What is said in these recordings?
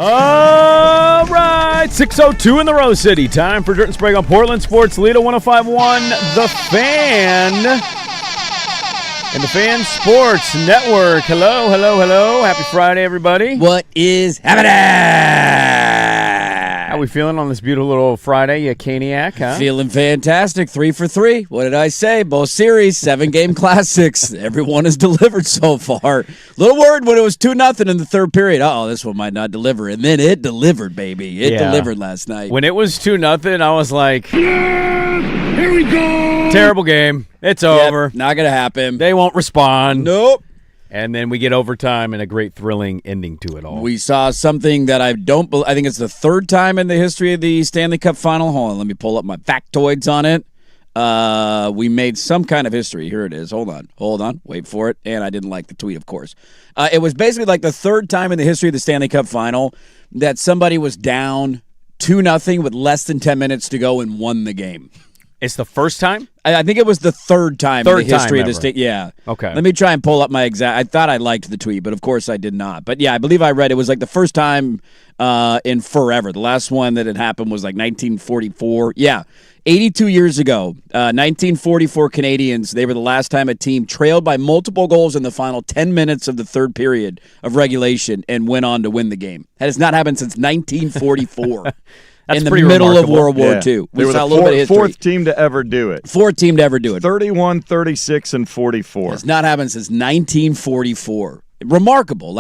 All right, 6:02 in the Rose City. Time for Dirt and Sprague on Portland Sports Leader 105.1, The Fan. And the Fan Sports Network. Hello, hello, hello. Happy Friday, everybody. What is happening? How we feeling on this beautiful little Friday, you Caniac, huh? Feeling fantastic. 3 for 3. What did I say? Both series, 7-game classics. Everyone has delivered so far. Little worried when it was 2-0 in the third period. Uh-oh, this one might not deliver. And then it delivered, baby. It delivered last night. When it was 2-0, I was like, Here we go. Terrible game. It's over. Not going to happen. They won't respond. Nope. And then we get overtime and a great thrilling ending to it all. We saw something that I think it's the third time in the history of the Stanley Cup Final. Hold on, let me pull up my factoids on it. We made some kind of history. Here it is. Hold on. Wait for it. And I didn't like the tweet, of course. It was basically like the third time in the history of the Stanley Cup Final that somebody was down 2-0 with less than 10 minutes to go and won the game. It's the first time? I think it was the third time in the history of the state. Yeah. Okay. Let me try and pull up my exact. I thought I liked the tweet, but of course I did not. But yeah, I believe I read it was like the first time in forever. The last one that had happened was like 1944. Yeah. 82 years ago, 1944 Canadians, they were the last time a team trailed by multiple goals in the final 10 minutes of the third period of regulation and went on to win the game. That has not happened since 1944. That's in the pretty middle remarkable. of World War II. They were the fourth team to ever do it. 31, 36, and 44. It's not happened since 1944. Remarkable.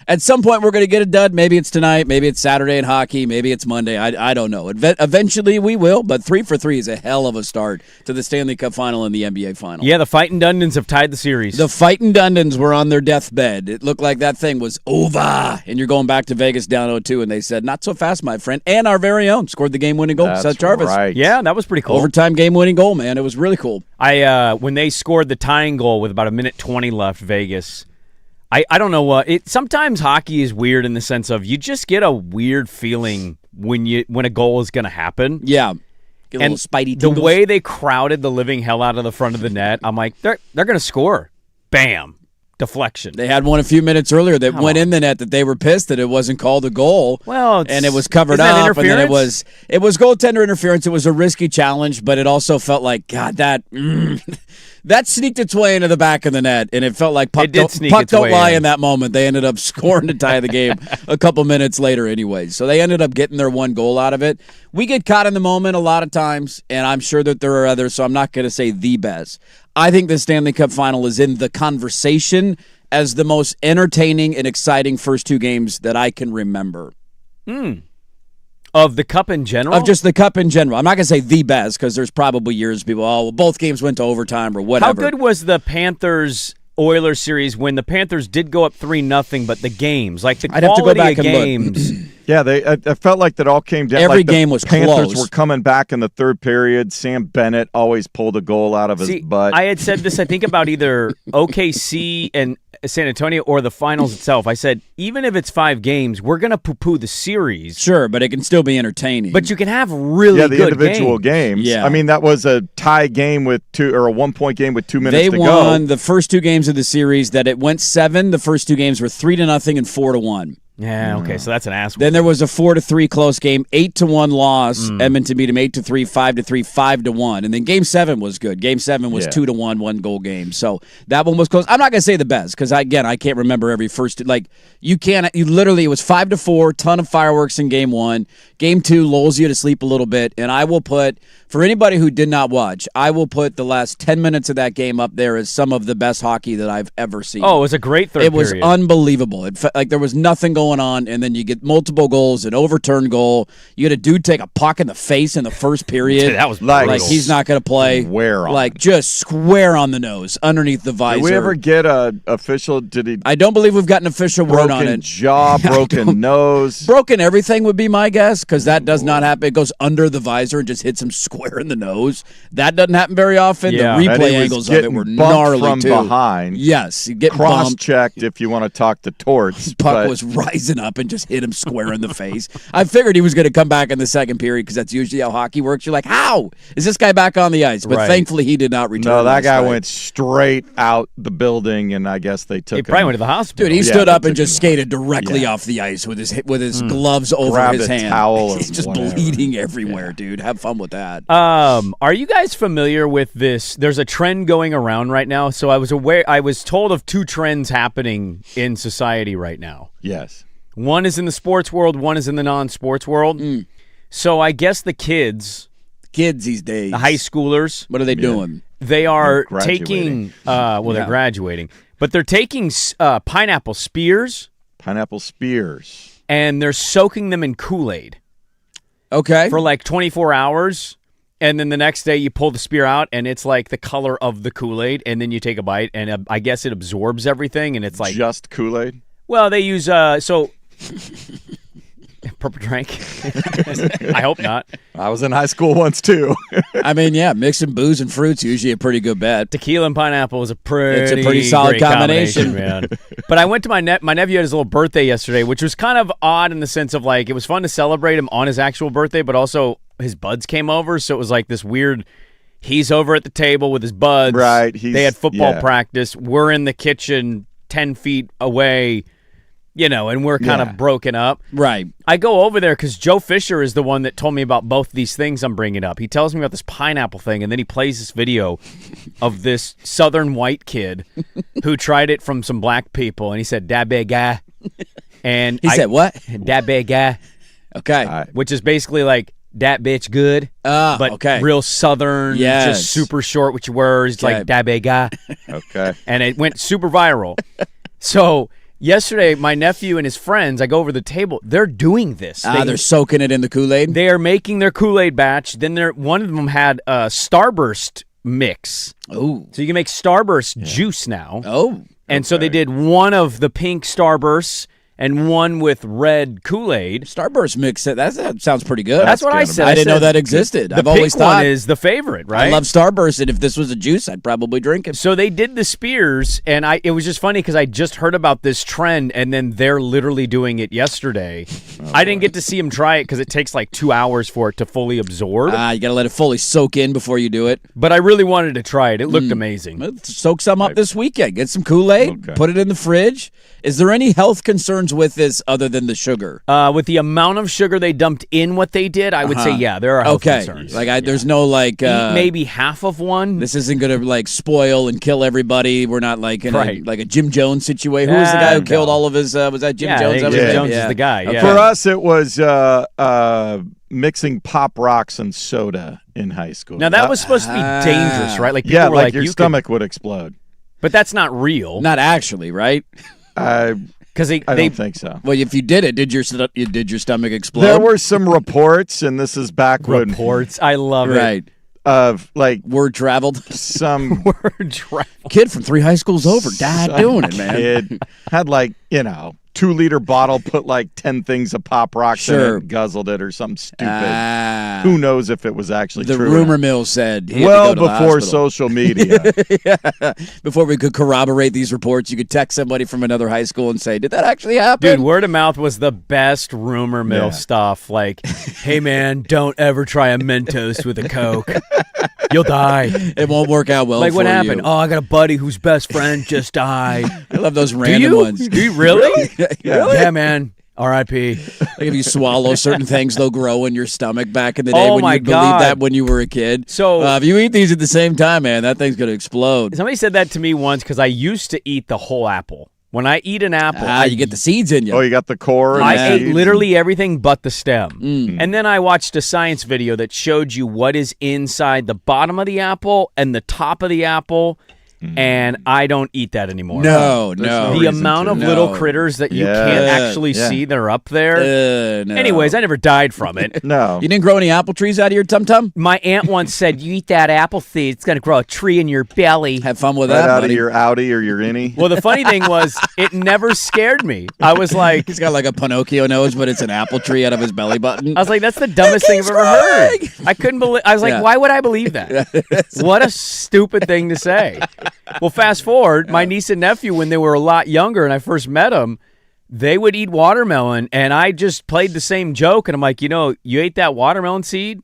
At some point we're going to get a dud. Maybe it's tonight. Maybe it's Saturday in hockey. Maybe it's Monday. I don't know. Eventually we will, but 3 for 3 is a hell of a start to the Stanley Cup Final and the NBA Final. Yeah, the Fightin' Dundons have tied the series. The Fightin' Dundons were on their deathbed. It looked like that thing was over, and you're going back to Vegas down 0-2, and they said, not so fast, my friend. And our very own scored the game-winning goal, Seth Jarvis. Right. Yeah, that was pretty cool. Overtime game-winning goal, man. It was really cool. When they scored the tying goal with about a minute 20 left, Vegas, I don't know what sometimes hockey is weird in the sense of you just get a weird feeling when a goal is going to happen. Yeah. Get a little spidey tingles. The way they crowded the living hell out of the front of the net, I'm like, they're going to score. Bam. Deflection. They had one a few minutes earlier that went in the net that they were pissed that it wasn't called a goal. Well, and it was covered isn't that up, and then it was interference? goaltender interference. It was a risky challenge, but it also felt like that sneaked its way into the back of the net, and it felt like puck don't lie in that moment. They ended up scoring to tie the game a couple minutes later anyway. So they ended up getting their one goal out of it. We get caught in the moment a lot of times, and I'm sure that there are others, so I'm not going to say the best. I think the Stanley Cup Final is in the conversation as the most entertaining and exciting first two games that I can remember. Of the Cup in general? Of just the Cup in general. I'm not going to say the best because there's probably years people, both games went to overtime or whatever. How good was the Panthers-Oilers series when the Panthers did go up 3-0, but the games, like the quality I'd have to go back of and games... Yeah, I felt like that all came down. Every game was Panthers close. were coming back in the third period. Sam Bennett always pulled a goal out of his butt. I had said this, I think, about either OKC and San Antonio or the finals itself. I said, even if it's 5 games, we're going to poo-poo the series. Sure, but it can still be entertaining. But you can have really good the individual games. Yeah. I mean, that was a tie game with a 1-point game with 2 minutes to go. They won the first 2 games of the series that it went 7. The first 2 games were 3-0 and 4-1. Yeah, okay, so that's an ass. Then there was a 4-3 close game, 8-1 loss. Edmonton beat him 8-3, 5-3, 5-1, and then Game 7 was good. Game 7 was 2-1, 1-goal game. So that one was close. I'm not gonna say the best because I can't remember every first. Like you literally it was 5-4, ton of fireworks in Game 1. Game 2 lulls you to sleep a little bit, and I will put for anybody who did not watch, I will put the last 10 minutes of that game up there as some of the best hockey that I've ever seen. Oh, it was a great third period. It was unbelievable. It felt like there was nothing going on, and then you get multiple goals, an overturned goal. You had a dude take a puck in the face in the first period. That was like he's not going to play. Just square on the nose, underneath the visor. Did we ever get an official? I don't believe we've gotten an official word on it. Broken jaw, broken nose. Broken everything would be my guess, because that does not happen. It goes under the visor and just hits him square square in the nose. That doesn't happen very often. Yeah. The replay angles of it were gnarly from too. behind. Yes, you get cross-checked if you want to talk to torts. Puck was rising up and just hit him square in the face. I figured he was going to come back in the second period because that's usually how hockey works. You're like, how is this guy back on the ice? But thankfully, he did not return. No, that guy went straight out the building, and I guess they took him. He probably went to the hospital. Dude, he stood up and just skated directly off the ice with his gloves over his hand. Towel. He's just bleeding everywhere, dude. Have fun with that. Are you guys familiar with this? There's a trend going around right now. So I was told of two trends happening in society right now. Yes. One is in the sports world, one is in the non-sports world. So I guess the kids these days, the high schoolers, what are they doing? They are taking they're graduating, but they're taking pineapple spears. Pineapple spears. And they're soaking them in Kool-Aid. Okay. For like 24 hours. And then the next day you pull the spear out and it's like the color of the Kool-Aid. And then you take a bite and I guess it absorbs everything. And it's like. Just Kool-Aid? Well, they use, purple drink. I hope not. I was in high school once too. I mean, yeah, mixing booze and fruit's usually a pretty good bet. Tequila and pineapple is a pretty solid combination, man. But I went to my nephew had his little birthday yesterday, which was kind of odd in the sense of like it was fun to celebrate him on his actual birthday, but also his buds came over, so it was like this weird. He's over at the table with his buds. Right. They had football practice. We're in the kitchen 10 feet away. And we're kind of broken up. Right. I go over there because Joe Fisher is the one that told me about both these things I'm bringing up. He tells me about this pineapple thing, and then he plays this video of this southern white kid who tried it from some black people, and he said, "Dat big guy." And he said what? "Dat big guy." Okay. Which is basically like, "Dat bitch good." But real southern, just super short with your words. It's like, "Dat big guy." Okay. And it went super viral. So... yesterday, my nephew and his friends, I go over the table, they're doing this. They're soaking it in the Kool-Aid? They are making their Kool-Aid batch. Then one of them had a Starburst mix. Oh. So you can make Starburst juice now. Oh. And so they did one of the pink Starbursts and one with red Kool-Aid. Starburst mix, that sounds pretty good. That's what I said. I didn't know that existed. I've always thought one is the favorite, right? I love Starburst, and if this was a juice, I'd probably drink it. So they did the spears, and it was just funny because I just heard about this trend, and then they're literally doing it yesterday. I didn't get to see them try it because it takes like 2 hours for it to fully absorb. You got to let it fully soak in before you do it. But I really wanted to try it. It looked amazing. Let's soak some up this weekend. Get some Kool-Aid, put it in the fridge. Is there any health concerns with this other than the sugar? With the amount of sugar they dumped in what they did, I would say, there are health concerns. There's no like... eat maybe half of one. This isn't going to like spoil and kill everybody. We're not like in a Jim Jones situation. Who was the guy who killed all of his... was that Jim Jones? Jim Jones is the guy. Yeah. For us, it was mixing Pop Rocks and soda in high school. Now, that was supposed to be dangerous, right? Like people were like your stomach would explode. But that's not real. Not actually, right? Because I don't think so. Well, if you did it, did your stomach explode? There were some reports, and this is back when I love it. Right. Of like word traveled. Some word traveled. Kid from 3 high schools over, dad doing it, man. Kid had like 2-liter bottle, put like 10 things of Pop Rocks in it, guzzled it or something stupid. Who knows if it was actually true? The rumor mill said well before social media. Before we could corroborate these reports, you could text somebody from another high school and say, did that actually happen? Dude, word of mouth was the best rumor mill stuff. Like, hey man, don't ever try a Mentos with a Coke. You'll die. It won't work out well. Like, for what happened? you. Oh, I got a buddy whose best friend just died. I love those random ones. Do you really? Really? Yeah, man. R.I.P. Like if you swallow certain things, they'll grow in your stomach back in the day when you believed that when you were a kid. So if you eat these at the same time, man, that thing's going to explode. Somebody said that to me once because I used to eat the whole apple. When I eat an apple, you get the seeds in you. Oh, you got the core. I ate literally everything but the stem. Mm. And then I watched a science video that showed you what is inside the bottom of the apple and the top of the apple. and I don't eat that anymore. No. The amount of little critters that you can't actually see that are up there. No. Anyways, I never died from it. No. You didn't grow any apple trees out of your tum-tum? My aunt once said, you eat that apple seed, it's going to grow a tree in your belly. Have fun with Right that, out buddy. of your Audi or your innie. Well, the funny thing was, it never scared me. I was like... He's got like a Pinocchio nose, but it's an apple tree out of his belly button. I was like, that's the dumbest thing I've ever heard. I couldn't believe... I was like, why would I believe that? What a stupid thing to say. Well, fast forward, my niece and nephew, when they were a lot younger and I first met them, they would eat watermelon, and I just played the same joke, and I'm like, you ate that watermelon seed?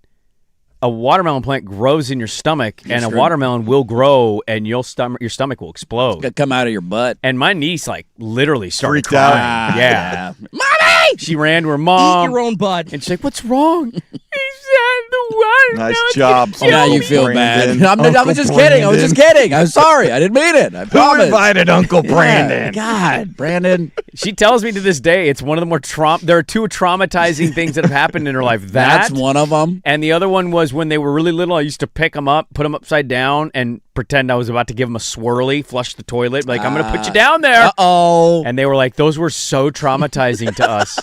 A watermelon plant grows in your stomach, and a watermelon will grow, and your stomach will explode. It's gonna come out of your butt. And my niece, literally started Freaked out. crying. Yeah. Mommy! She ran to her mom. Eat your own butt. And she's like, what's wrong? He said the watermelon. Nice job. Now you feel Brandon. bad. I was just kidding. I was just kidding. I'm sorry. I didn't mean it. I Who promise. invited Uncle Brandon? God, Brandon. She tells me to this day it's one of the more there are two traumatizing things that have happened in her life. That's one of them. And the other one was when they were really little, I used to pick them up, put them upside down, and pretend I was about to give them a swirly, flush the toilet. Like, I'm going to put you down there. Uh-oh. And they were like, those were so traumatizing to us.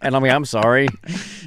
And I'm like, I'm sorry.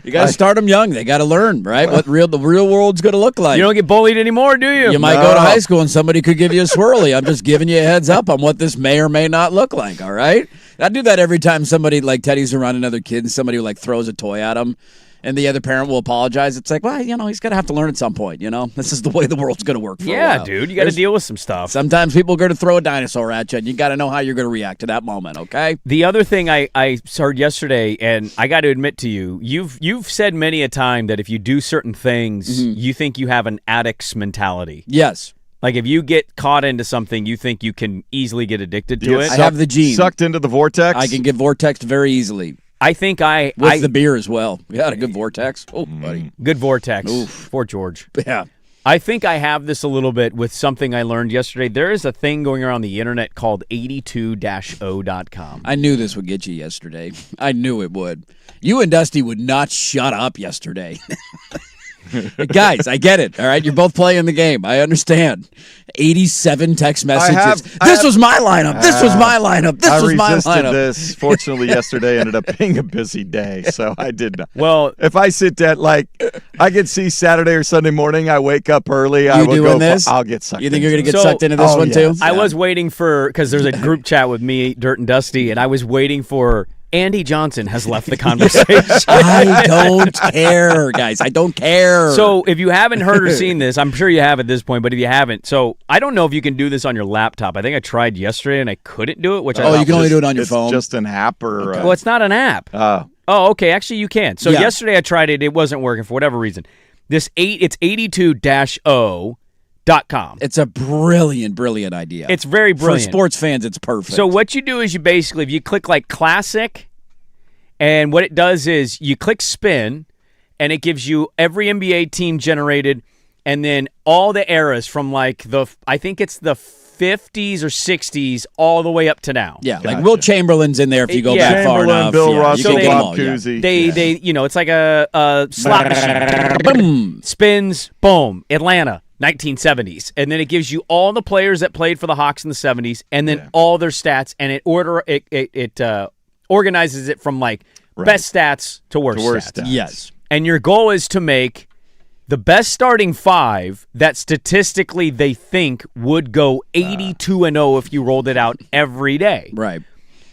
You got to start them young. They got to learn, right? What the real world's going to look like. You don't get bullied anymore, do you? You might go to high school and somebody could give you a swirly. I'm just giving you a heads up on what this may or may not look like, all right? I do that every time somebody, like Teddy's around another kid and somebody, throws a toy at him. And the other parent will apologize. It's like, well, he's going to have to learn at some point, This is the way the world's going to work for a while. Dude, you got to deal with some stuff. Sometimes people are going to throw a dinosaur at you, and you got to know how you're going to react to that moment, okay? The other thing I heard yesterday, and I got to admit to you, you've said many a time that if you do certain things, you think you have an addict's mentality. Yes. Like if you get caught into something, you think you can easily get addicted to it. I have the gene. Sucked into the vortex? I can get vortexed very easily. I think With the beer as well. We had a good vortex. Oh, buddy. Good vortex. Oof. Fort George. Yeah. I think I have this a little bit with something I learned yesterday. There is a thing going around the internet called 82-0.com. I knew this would get you yesterday. I knew it would. You and Dusty would not shut up yesterday. Guys, I get it. All right, you're both playing the game. I understand. 87 text messages. This was my lineup. This was my lineup. This was my lineup. I resisted this. Fortunately, yesterday ended up being a busy day, so I did not. Well, if I sit at I could see Saturday or Sunday morning. I wake up early. You I will doing go. this? I'll get sucked. You think you're going to get sucked into this one too? I was waiting because there's a group chat with me, Dirt and Dusty, and I was waiting for. Andy Johnson has left the conversation. I don't care, guys. I don't care. So if you haven't heard or seen this, I'm sure you have at this point, but if you haven't, so I don't know if you can do this on your laptop. I think I tried yesterday and I couldn't do it, which I thought you can only do it on your phone. It's just an app or... Well, it's not an app. Oh, okay. Actually, you can. So yesterday I tried it. It wasn't working for whatever reason. It's 82-0.com. It's a brilliant idea. It's very brilliant. For sports fans, it's perfect. So what you do is you basically, if you click classic, and what it does is you click spin, and it gives you every NBA team generated, and then all the eras from I think it's the 50s or 60s all the way up to now. Yeah, gotcha. Wilt Chamberlain's in there if you go back far enough. Bill Russell, so Bob Cousy. They it's like a slot machine. Boom. Spins, boom, Atlanta. 1970s, and then it gives you all the players that played for the Hawks in the 70s, and then all their stats, and it organizes it from best stats to worst stats. Yes, and your goal is to make the best starting five that statistically they think would go 82-0 if you rolled it out every day. Right.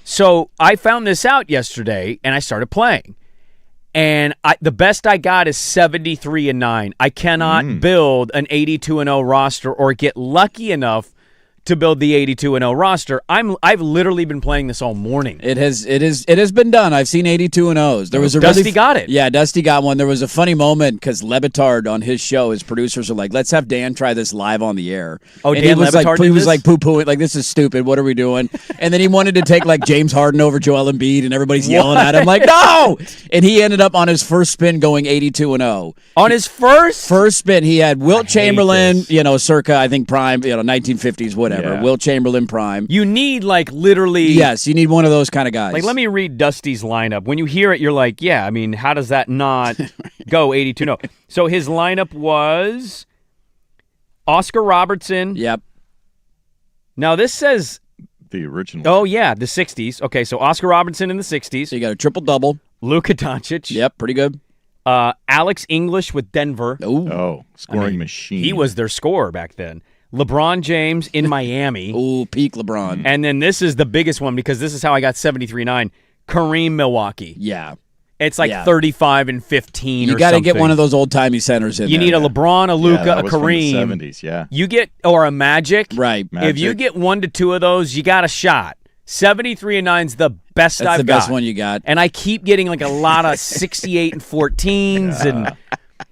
So I found this out yesterday, and I started playing. And the best I got is 73-9. I cannot build an 82-0 roster or get lucky enough to build the 82-0 roster. I've literally been playing this all morning. It has been done. I've seen 82-0s. There was a Dusty got it. Yeah, Dusty got one. There was a funny moment because Lebitard on his show, his producers were like, "Let's have Dan try this live on the air." Oh, and Dan he was Lebitard he was poo-pooing, this is stupid. What are we doing? And then he wanted to take James Harden over Joel Embiid, and everybody's yelling at him no! And he ended up on his first spin going 82-0. On his first spin, he had Wilt Chamberlain, circa I think prime, 1950s, whatever. Yeah. Wilt Chamberlain prime. You need literally. Yes, you need one of those kind of guys. Let me read Dusty's lineup. When you hear it, you're like, yeah. I mean, how does that not go 82-0? So his lineup was Oscar Robertson. Yep. Now, this says... The original. Oh, yeah, the 60s. Okay, so Oscar Robertson in the 60s. So you got a triple-double. Luka Doncic. Yep, pretty good. Alex English with Denver. Scoring machine. He was their scorer back then. LeBron James in Miami. Peak LeBron. And then this is the biggest one because this is how I got 73-9. Kareem Milwaukee. Yeah. It's like 35 and 15 You got to get one of those old-timey centers in You there. need a LeBron, a Luka, a was Kareem. From the 70s, yeah. You get, or a Magic. Right. If you get 1 to 2 of those, you got a shot. 73-9's the best I've got. That's the best one you got. And I keep getting like a lot of 68 and 14s, and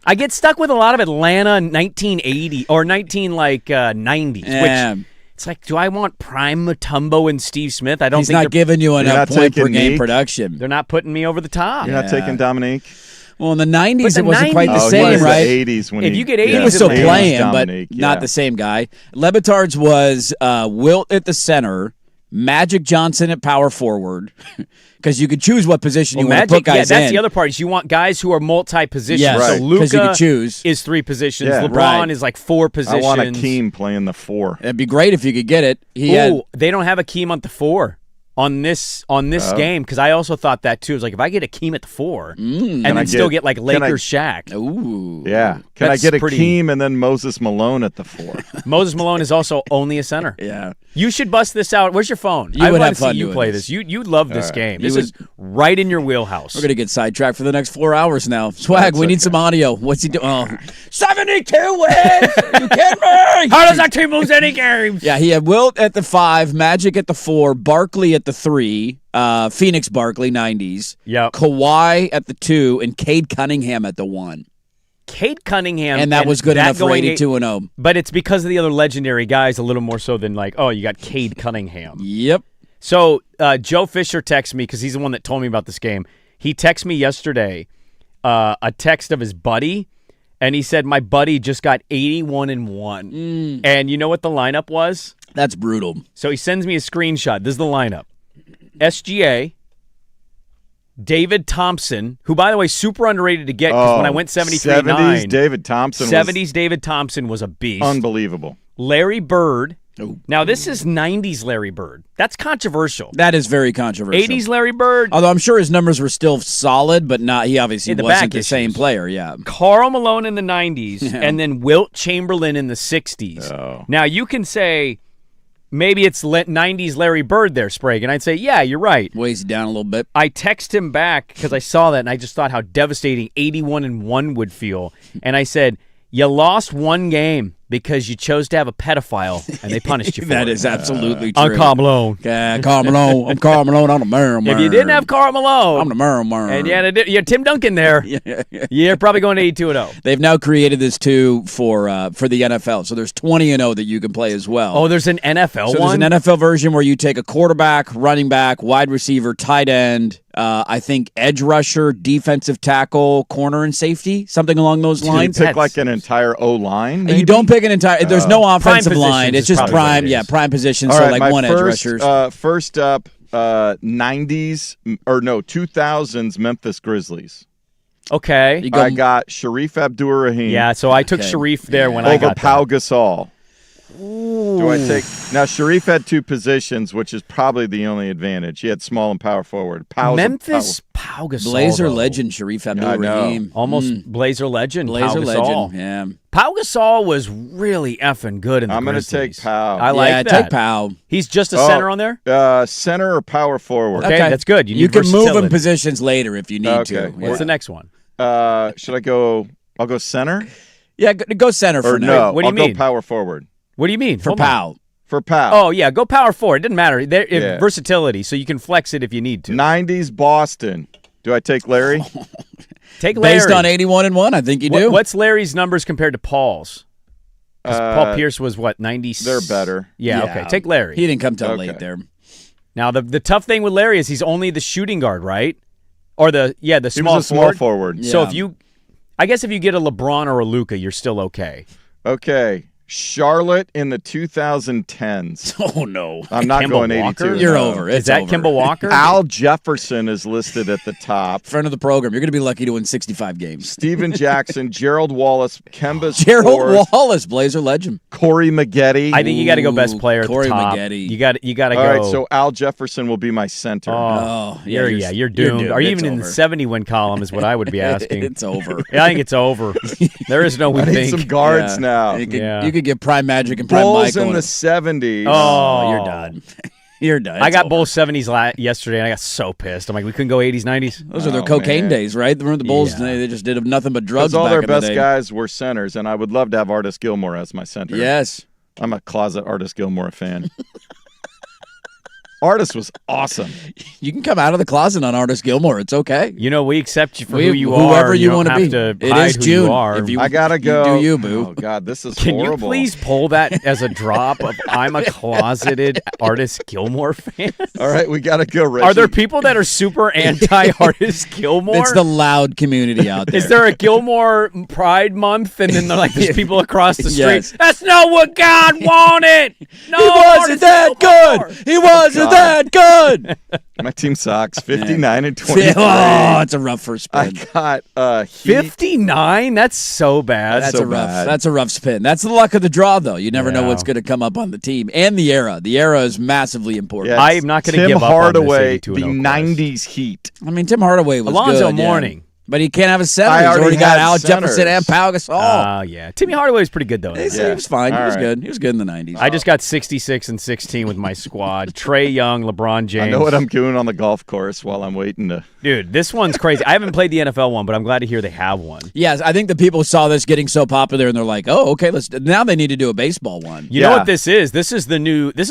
I get stuck with a lot of Atlanta 1980 or 1990s, which it's like, do I want prime Mutombo and Steve Smith? I don't He's think not giving you enough point per game Meek. production. They're not putting me over the top. You're not taking Dominique? Well, in the 90s, the it wasn't quite the 90s same, right? The 80s when If you get 80s, He was still playing, but Dominique, not the same guy. Lebitard's was Wilt at the center, Magic Johnson at power forward, because you could choose what position you want to put guys in. That's the other part is you want guys who are multi-position. Yes, So right. Luka you could choose. is 3 positions. Yeah. LeBron is like 4 positions. I want Akeem playing the 4. It'd be great if you could get it. They don't have Akeem on the 4 on this game because I also thought that too. It was like if I get Akeem at the 4 and then still get like Lakers Shaq. Ooh. Yeah. Can I get Akeem and then Moses Malone at the 4? Moses Malone is also only a center. Yeah. You should bust this out. Where's your phone? You would have fun see you doing play this. this. You love this game. This is right in your wheelhouse. We're going to get sidetracked for the next 4 hours now. Swag, we need some audio. What's he doing? Oh. 72 wins! Are you kidding me? How does that team lose any games? Yeah, he had Wilt at the 5, Magic at the 4, Barkley at the 3, Phoenix Barkley, 90s. Yep. Kawhi at the 2, and Cade Cunningham at the 1. Cade Cunningham. And that was good enough for 82-0. But it's because of the other legendary guys a little more so than like, oh, you got Cade Cunningham. Yep. So Joe Fisher texts me because he's the one that told me about this game. He texted me yesterday a text of his buddy, and he said, my buddy just got 81-1. And you know what the lineup was? That's brutal. So he sends me a screenshot. This is the lineup. SGA, David Thompson, who, by the way, super underrated to get because when I went 73-9. 70s David Thompson 70s David Thompson was a beast. Unbelievable. Larry Bird. Ooh. Now, this is 90s Larry Bird. That's controversial. That is very controversial. 80s Larry Bird. Although I'm sure his numbers were still solid, but not. He obviously wasn't the same player, yeah. Karl Malone in the 90s, and then Wilt Chamberlain in the 60s. Oh. Now, you can say... maybe it's 90s Larry Bird there, Sprague. And I'd say, yeah, you're right. Weighs it down a little bit. I text him back because I saw that, and I just thought how devastating 81-1 would feel. And I said, you lost one game because you chose to have a pedophile, and they punished you for it. That is absolutely true. I'm Karl Malone. Yeah, Karl Malone. I'm Karl Malone. I'm the man. If you didn't have Karl Malone, I'm the man. and you had Tim Duncan there, you're probably going to 82-0. They've now created this too for the NFL. So there's 20-0 that you can play as well. Oh, there's an NFL so one? There's an NFL version where you take a quarterback, running back, wide receiver, tight end, I think edge rusher, defensive tackle, corner, and safety, something along those lines. You pick like an entire O-line, maybe? You don't pick an entire. There's no offensive line. It's just prime. Yeah, prime position. All so right, like one edge rushers. First up, 90s or no 2000s Memphis Grizzlies. Okay. I got Sharif Abdur-Rahim. Yeah, so I took Sharif there when I got over Pau Gasol. Do I take now? Sharif had 2 positions, which is probably the only advantage. He had small and power forward. Memphis Pau Gasol, Blazer legend Sharif Abdur-Rahim. Almost Blazer legend. Blazer Pau Gasol. legend. Yeah. Pau Gasol was really effing good in the I'm going to Grizzlies. take Pau. I like that. Take Pau. He's just a center on there? Center or power forward. Okay, that's good. You can move in positions later if you need to. What's the next one? Should I go? I'll go center. Yeah, go center for now. No, what do you mean? Go power forward. What do you mean? For Pau. For Pau. Oh, yeah, go power forward. It doesn't matter. Versatility, so you can flex it if you need to. 90s Boston. Do I take Larry? Take Larry. Based on 81-1, I think you do. What's Larry's numbers compared to Paul's? Because Paul Pierce was, 90? They're better. Yeah, okay. Take Larry. He didn't come till late there. Now, the tough thing with Larry is he's only the shooting guard, right? Or the small small forward. So if you get a LeBron or a Luka, you're still okay. Okay. Charlotte in the 2010s. Oh, no. I'm not Kemba going Walker? 82. You're no. over. Is that Kemba Walker? Al Jefferson is listed at the top. Friend of the program. You're going to be lucky to win 65 games. Steven Jackson, Gerald Wallace, Kemba Gerald Wallace, Blazer legend. Corey Maggette. I think you got to go best player at Corey the top. Maggette. You got to go. All right, so Al Jefferson will be my center. Oh, you're doomed. Are you even in the 70-win column is what I would be asking. It's over. Yeah, I think it's over. There is no we I need think. some guards now. You could get Prime Magic and Prime Bulls Michael. in the 70s. Oh, you're done. You're done. I It's got over. Bulls 70s yesterday, and I got so pissed. I'm like, we couldn't go 80s, 90s? Those are their cocaine man. days, right? Remember the Bulls? Yeah. They just did nothing but drugs All back their in best the day. guys were centers, and I would love to have Artis Gilmore as my center. Yes. I'm a closet Artis Gilmore fan. Artis was awesome. You can come out of the closet on Artis Gilmore. It's okay. You know, we accept you for who you whoever are. you don't want to have be. to It hide is who June. you are. If you- I gotta go. do you, boo? Oh God, this is Can horrible. you please pull that as a drop of I'm a closeted Artis Gilmore fan? All right, we gotta go. Reggie. Are there people that are super anti-Artis Gilmore? It's the loud community out there. Is there a Gilmore Pride Month, and then like there's people across the street? Yes. That's not what God wanted. No, He wasn't Artis that Gilmore. good. He wasn't that good. My team sucks. 59 and 23. Oh, it's a rough first I spin. got Heat. 59? That's so bad. That's so a rough. bad. That's a rough spin. That's the luck of the draw, though. You never know Yeah. what's going to come up on the team and the era. The era is massively important. Yeah, I am not gonna Tim give up on this Hardaway, 82 the and 0 course. 90s Heat. I mean, Tim Hardaway was Alonzo good, yeah. Mourning. But he can't have a center. I He's already already got had Al centers. Jefferson and Pau Gasol. Oh, yeah. Timmy Hardaway was pretty good, though. He Yeah. was fine. He All was right. good. He was good in the 90s. I just got 66 and 16 with my squad. Trey Young, LeBron James. I know what I'm doing on the golf course while I'm waiting to. Dude, this one's crazy. I haven't played the NFL one, but I'm glad to hear they have one. Yes, I think the people saw this getting so popular and they're like, oh, okay, now they need to do a baseball one. You know what this is? This is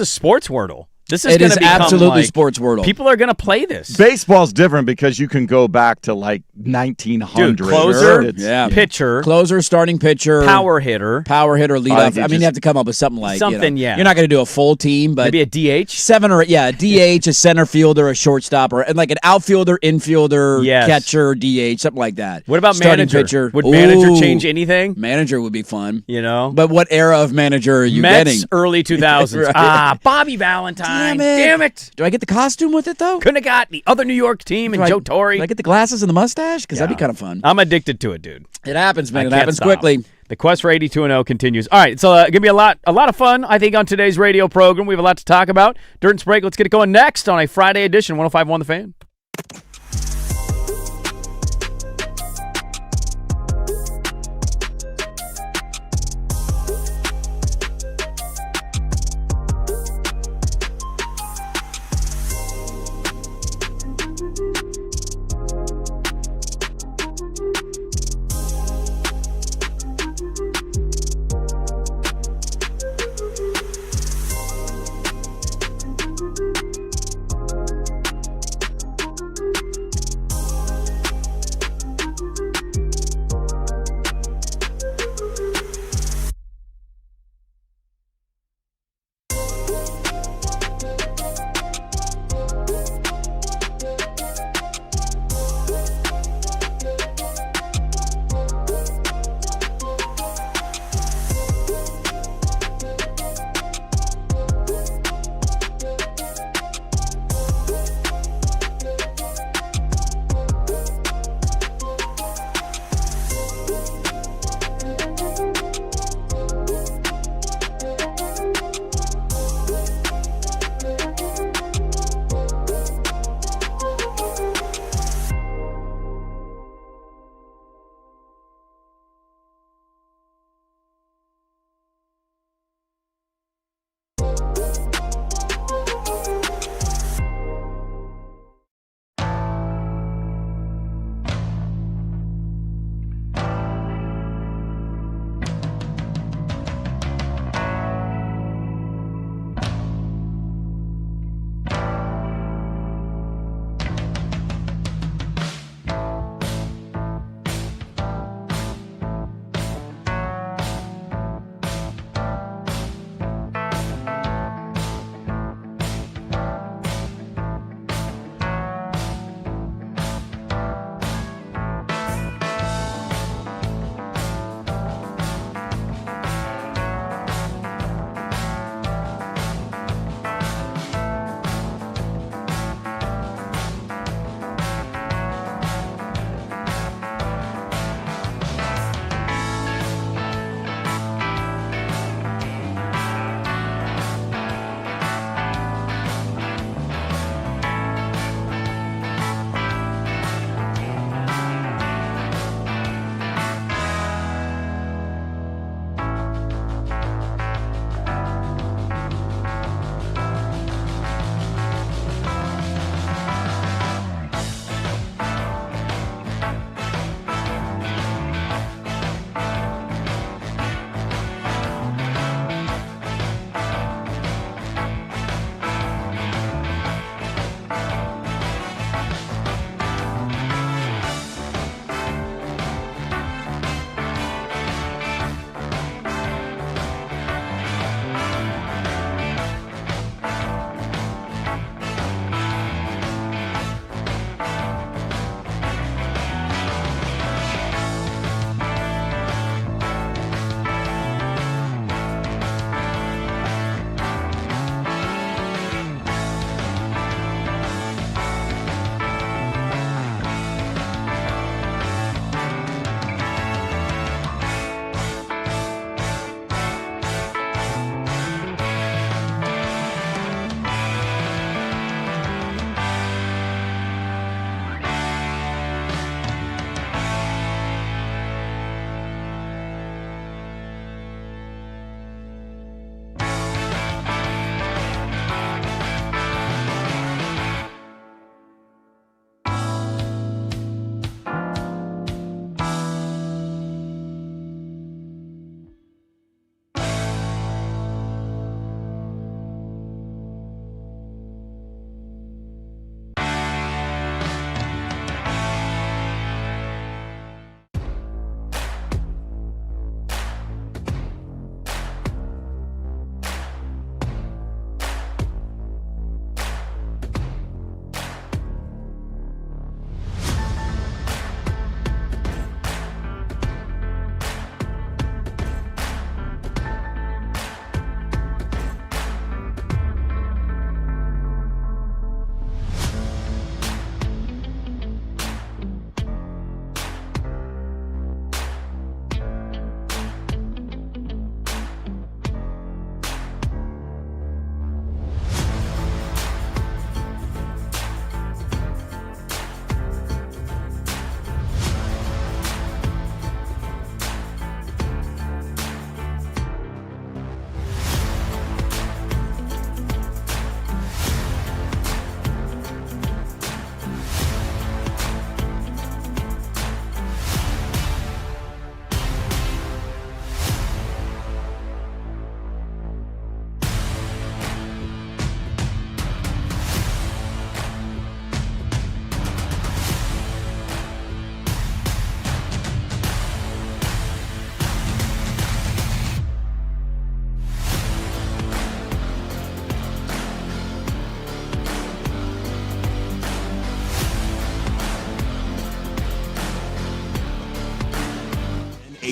Sports Wordle. This is It going is to become absolutely like, Sports Wordle. People are going to play this. Baseball's different because you can go back to like 1900. Dude, closer, Yeah. pitcher, Closer, starting pitcher, power hitter, leadoff. you I mean, you have to come up with something like Something, yeah. You're not going to do a full team, but maybe a DH. 7 or 8, a DH, a center fielder, a shortstop, or and like an outfielder, infielder, Yes. catcher, DH, something like that. What about starting manager? pitcher? Would manager Ooh, change anything? Manager would be fun. You know? But what era of manager are you Mets, getting? early 2000s. Right. Bobby Valentine. Damn it. Damn it. Do I get the costume with it though? Couldn't have got the other New York team and Joe Torre. Do I get the glasses and the mustache? Because that'd be Yeah. kind of fun. I'm addicted to it, dude. It happens, man. I It can't happens stop. quickly. The quest for 82 and 0 continues. All right, so gonna be a lot of fun, I think, on today's radio program. We have a lot to talk about. Dirt and Sprague, let's get it going next on a Friday edition, 105.1 The Fan.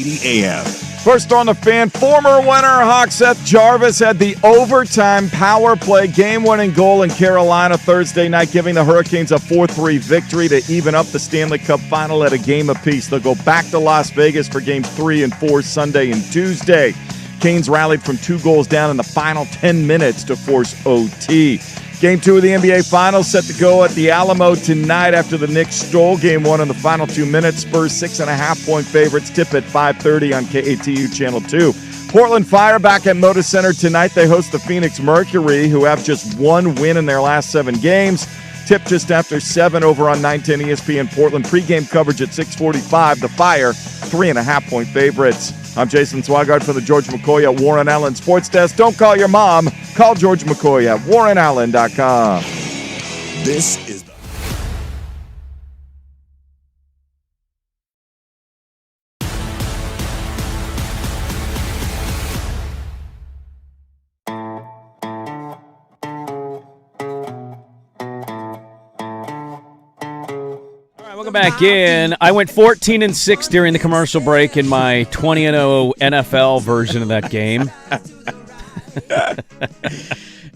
680 AM. First on the Fan, former winner Hawk Seth Jarvis had the overtime power play game-winning goal in Carolina Thursday night, giving the Hurricanes a 4-3 victory to even up the Stanley Cup final at a game apiece. They'll go back to Las Vegas for Games 3 and 4 Sunday and Tuesday. Canes rallied from 2 goals down in the final 10 minutes to force OT. Game 2 of the NBA Finals set to go at the Alamo tonight after the Knicks stole Game 1 in the final 2 minutes. Spurs 6.5-point favorites. Tip at 5:30 on KATU Channel 2. Portland Fire back at Moda Center tonight. They host the Phoenix Mercury, who have just 1 win in their last 7 games. Tip just after 7 over on 910 ESPN Portland. Pre-game coverage at 6:45. The Fire, 3.5-point favorites. I'm Jason Swigard from the George McCoy at Warren Allen Sports Desk. Don't call your mom. Call George McCoy at warrenallen.com. This is the Welcome back in. I went 14-6 during the commercial break in my 20-0 NFL version of that game.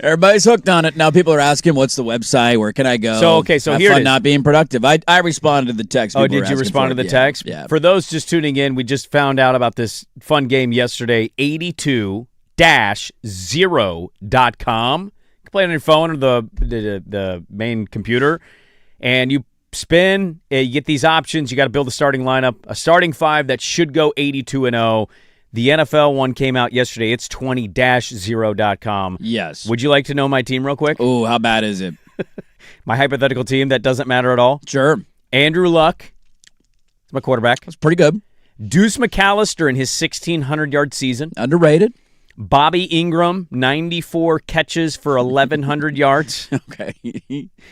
Everybody's hooked on it. Now people are asking, what's the website? Where can I go? So Have here fun it is. Not being productive. I responded to the text. Oh, did you respond to the text? Yeah. For those just tuning in, we just found out about this fun game yesterday, 82-0.com. You can play it on your phone or the main computer, and you spin, you get these options. You got to build a starting lineup, a starting 5 that should go 82-0. The NFL one came out yesterday. It's 20-0.com. Yes. Would you like to know my team real quick? Oh, how bad is it? My hypothetical team that doesn't matter at all. Sure. Andrew Luck, my quarterback. That's pretty good. Deuce McAllister in his 1,600-yard season. Underrated. Bobby Ingram, 94 catches for 1,100 yards. Okay.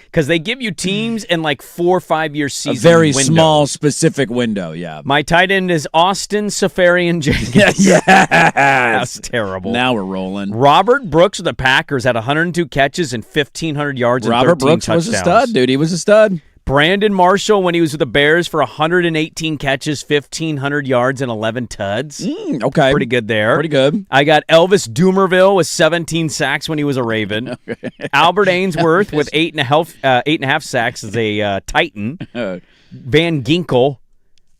Because they give you teams in like 4 or 5 year season. A very window. small, specific window, yeah. My tight end is Austin Safarian Jenkins. Yes. That's terrible. Now we're rolling. Robert Brooks of the Packers had 102 catches and 1,500 yards and 13 Robert Brooks touchdowns. was a stud, dude. He was a stud. Brandon Marshall, when he was with the Bears, for 118 catches, 1,500 yards, and 11 tuds. Okay. Pretty good there. Pretty good. I got Elvis Doomerville with 17 sacks when he was a Raven. Okay. Albert Ainsworth with 8.5 sacks as a Titan. Van Ginkel.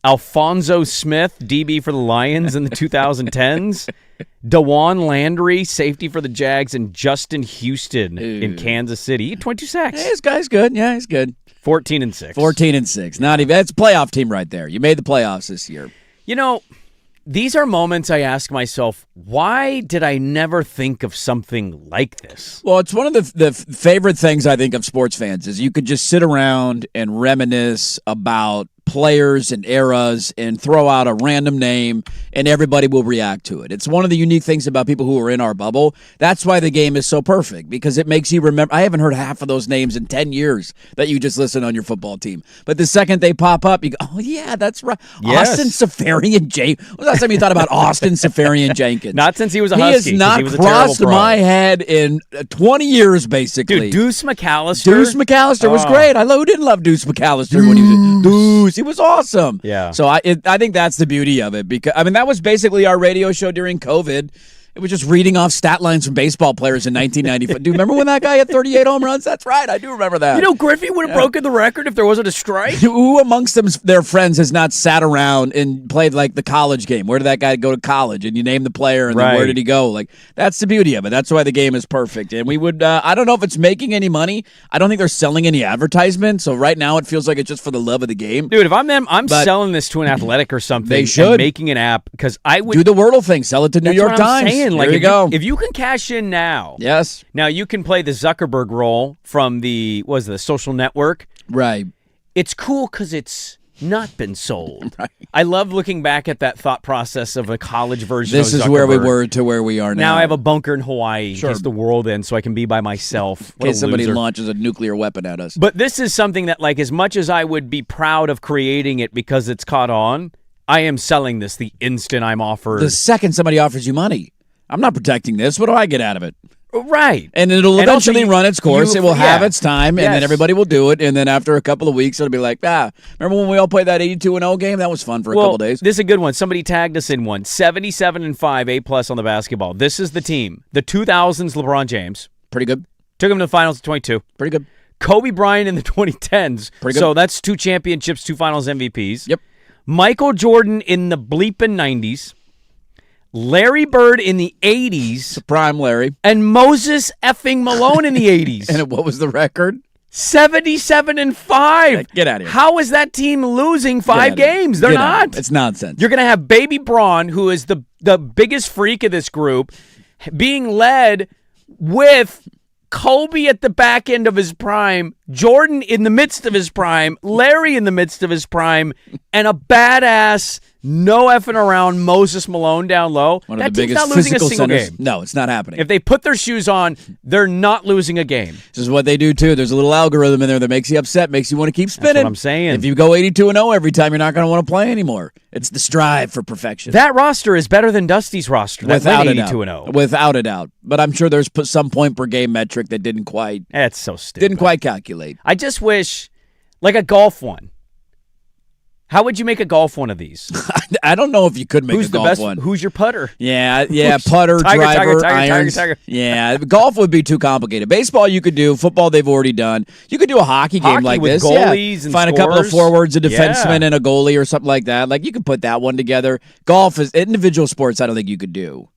Alfonso Smith, DB for the Lions in the 2010s. DeJuan Landry, safety for the Jags, and Justin Houston in Kansas City. 22 sacks. Hey, this guy's good. Yeah, he's good. 14-6. 14-6. Not even. It's a playoff team right there. You made the playoffs this year. You know, these are moments I ask myself, why did I never think of something like this? Well, it's one of the favorite things I think of sports fans is you could just sit around and reminisce about players and eras and throw out a random name and everybody will react to it. It's one of the unique things about people who are in our bubble. That's why the game is so perfect, because it makes you remember. I haven't heard half of those names in 10 years that you just listen on your football team. But the second they pop up, you go, oh, yeah, that's right. Yes. Austin Safarian Jenkins. When was the last time you thought about Austin Safarian Jenkins? Not since he was a He Husky. has not crossed my head in 20 years, basically. Dude, Deuce McAllister. Deuce McAllister was great. Who didn't love Deuce McAllister when he was Deuce? He was awesome. Yeah. So I think that's the beauty of it, because that was basically our radio show during COVID. It was just reading off stat lines from baseball players in 1995. Do you remember when that guy had 38 home runs? That's right. I do remember that. You know, Griffey would have broken the record if there wasn't a strike. Who amongst their friends has not sat around and played like the college game? Where did that guy go to college? And you name the player, and then where did he go? Like, that's the beauty of it. That's why the game is perfect. And we would, I don't know if it's making any money. I don't think they're selling any advertisement. So right now it feels like it's just for the love of the game. Dude, if I'm them, I'm selling this to an athletic or something. They should. And making an app, because I would do the Wordle thing. Sell it to New York Times. Saying. There you go. If you can cash in now. Yes. Now you can play the Zuckerberg role from the social network. Right. It's cool because it's not been sold. Right. I love looking back at that thought process of a college version This of Zuckerberg. is where we were to where we are now. Now I have a bunker in Hawaii Sure. in case the world ends, so I can be by myself. In case somebody launches a nuclear weapon at us. But this is something that, like, as much as I would be proud of creating it because it's caught on, I am selling this the instant I'm offered. The second somebody offers you money. I'm not protecting this. What do I get out of it? Right. And it'll eventually run its course. It will have its time, and then everybody will do it. And then after a couple of weeks, it'll be like, remember when we all played that 82-0 game? That was fun for a couple of days. This is a good one. Somebody tagged us in one. 77-5, A+ on the basketball. This is the team. The 2000s LeBron James. Pretty good. Took him to the finals at 22. Pretty good. Kobe Bryant in the 2010s. Pretty good. So that's 2 championships, 2 finals MVPs. Yep. Michael Jordan in the bleeping 90s. Larry Bird in the 80s. Prime Larry. And Moses effing Malone in the 80s. And what was the record? 77-5. Get out of here. How is that team losing 5 games? They're not. It's nonsense. You're going to have Baby Braun, who is the biggest freak of this group, being led with Kobe at the back end of his prime, Jordan in the midst of his prime, Larry in the midst of his prime, and a badass, no effing around Moses Malone down low. One of that the team's biggest not losing a physical single centers. game. No, it's not happening. If they put their shoes on, they're not losing a game. This is what they do, too. There's a little algorithm in there that makes you upset, makes you want to keep spinning. That's what I'm saying. If you go 82-0 every time, you're not going to want to play anymore. It's the strive for perfection. That roster is better than Dusty's roster. Without a 82-0. doubt. Without a doubt. But I'm sure there's some point per game metric that didn't quite calculate. I just wish, like a golf one. How would you make a golf one of these? I don't know if you could make a golf one. Who's your putter? Yeah, putter, driver, irons. Yeah, golf would be too complicated. Baseball you could do. Football they've already done. You could do a hockey game like with this. Goalies and find scores. A couple of forwards, a defenseman, and a goalie or something like that. Like you could put that one together. Golf is individual sports. I don't think you could do.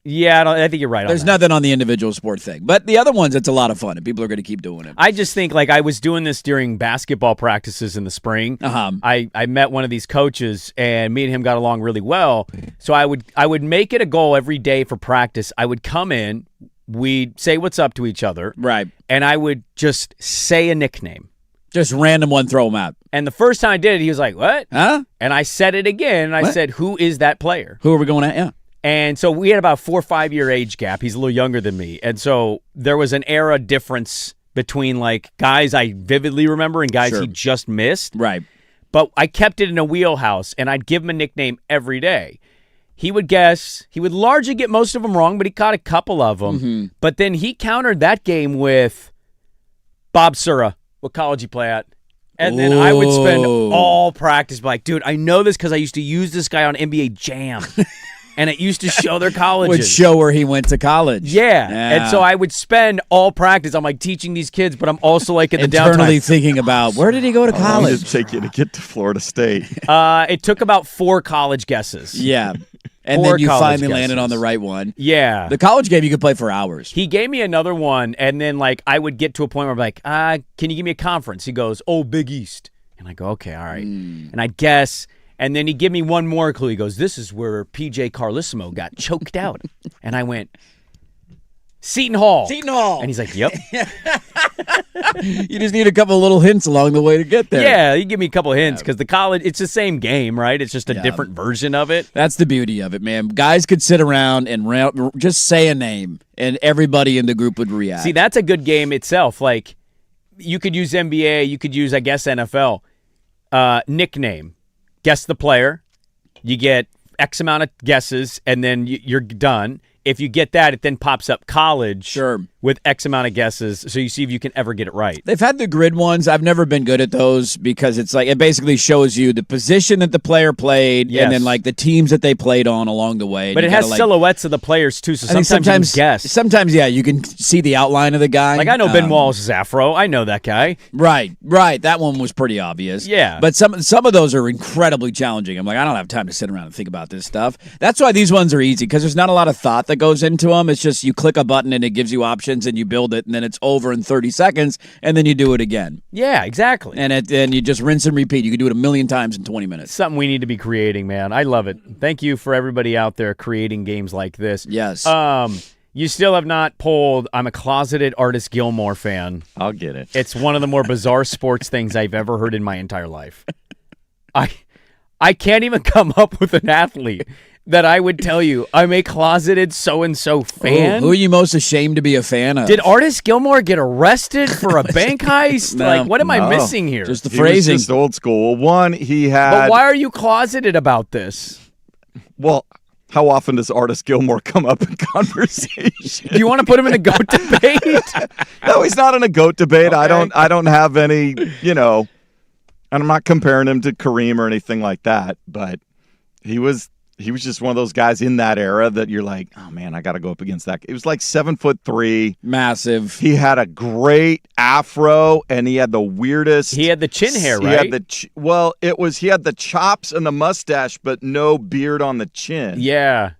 Yeah, I think you're right. There's nothing on the individual sport thing. But the other ones, it's a lot of fun, and people are going to keep doing it. I just think, like, I was doing this during basketball practices in the spring. I met one of these coaches, and me and him got along really well. So I would make it a goal every day for practice. I would come in, we'd say what's up to each other. Right. And I would just say a nickname. Just random one, throw them out. And the first time I did it, he was like, what? Huh? And I said it again, and I said, who is that player? Who are we going at? Yeah. And so we had about 4 or 5 year age gap. He's a little younger than me. And so there was an era difference between like guys I vividly remember and guys he just missed. Right. But I kept it in a wheelhouse, and I'd give him a nickname every day. He would guess. He would largely get most of them wrong, but he caught a couple of them. Mm-hmm. But then he countered that game with Bob Sura. What college you play at? And then I would spend all practice like, dude, I know this because I used to use this guy on NBA Jam. And it used to show their colleges. Would show where he went to college. Yeah. And so I would spend all practice. I'm like teaching these kids, but I'm also like in the internally downtime. thinking about where did he go to college? How long did it take you to get to Florida State? It took about 4 college guesses. Yeah. And then you finally landed on the right one. Yeah. The college game you could play for hours. He gave me another one, and then like I would get to a point where I'm like, can you give me a conference? He goes, Big East. And I go, okay, all right. And I'd guess. And then he'd give me one more clue. He goes, this is where PJ Carlissimo got choked out. And I went, Seton Hall. Seton Hall. And he's like, yep. You just need a couple of little hints along the way to get there. Yeah, you give me a couple of hints because the college, it's the same game, right? It's just a different version of it. That's the beauty of it, man. Guys could sit around and just say a name, and everybody in the group would react. See, that's a good game itself. Like, you could use NBA, you could use, I guess, NFL. Nickname. Guess the player. You get X amount of guesses, and then you're done. If you get that, it then pops up college with X amount of guesses, so you see if you can ever get it right. They've had the grid ones. I've never been good at those because it's like it basically shows you the position that the player played and then like the teams that they played on along the way. But it has silhouettes of the players too, so sometimes you can guess. Sometimes, you can see the outline of the guy. Like I know Ben Wallace's afro. I know that guy. Right. That one was pretty obvious. Yeah. But some of those are incredibly challenging. I'm like, I don't have time to sit around and think about this stuff. That's why these ones are easy because there's not a lot of thought that goes into them. It's just you click a button and it gives you options and you build it and then it's over in 30 seconds and then you do it again. Yeah, exactly. And you just rinse and repeat. You can do it 1,000,000 times in 20 minutes. Something we need to be creating, man. I love it. Thank you for everybody out there creating games like this. Yes. You still have not pulled, I'm a closeted Artis Gilmore fan. I'll get it. It's one of the more bizarre sports things I've ever heard in my entire life. I can't even come up with an athlete that I would tell you, I'm a closeted so-and-so fan. Ooh, who are you most ashamed to be a fan of? Did Artis Gilmore get arrested for a bank heist? What am I missing here? Just the phrasing. He was just old school. One, he had... But why are you closeted about this? Well, How often does Artis Gilmore come up in conversation? Do you want to put him in a GOAT debate? No, he's not in a GOAT debate. Okay. I don't have any, and I'm not comparing him to Kareem or anything like that, but he was just one of those guys in that era that you're like, oh man, I got to go up against that. It was like 7'3", massive. He had a great afro, and he had the weirdest. He had the chin hair, right? He had he had the chops and the mustache, but no beard on the chin. Yeah.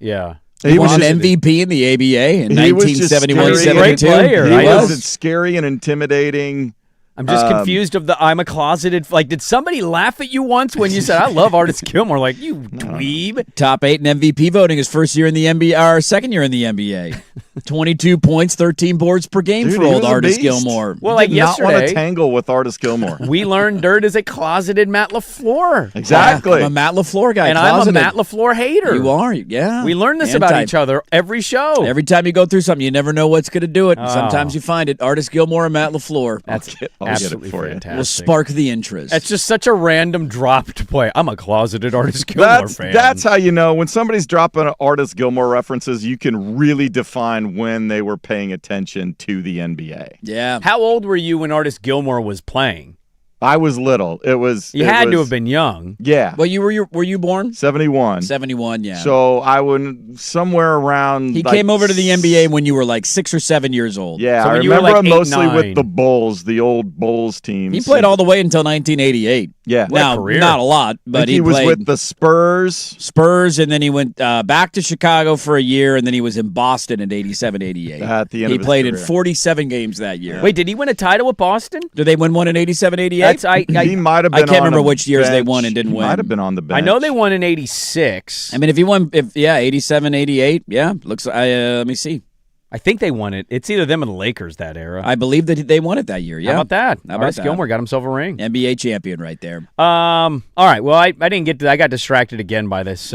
He won an MVP in the ABA in 1971-72. Great player. He was scary and intimidating. I'm just confused I'm a closeted. Like, did somebody laugh at you once when you said, I love Artis Gilmore? Like, you dweeb. Top 8 in MVP voting his first year in the NBA, or second year in the NBA. 22 points, 13 boards per game for old Artis Gilmore. Well, like yesterday. Not want to tangle with Artis Gilmore. We learned Dirt is a closeted Matt LaFleur. Exactly. I'm a Matt LaFleur guy. And closeted. I'm a Matt LaFleur hater. You are, yeah. We learn this about each other every show. Every time you go through something, you never know what's going to do it. Sometimes you find it. Artis Gilmore and Matt LaFleur. That's absolutely fantastic. Will spark the interest. It's just such a random drop to play. I'm a closeted Artis Gilmore fan. That's how you know when somebody's dropping Artis Gilmore references, you can really define when they were paying attention to the NBA. Yeah. How old were you when Artis Gilmore was playing? I was little. You had to have been young. Yeah. Well, were you born? 71. 71, yeah. So I would somewhere around. He came over to the NBA when you were like 6 or 7 years old. Yeah, so I remember him mostly with the Bulls, the old Bulls teams. He played all the way until 1988. Yeah. Now, not a lot, but he was played with the Spurs, and then he went back to Chicago for a year, and then he was in Boston in 87-88. At the end he of played his in career. 47 games that year. Wait, did he win a title with Boston? Did they win one in 87-88? He might have been. I can't remember which years they won and didn't win. Might have been on the bench. I know they won in 86. I mean, if he won, 87, 88, yeah. Looks. Let me see. I think they won it. It's either them or the Lakers that era. I believe that they won it that year. Yeah. How about that? How about Artis that? Gilmore got himself a ring. NBA champion right there. All right. Well, I didn't get to. I got distracted again by this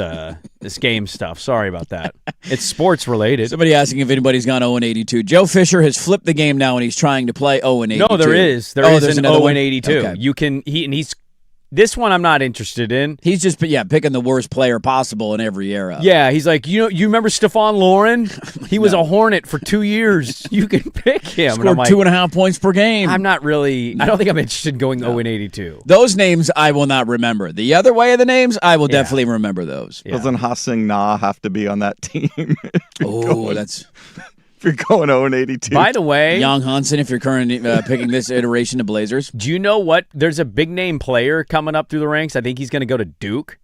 this game stuff. Sorry about that. It's sports related. Somebody asking if anybody's gone 0-82. Joe Fisher has flipped the game now, and he's trying to play 0-82. No, there is. There is an 0-82. Okay. You can. He's. This one I'm not interested in. He's just picking the worst player possible in every era. Yeah, he's like, you remember Stephon Lauren? He was a Hornet for 2 years. You can pick him. Scored 2.5 points per game. I'm not really. I don't think I'm interested in going 0-82. Those names I will not remember. The other way of the names, I will definitely remember those. Yeah. Doesn't Ha-Seng Na have to be on that team? That's. If you're going 0-82. By the way, Young Hansen, if you're currently picking this iteration of Blazers. Do you know what? There's a big name player coming up through the ranks. I think he's going to go to Duke.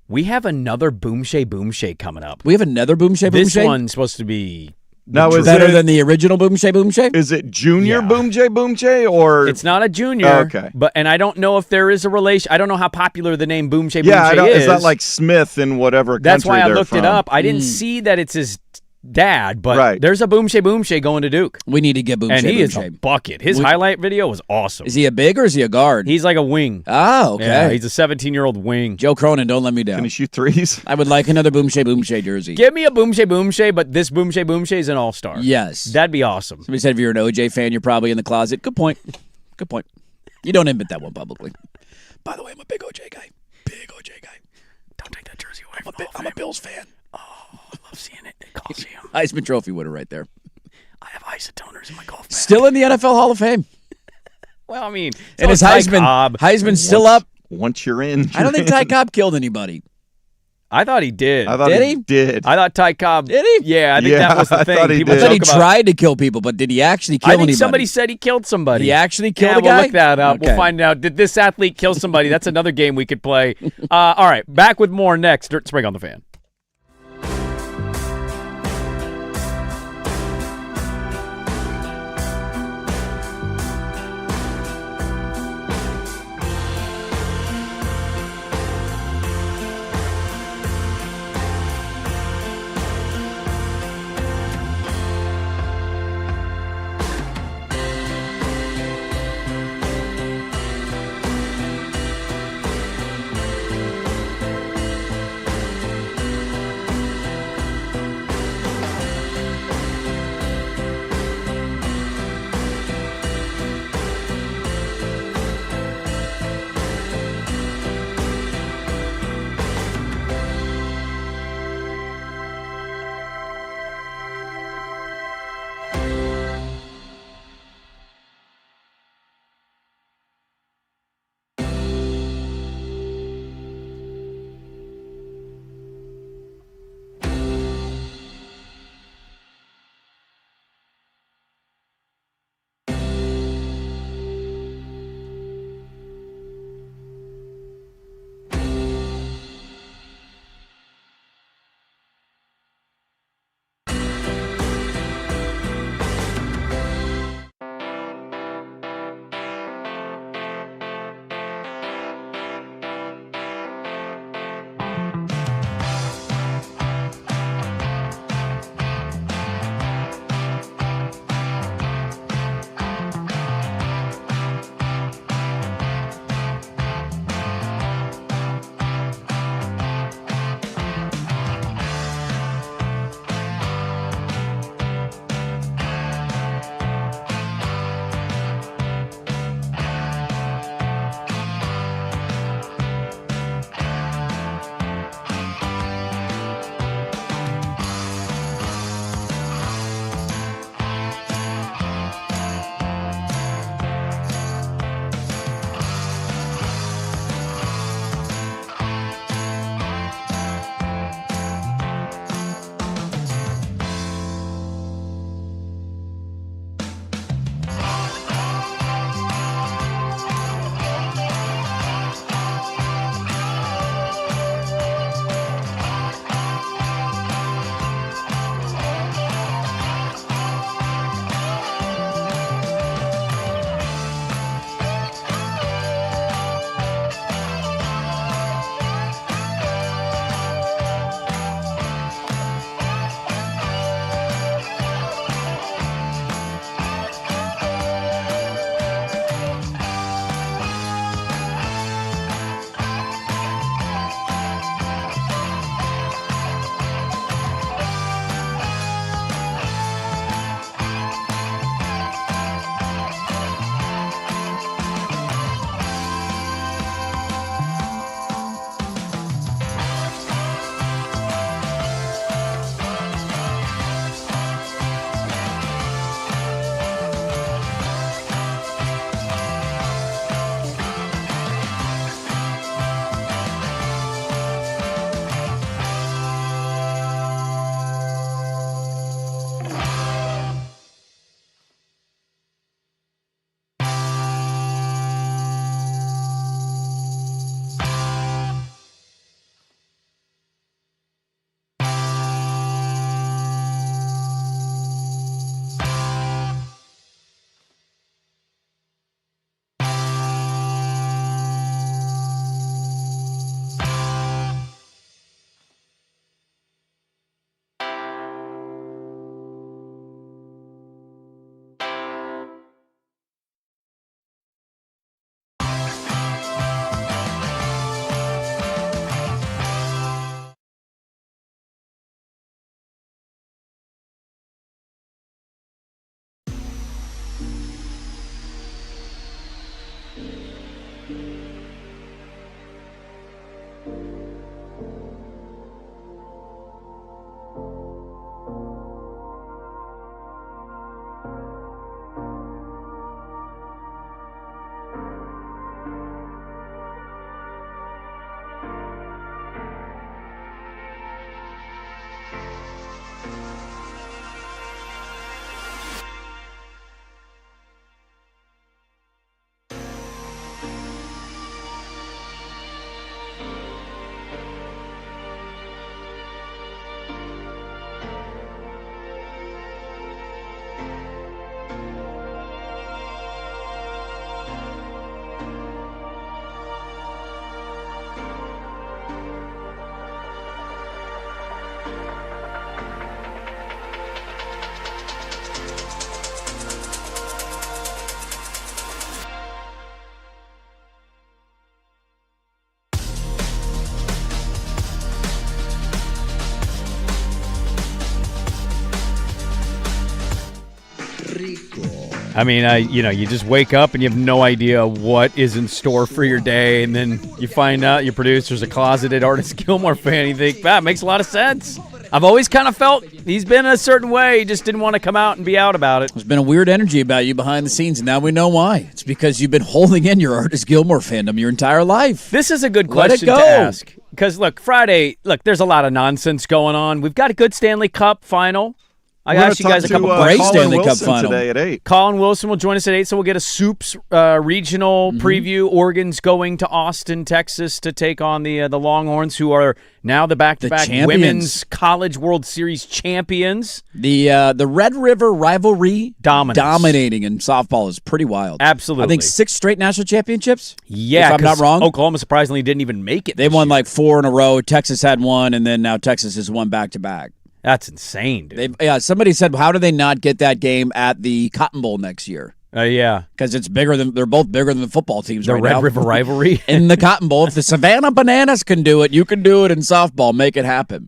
We have another Boomshay coming up. We have another Boomshay? This one's supposed to be better than the original Boomshay? Is it junior Boomshay or? It's not a junior. Oh, okay. And I don't know if there is a relation. I don't know how popular the name Boomshay is. Is that like Smith in whatever country That's why I looked from. it up. I didn't see that it's his dad, but there's a Boomshay going to Duke. We need to get Boomshay. And he is a bucket. His highlight video was awesome. Is he a big or is he a guard? He's like a wing. Oh, okay. Yeah, he's a 17-year-old wing. Joe Cronin, don't let me down. Can he shoot threes? I would like another Boomshay jersey. Give me a Boomshay, but this Boomshay is an all-star. Yes. That'd be awesome. Somebody said if you're an OJ fan, you're probably in the closet. Good point. You don't admit that one publicly. By the way, I'm a big OJ guy. Don't take that jersey away. I'm a Bills fan. Oh, I love seeing it. It calls you. Heisman Trophy winner right there. I have isotoners in my golf bag. Still in the NFL Hall of Fame. Well, I mean, and his Heisman's still up. Once you're in, I don't think Ty Cobb killed anybody. I thought he did. Did he? Did. I thought Ty Cobb. Did he? Yeah, I think that was the thing. I thought he tried to kill people, but did he actually kill anybody? Somebody said he killed somebody. He actually killed a We'll guy? look that up. Okay. We'll find out. Did this athlete kill somebody? That's another game we could play. All right, back with more next. Dirt and Sprague on the Fan. I mean, you just wake up and you have no idea what is in store for your day, and then you find out your producer's a closeted Artis Gilmore fan. You think, that makes a lot of sense. I've always kind of felt he's been a certain way. He just didn't want to come out and be out about it. There's been a weird energy about you behind the scenes, and now we know why. It's because you've been holding in your Artis Gilmore fandom your entire life. This is a good question to ask. Because, Friday, there's a lot of nonsense going on. We've got a good Stanley Cup final. I asked you guys a couple great Colin Stanley Wilson Cup final today at 8. Colin Wilson will join us at 8, so we'll get a Soups regional preview. Oregon's going to Austin, Texas to take on the Longhorns, who are now the back-to-back Women's College World Series champions. The Red River rivalry dominating in softball is pretty wild. Absolutely. I think 6 straight national championships, yeah, if I'm not wrong. Oklahoma surprisingly didn't even make it. They won 4 in a row. Texas had 1, and then now Texas has won back-to-back. That's insane, dude. Somebody said, how do they not get that game at the Cotton Bowl next year? Yeah. Because they're both bigger than the football teams right now. The Red River rivalry. In the Cotton Bowl. If the Savannah Bananas can do it, you can do it in softball. Make it happen.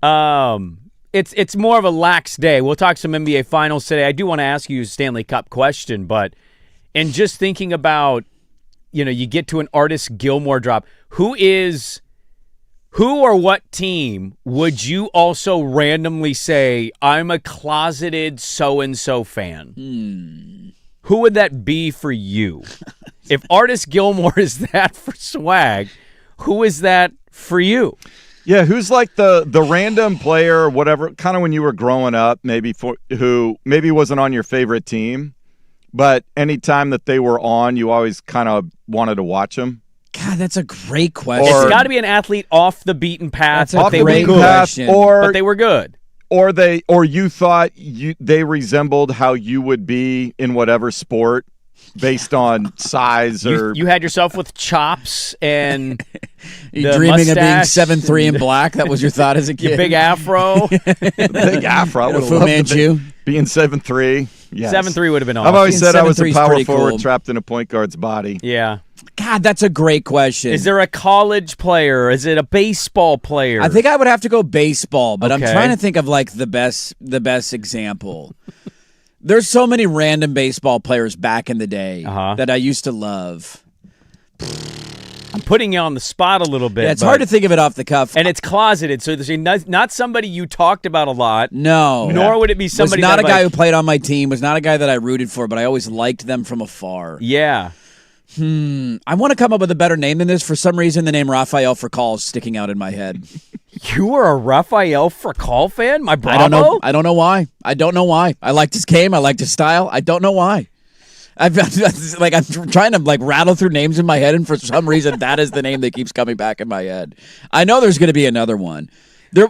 It's more of a lax day. We'll talk some NBA Finals today. I do want to ask you a Stanley Cup question, but in just thinking about, you get to an Artis Gilmore drop, who or what team would you also randomly say, I'm a closeted so-and-so fan? Who would that be for you? If Artis Gilmore is that for Swag, who is that for you? Yeah, who's like the random player or whatever, kind of when you were growing up, who maybe wasn't on your favorite team, but anytime that they were on, you always kind of wanted to watch them? God, that's a great question. It's got to be an athlete off the beaten path. That's a great question. But they were good. Or you thought they resembled how you would be in whatever sport based on size or... You had yourself with chops and you dreaming of being 7'3" and black? That was your thought as a kid? Your big afro? Big afro. I would Fu Manchu. Being 7'3". Yes. 7'3" would have been awesome. I've always said I was a power forward cool. trapped in a point guard's body. Yeah. God, that's a great question. Is there a college player? Is it a baseball player? I think I would have to go baseball, but okay. I'm trying to think of the best example. There's so many random baseball players back in the day that I used to love. I'm putting you on the spot a little bit. Yeah, it's hard to think of it off the cuff. And it's closeted, so there's not somebody you talked about a lot. No. Nor would it be somebody was not a guy who played on my team, was not a guy that I rooted for, but I always liked them from afar. Yeah. I want to come up with a better name than this. For some reason, the name Rafael Furcal is sticking out in my head. You were a Rafael Furcal fan? My Bravo? I don't know why. I liked his game. I liked his style. I don't know why. I'm trying to rattle through names in my head, and for some reason, that is the name that keeps coming back in my head. I know there's going to be another one. There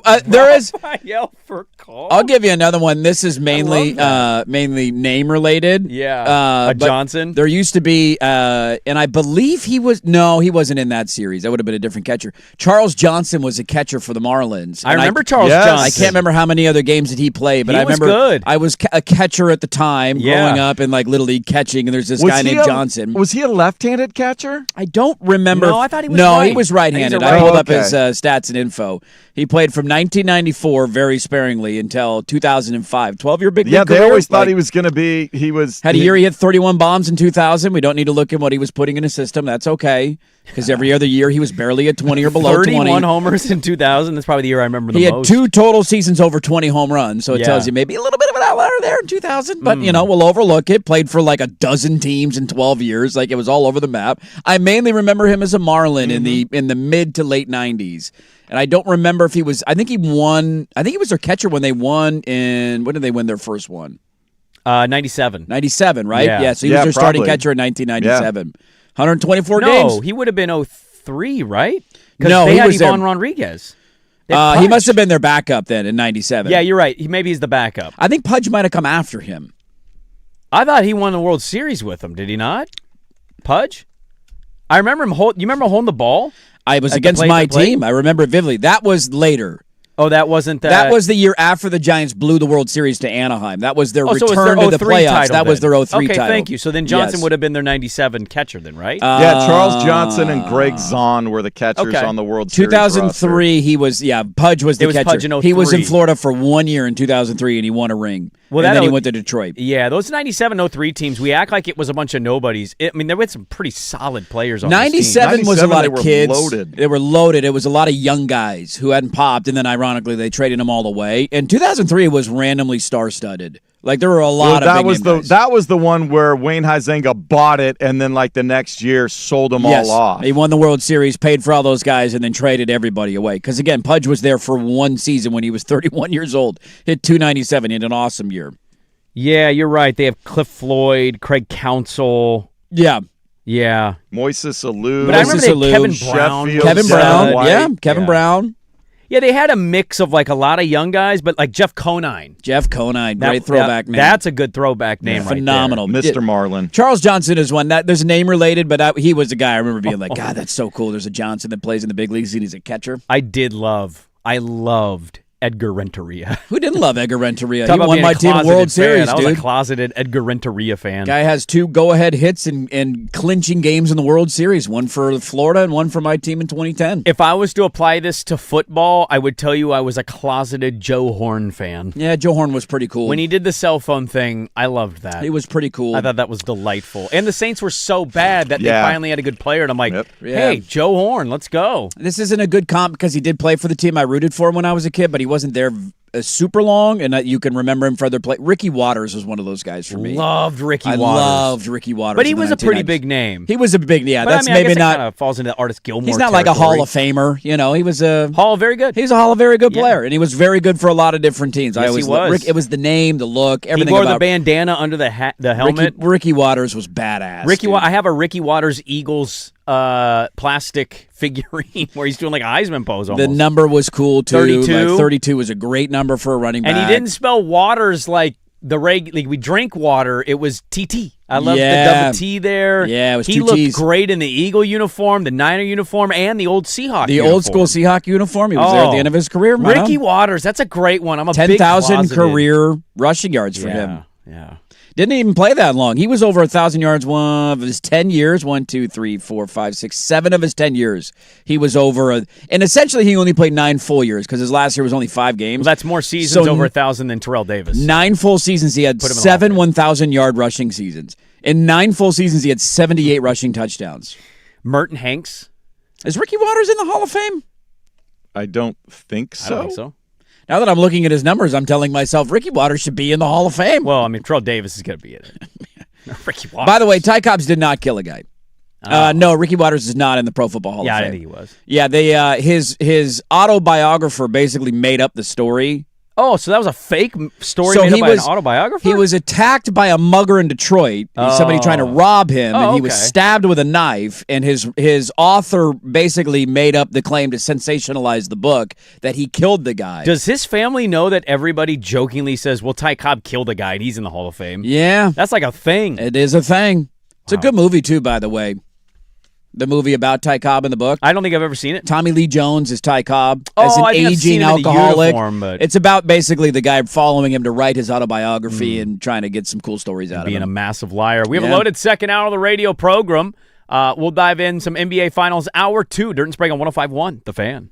is. Rafael Furcal. I'll give you another one. This is mainly name related. Yeah, Johnson. There used to be, and I believe he wasn't in that series. That would have been a different catcher. Charles Johnson was a catcher for the Marlins. I remember Charles Johnson. I can't remember how many other games that he played, but I remember good. I was a catcher at the time, growing up in Little League catching, and there's this guy named Johnson. Was he a left-handed catcher? I don't remember. No, I thought he was No, right. he was right-handed. I pulled up his stats and info. He played played from 1994 very sparingly until 2005. 12-year big league career. They always thought he was going to be. Had a year he hit 31 bombs in 2000. We don't need to look at what he was putting in his system. That's okay. Because every other year he was barely at 20 or below 20. 31 homers in 2000. That's probably the year I remember the most. He had 2 total seasons over 20 home runs, so it tells you maybe a little bit of an outlier there in 2000. But, we'll overlook it. Played for like a dozen teams in 12 years. Like, it was all over the map. I mainly remember him as a Marlin in the mid to late 90s. And I don't remember if he was – I think he was their catcher when they won in – when did they win their first one? 97. 97, right? Yeah, so he was their starting catcher in 1997. Yeah. 124 games. No, he would have been 03, right? No, they he had was Ivan Rodriguez. He must have been their backup then in 97. Yeah, you're right. Maybe he's the backup. I think Pudge might have come after him. I thought he won the World Series with him. Did he not? Pudge? I remember him you remember holding the ball? I was against my team. I remember it vividly. That was later. Oh, that wasn't that. That was the year after the Giants blew the World Series to Anaheim. That was their return to the playoffs. Title, that was their 03 title. Okay, thank you. So then Johnson would have been their 97 catcher then, right? Charles Johnson and Greg Zahn were the catchers on the World Series 2003, roster. he was, Pudge was the catcher. Pudge in 03. He was in Florida for 1 year in 2003, and he won a ring. Well, and then he went to Detroit. Yeah, those 97-03 teams, we act like it was a bunch of nobodies. There were some pretty solid players on 97 was a lot of kids. Loaded. They were loaded. It was a lot of young guys who hadn't popped, and then ironically, they traded them all away. And 2003 was randomly star-studded. Like, there were a lot of big guys. That was the one where Wayne Huizenga bought it and then, like, the next year sold them all off. He won the World Series, paid for all those guys, and then traded everybody away. Because, again, Pudge was there for one season when he was 31 years old. Hit .297. He had an awesome year. Yeah, you're right. They have Cliff Floyd, Craig Counsell. Yeah. Yeah. Moises Alou. But I remember they had Kevin Brown. Kevin Brown. Yeah, they had a mix of like a lot of young guys, but like Jeff Conine. Great throwback name. That's a good throwback name, right phenomenal. there. Mr. Marlin. Charles Johnson is one. There's a name related, but he was a guy I remember being like, God, that's so cool. There's a Johnson that plays in the big leagues and he's a catcher. I loved Edgar Renteria. Who didn't love Edgar Renteria? He won my team in World Series, dude. I was a closeted Edgar Renteria fan. Guy has 2 go-ahead hits and clinching games in the World Series, one for Florida and one for my team in 2010. If I was to apply this to football, I would tell you I was a closeted Joe Horn fan. Yeah, Joe Horn was pretty cool. When he did the cell phone thing, I loved that. He was pretty cool. I thought that was delightful. And the Saints were so bad that they finally had a good player, and I'm like, hey, Joe Horn, let's go. This isn't a good comp because he did play for the team I rooted for when I was a kid, but he wasn't there super long, and you can remember him for other play. Ricky Waters was one of those guys for me. Loved Ricky Waters. Loved Ricky Waters. But he was a pretty big name. He was a big, but that's I maybe guess not. It kind of falls into the Artist Gilmore. He's not territory. like a Hall of Famer, He was a Hall of very good. He's a Hall of very good player, and he was very good for a lot of different teams. Yes, he was. It was the name, the look, everything. He wore the bandana under the helmet. Ricky Waters was badass. I have a Ricky Waters Eagles plastic figurine where he's doing like a Heisman pose almost. The number was cool too. 32. 32 was a great number for a running back. And he didn't spell Waters like we drink water. It was TT. I love the double T there. Yeah, it was he 2 looked T's. great in the Eagle uniform, the Niner uniform, and the old Seahawk uniform. The old school Seahawk uniform. He was there at the end of his career. Ricky Waters, that's a great one. I'm a 10,000 career rushing yards for him. Yeah. Didn't even play that long. He was over 1,000 yards one of his 10 years. 1, 2, 3, 4, 5, 6, 7 of his 10 years. He was over and essentially he only played 9 full years because his last year was only 5 games. Well, that's more seasons over 1,000 than Terrell Davis. 9 full seasons. He had 7 1,000-yard rushing seasons. In 9 full seasons, he had 78 rushing touchdowns. Merton Hanks. Is Ricky Waters in the Hall of Fame? I don't think so. I don't think so. Now that I'm looking at his numbers, I'm telling myself Ricky Waters should be in the Hall of Fame. Well, I mean, Terrell Davis is going to be in it. Ricky Waters. By the way, Ty Cobbs did not kill a guy. No, Ricky Waters is not in the Pro Football Hall of Fame. Yeah, I think he was. Yeah, they his autobiographer basically made up the story. Oh, so that was a fake story made up by an autobiographer? He was attacked by a mugger in Detroit. Somebody trying to rob him, and he was stabbed with a knife, and his author basically made up the claim to sensationalize the book that he killed the guy. Does his family know that everybody jokingly says, well, Ty Cobb killed a guy and he's in the Hall of Fame? Yeah. That's like a thing. It is a thing. It's a good movie, too, by the way. The movie about Ty Cobb in the book. I don't think I've ever seen it. Tommy Lee Jones is Ty Cobb as an aging alcoholic. It's about basically the guy following him to write his autobiography and trying to get some cool stories out of him. Being a massive liar. We have a loaded second hour of the radio program. We'll dive in some NBA Finals Hour 2. Dirt and Sprague on 105.1, The Fan.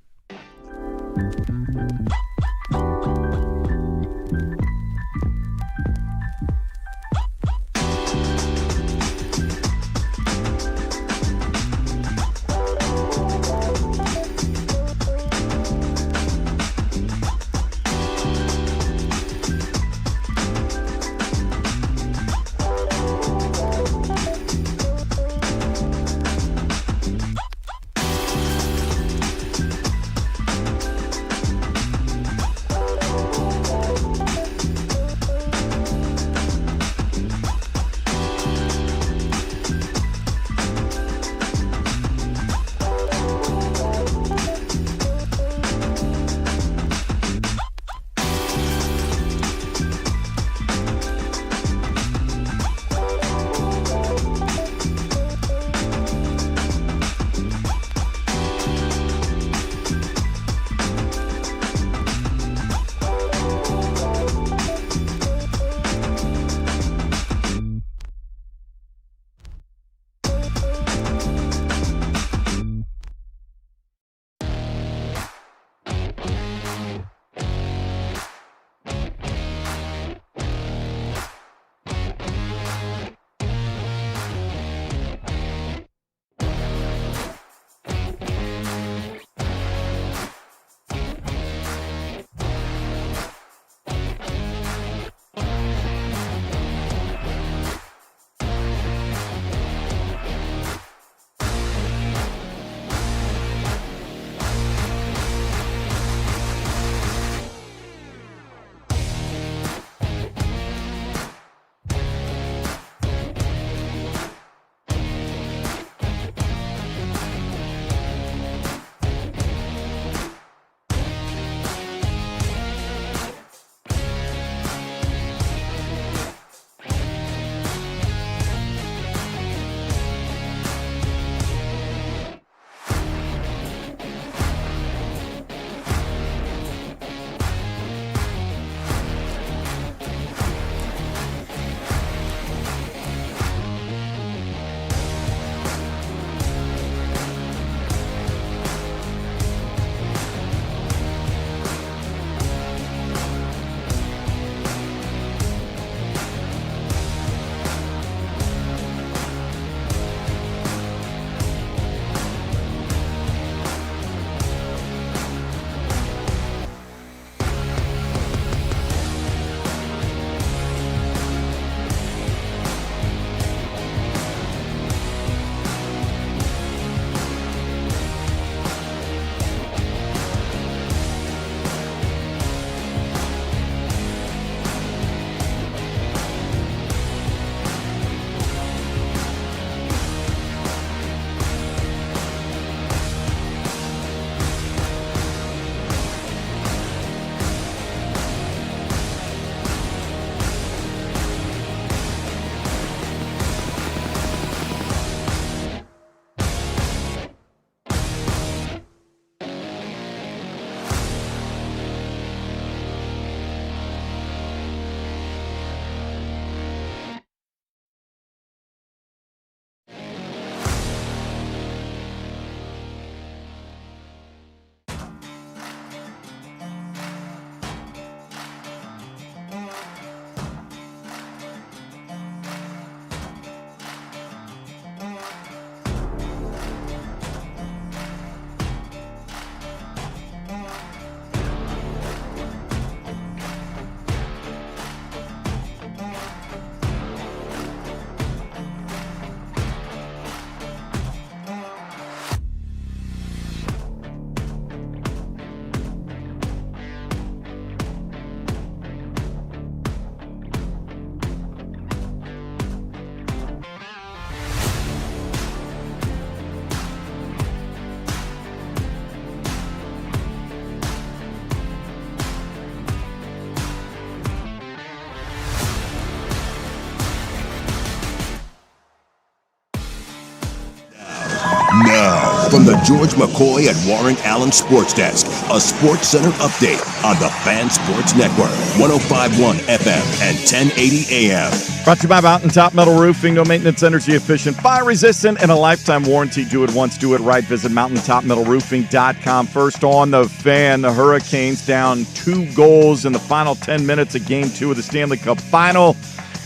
Now, from the George McCoy and Warren Allen Sports Desk, a Sports Center update on the Fan Sports Network, 105.1 FM and 1080 AM. Brought to you by Mountaintop Metal Roofing. No maintenance, energy efficient, fire resistant, and a lifetime warranty. Do it once, do it right. Visit mountaintopmetalroofing.com. First on the Fan, the Hurricanes down 2 goals in the final 10 minutes of Game 2 of the Stanley Cup Final.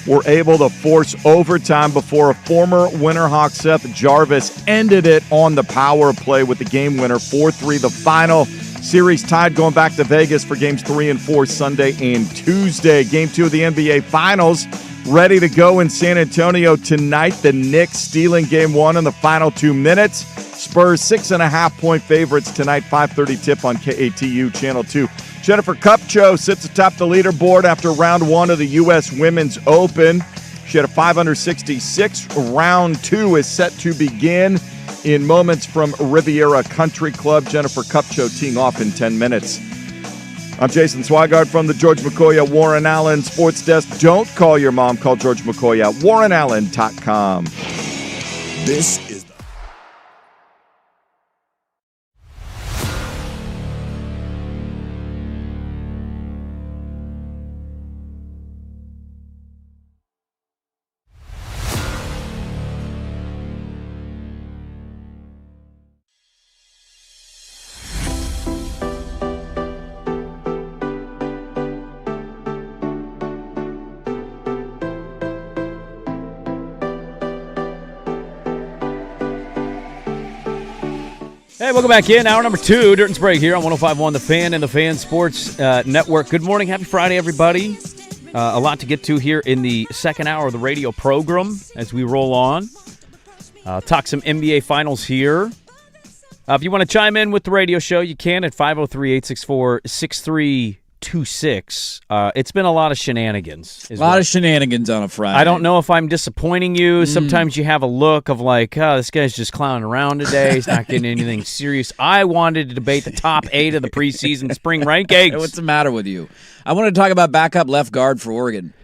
Were able to force overtime before a former Winterhawk, Seth Jarvis, ended it on the power play with the game winner, 4-3 the final. Series tied going back to Vegas for games 3 and 4 Sunday and Tuesday. Game 2 of the NBA Finals ready to go in San Antonio tonight. The Knicks stealing game 1 in the final 2 minutes. Spurs 6.5-point favorites tonight, 5:30 tip on KATU Channel 2. Jennifer Kupcho sits atop the leaderboard after round 1 of the U.S. Women's Open. She had a 566. Round 2 is set to begin in moments from Riviera Country Club. Jennifer Kupcho teeing off in 10 minutes. I'm Jason Swigard from the George McCoy at Warren Allen Sports Desk. Don't call your mom. Call George McCoy at warrenallen.com. This is Hey, welcome back in. Hour number 2, Dirt and Sprague here on 105.1 The Fan and the Fan Sports Network. Good morning. Happy Friday, everybody. A lot to get to here in the second hour of the radio program as we roll on. Talk some NBA Finals here. If you want to chime in with the radio show, you can at 503-864-6326. It's been a lot of shenanigans. A lot of shenanigans on a Friday. I don't know if I'm disappointing you. Sometimes you have a look of like, oh, this guy's just clowning around today. He's not getting anything serious. I wanted to debate the top 8 of the preseason spring rankings. What's the matter with you? I want to talk about backup left guard for Oregon.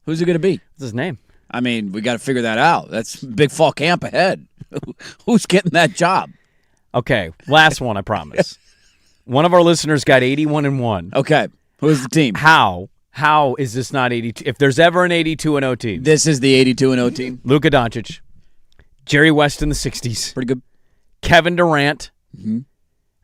Who's it going to be? What's his name? I mean, we got to figure that out. That's big fall camp ahead. Who's getting that job? Okay, last one, I promise. One of our listeners got 81-1. Okay, who's the team? How is this not 82? If there's ever an 82-0 team. This is the 82-0 team. Luka Doncic, Jerry West in the 60s. Pretty good. Kevin Durant,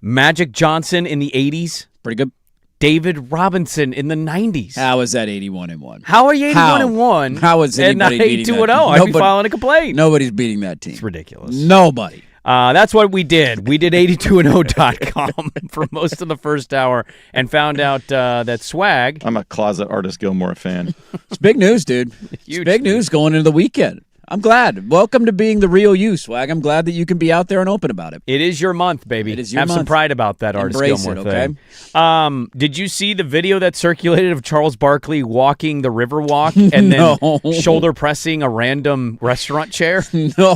Magic Johnson in the 80s. Pretty good. David Robinson in the 90s. How is that 81-1? How are you 81-1? How is anybody beating that? 82-0? I'd be filing a complaint. Nobody's beating that team. It's ridiculous. Nobody. That's what we did. We did 82and0.com for most of the first hour and found out that Swag. I'm a closet Artist Gilmore fan. It's big news, dude. It's big news going into the weekend. I'm glad. Welcome to being the real you, Swag. I'm glad that you can be out there and open about it. It is your month, baby. It is your Have month. some pride about that, Artist Embrace Gilmore it, thing. Did you see the video that circulated of Charles Barkley walking the Riverwalk and then shoulder pressing a random restaurant chair? No.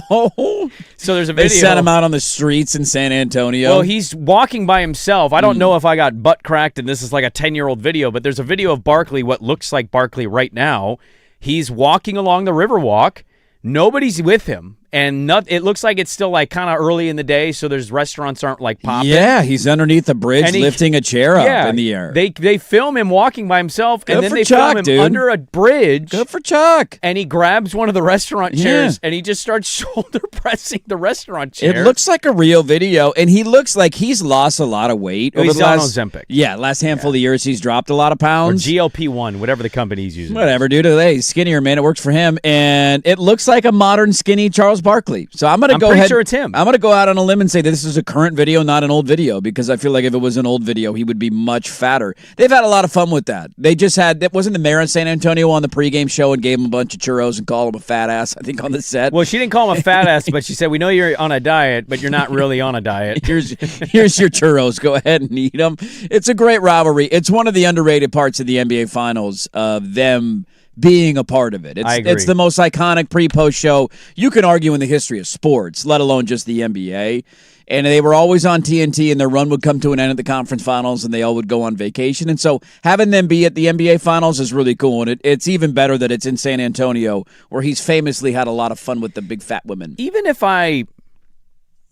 So there's a video. They sent him out on the streets in San Antonio. Well, he's walking by himself. I don't know if I got butt cracked and this is like a 10-year-old video, but there's a video of Barkley, what looks like Barkley right now. He's walking along the Riverwalk. Nobody's with him, and it looks like it's still like kind of early in the day, so there's restaurants aren't like popping. Yeah, he's underneath the bridge lifting a chair up in the air. They film him walking by himself, and then they film him under a bridge. Good for Chuck. And he grabs one of the restaurant chairs, and he just starts shoulder pressing the restaurant chair. It looks like a real video, and he looks like he's lost a lot of weight. He's on Ozempic. Yeah, last handful of years he's dropped a lot of pounds. Or GLP-1, whatever the company he's using. Whatever, dude. Hey, he's skinnier, man. It works for him, and it looks like a modern skinny Charles Barkley. So I'm pretty sure it's him. I'm going to go out on a limb and say that this is a current video, not an old video, because I feel like if it was an old video, he would be much fatter. They've had a lot of fun with that. They just had, wasn't the mayor in San Antonio on the pregame show and gave him a bunch of churros and called him a fat ass, I think, on the set? Well, she didn't call him a fat ass, but she said, we know you're on a diet, but you're not really on a diet. Here's your churros. Go ahead and eat them. It's a great rivalry. It's one of the underrated parts of the NBA Finals of them being a part of it. It's the most iconic pre-post show you can argue in the history of sports, let alone just the NBA. And they were always on TNT, and their run would come to an end at the conference finals, and they all would go on vacation. And so having them be at the NBA Finals is really cool, and it's even better that it's in San Antonio, where he's famously had a lot of fun with the big fat women. Even if I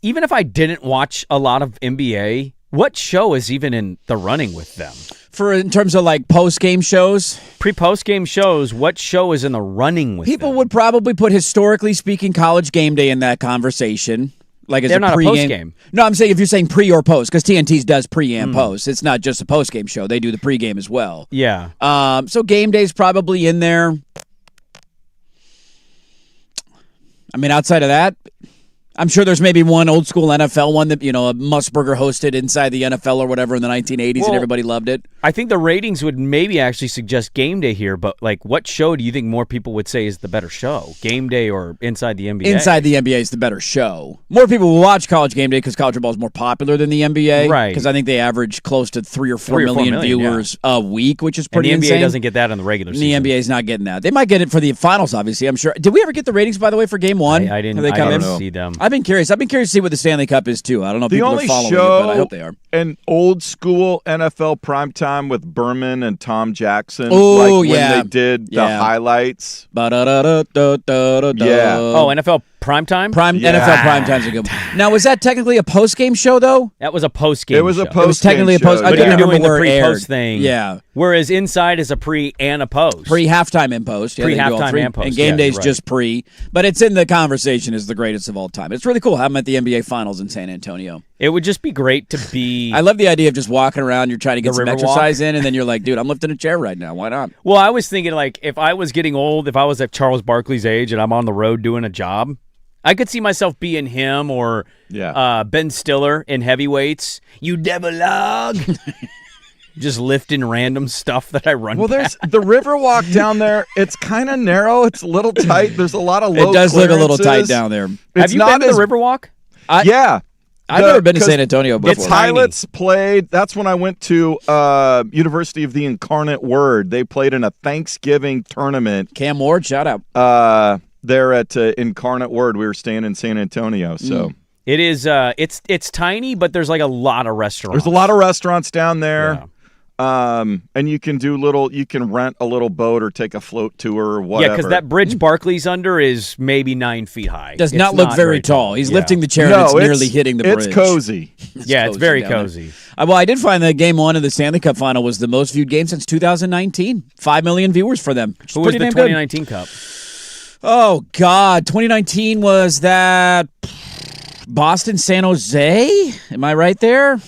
even if I didn't watch a lot of NBA, what show is even in the running with them? In terms of like post-game shows? Post-game shows, what show is in the running with People them? would probably put, historically speaking, College Game Day in that conversation. Like as They're a not pre-game. a post-game. No, I'm saying if you're saying pre or post, because TNT does pre and post. It's not just a post-game show. They do the pre-game as well. Yeah. So Game Day's probably in there. I mean, outside of that, I'm sure there's maybe one old school NFL one that, Musburger hosted inside the NFL or whatever in the 1980s and everybody loved it. I think the ratings would maybe actually suggest Game Day here, but like what show do you think more people would say is the better show? Game Day or Inside the NBA? Inside the NBA is the better show. More people will watch College Game Day because college football is more popular than the NBA. Right. Because I think they average close to 3 or 4 million viewers a week, which is pretty insane. insane. The NBA doesn't get that in the regular season. The NBA is not getting that. They might get it for the finals, obviously, I'm sure. Did we ever get the ratings, by the way, for Game 1? I didn't see them. I've been curious to see what the Stanley Cup is, too. I don't know if the people only are following show it, but I hope they are. An old school NFL primetime with Berman and Tom Jackson. Oh, when they did the highlights. Yeah. Oh, NFL primetime? NFL primetime's a good one. Now, was that technically a post-game show, though? That was a post-game It was show. a post-game It was technically show. a post. I But can't you're remember doing the where it pre-post aired. thing. Yeah. Whereas Inside is a pre and a post. Pre-halftime and post. Yeah, Pre-halftime and post. And Game Day's right. just pre. But it's in the conversation as the greatest of all time. It's really cool. I'm at the NBA Finals in San Antonio. It would just be great to be... I love the idea of just walking around. You're trying to get some Riverwalk. exercise in, and then you're like, dude, I'm lifting a chair right now. Why not? Well, I was thinking, like, if I was getting old, if I was at Charles Barkley's age and I'm on the road doing a job, I could see myself being him or Ben Stiller in heavyweights. You devil log. Just lifting random stuff that I run. Well, there's the Riverwalk down there. It's kind of narrow. It's a little tight. There's a lot of low It does look a little clearances. tight down there. Have you been to the Riverwalk? Yeah. I've never been to San Antonio before. The Pilots played. That's when I went to University of the Incarnate Word. They played in a Thanksgiving tournament. Cam Ward, shout out. There at Incarnate Word. We were staying in San Antonio, so. It is. It's tiny, but there's like a lot of restaurants. There's a lot of restaurants down there. Yeah. And you can rent a little boat or take a float tour or whatever. Yeah, because that bridge Barkley's under is maybe 9 feet high. Does not look very tall. He's lifting the chair and it's nearly hitting the bridge. It's cozy. It's very cozy. Well, I did find that Game 1 of the Stanley Cup Final was the most viewed game since 2019. 5 million viewers for them. Who was the 2019 Cup? Oh, God. 2019 was that Boston, San Jose? Am I right there?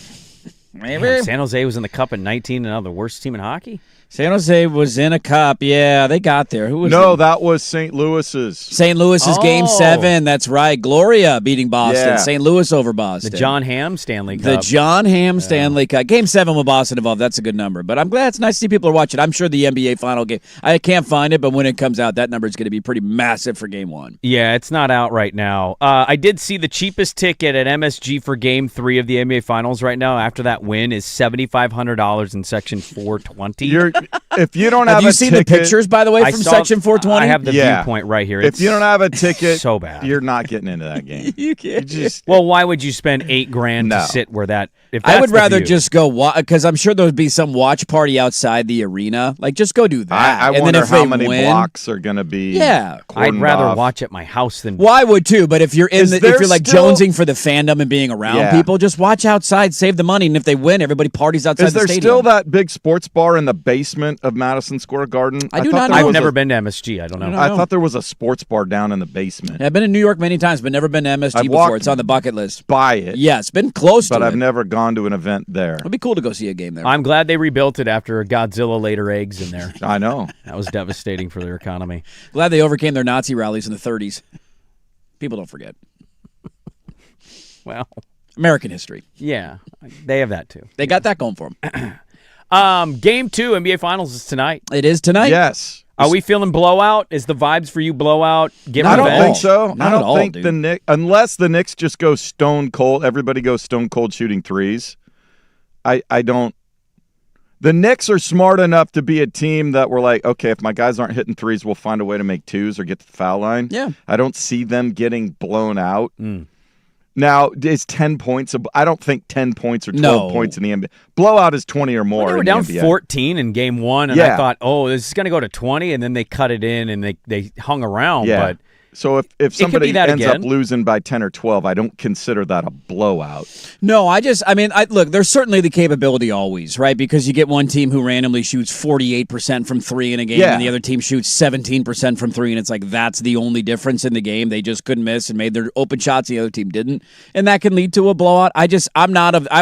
Maybe. Damn, San Jose was in the Cup in 19 and now the worst team in hockey? San Jose was in a cup. Yeah, they got there. Who was that was St. Louis's. St. Louis's Game 7. That's right. Gloria beating Boston. Yeah. St. Louis over Boston. The John Hamm Stanley Cup. The John Hamm Stanley Cup. Game 7 with Boston involved. That's a good number. But I'm glad it's nice to see people are watching. I'm sure the NBA final game, I can't find it, but when it comes out, that number is going to be pretty massive for Game 1. Yeah, it's not out right now. I did see the cheapest ticket at MSG for Game 3 of the NBA Finals right now after that win is $7,500 in Section 420. If you don't have you seen ticket, the pictures, by the way, from Section 420? I have the viewpoint right here. If you don't have a ticket, so bad. You're not getting into that game. You can't. Well, why would you spend $8,000 to sit where that? If I would rather just go because I'm sure there would be some watch party outside the arena. Like, just go do that. I wonder how many blocks are going to be. Yeah, I'd rather watch at my house than. Well, I would too. But if you're if you're like jonesing for the fandom and being around people, just watch outside, save the money, and if they win, everybody parties outside the stadium. Is there still that big sports bar in the basement of Madison Square Garden? I do not know. I've never been to MSG. I don't know. I thought there was a sports bar down in the basement. I've been in New York many times, but never been to MSG before. It's on the bucket list. By it. Yeah, it's been close to it. But I've never gone to an event there. It'd be cool to go see a game there. I'm glad they rebuilt it after Godzilla laid her eggs in there. I know. That was devastating for their economy. Glad they overcame their Nazi rallies in the 30s. People don't forget. Well, American history. Yeah, they have that too. They got that going for them. Game 2 NBA Finals is tonight. It is tonight? Yes. Are we feeling blowout? Is the vibes for you blowout? I don't think so. Not I don't at all, think dude. the Knicks, unless the Knicks just go stone cold, everybody goes stone cold shooting threes. I don't. The Knicks are smart enough to be a team that we're like, okay, if my guys aren't hitting threes, we'll find a way to make twos or get to the foul line. Yeah. I don't see them getting blown out. Now, is 10 points? I don't think 10 points or 12 points in the NBA. Blowout is 20 or more. They were in down the NBA. 14 in Game 1, and I thought, this is going to go to 20, and then they cut it in and they hung around. Yeah. But So if somebody ends up losing by 10 or 12, I don't consider that a blowout. No, look, there's certainly the capability always, right? Because you get one team who randomly shoots 48% from three in a game, and the other team shoots 17% from three, and it's like that's the only difference in the game. They just couldn't miss and made their open shots, the other team didn't, and that can lead to a blowout. I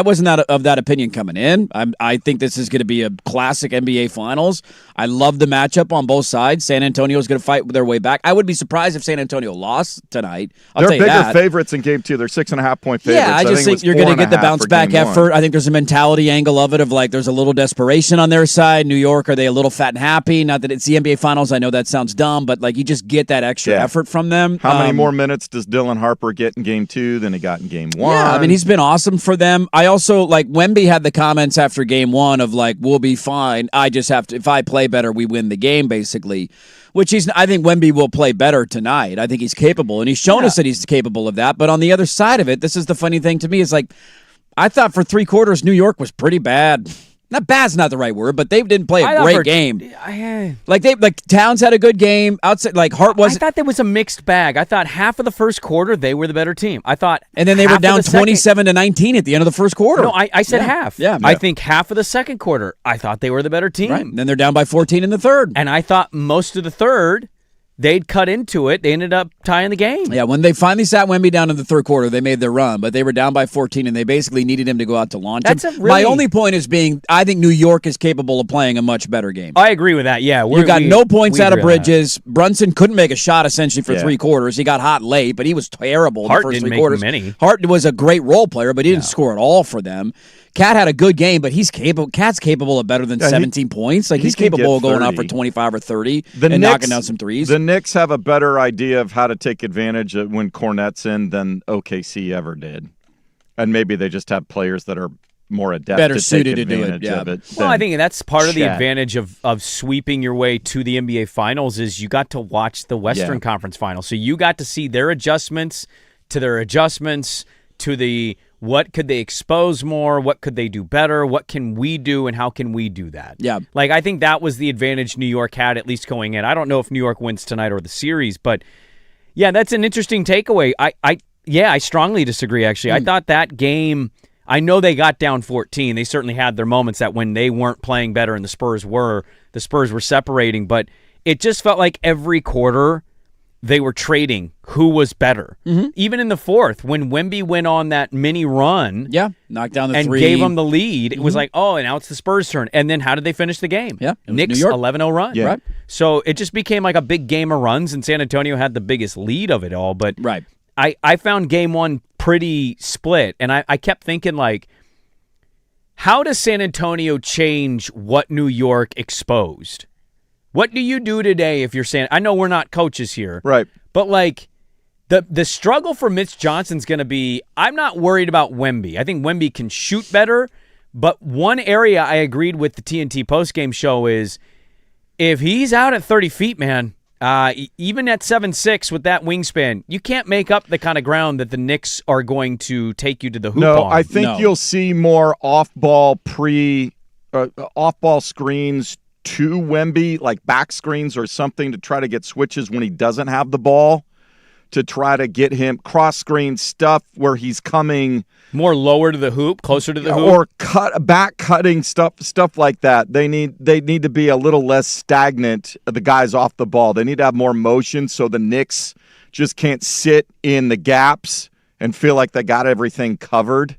wasn't of that opinion coming in. I think this is going to be a classic NBA Finals. I love the matchup on both sides. San Antonio's going to fight their way back. I would be surprised if San Antonio lost tonight. They're bigger favorites in Game 2. They're 6.5-point favorites. Yeah, I just think you're going to get the bounce back effort. I think there's a mentality angle of it of like there's a little desperation on their side. New York, are they a little fat and happy? Not that it's the NBA Finals. I know that sounds dumb, but like you just get that extra effort from them. How many more minutes does Dylan Harper get in Game 2 than he got in Game 1? Yeah, he's been awesome for them. I also like Wemby had the comments after Game 1 of like, we'll be fine. I just have to, if I play better, we win the game, basically. Which I think Wemby will play better tonight. I think he's capable, and he's shown us that he's capable of that. But on the other side of it, this is the funny thing to me, is like, I thought for three quarters New York was pretty bad. Not bad's not the right word, but they didn't play a great game. Like Towns had a good game. Outside, like Hart was. I thought there was a mixed bag. I thought half of the first quarter they were the better team. I thought, and then they were down 27-19 at the end of the first quarter. No, I said half. Yeah, I think half of the second quarter, I thought they were the better team. Right. And then they're down by 14 in the third, and I thought most of the third. They'd cut into it. They ended up tying the game. Yeah, when they finally sat Wemby down in the third quarter, they made their run, but they were down by 14, and they basically needed him to go out to launch him. My only point is I think New York is capable of playing a much better game. I agree with that, yeah. You got no points out of Bridges. Brunson couldn't make a shot, essentially, for three quarters. He got hot late, but he was terrible in the first three quarters. Many. Hart was a great role player, but he didn't score at all for them. Cat had a good game, but he's capable. Cat's capable of better than 17 points. Like he's capable of going out for 25 or 30 knocking down some threes. The Knicks have a better idea of how to take advantage of when Cornette's in than OKC ever did, and maybe they just have players that are more adept, better to suited take to do it. Yeah. Of it. Well, I think that's part of the advantage of sweeping your way to the NBA Finals is you got to watch the Western Conference Finals, so you got to see their adjustments to the. What could they expose more? What could they do better? What can we do, and how can we do that? Yeah. Like, I think that was the advantage New York had, at least going in. I don't know if New York wins tonight or the series, but, yeah, that's an interesting takeaway. I strongly disagree, actually. I thought that game, I know they got down 14. They certainly had their moments that when they weren't playing better and the Spurs were separating, but it just felt like every quarter they were trading who was better. Mm-hmm. Even in the fourth, when Wemby went on that mini run, knocked down the and three, gave them the lead, it was like, oh, and now it's the Spurs' turn. And then how did they finish the game? Yeah, Knicks 11-0 run. Yeah. Right. So it just became like a big game of runs, and San Antonio had the biggest lead of it all. But I found game one pretty split, and I kept thinking, like, how does San Antonio change what New York exposed? What do you do today if you're saying, I know we're not coaches here, right? But like the struggle for Mitch Johnson's going to be, I'm not worried about Wemby. I think Wemby can shoot better, but one area I agreed with the TNT postgame show is if he's out at 30 feet, man, even at 7'6" with that wingspan, you can't make up the kind of ground that the Knicks are going to take you to the hoop on. I think you'll see more off-ball off-ball screens to Wemby, like back screens or something to try to get switches when he doesn't have the ball, to try to get him cross-screen stuff where he's coming more lower to the hoop, closer to the hoop, or back cutting stuff like that. They need to be a little less stagnant, the guys off the ball. They need to have more motion so the Knicks just can't sit in the gaps and feel like they got everything covered.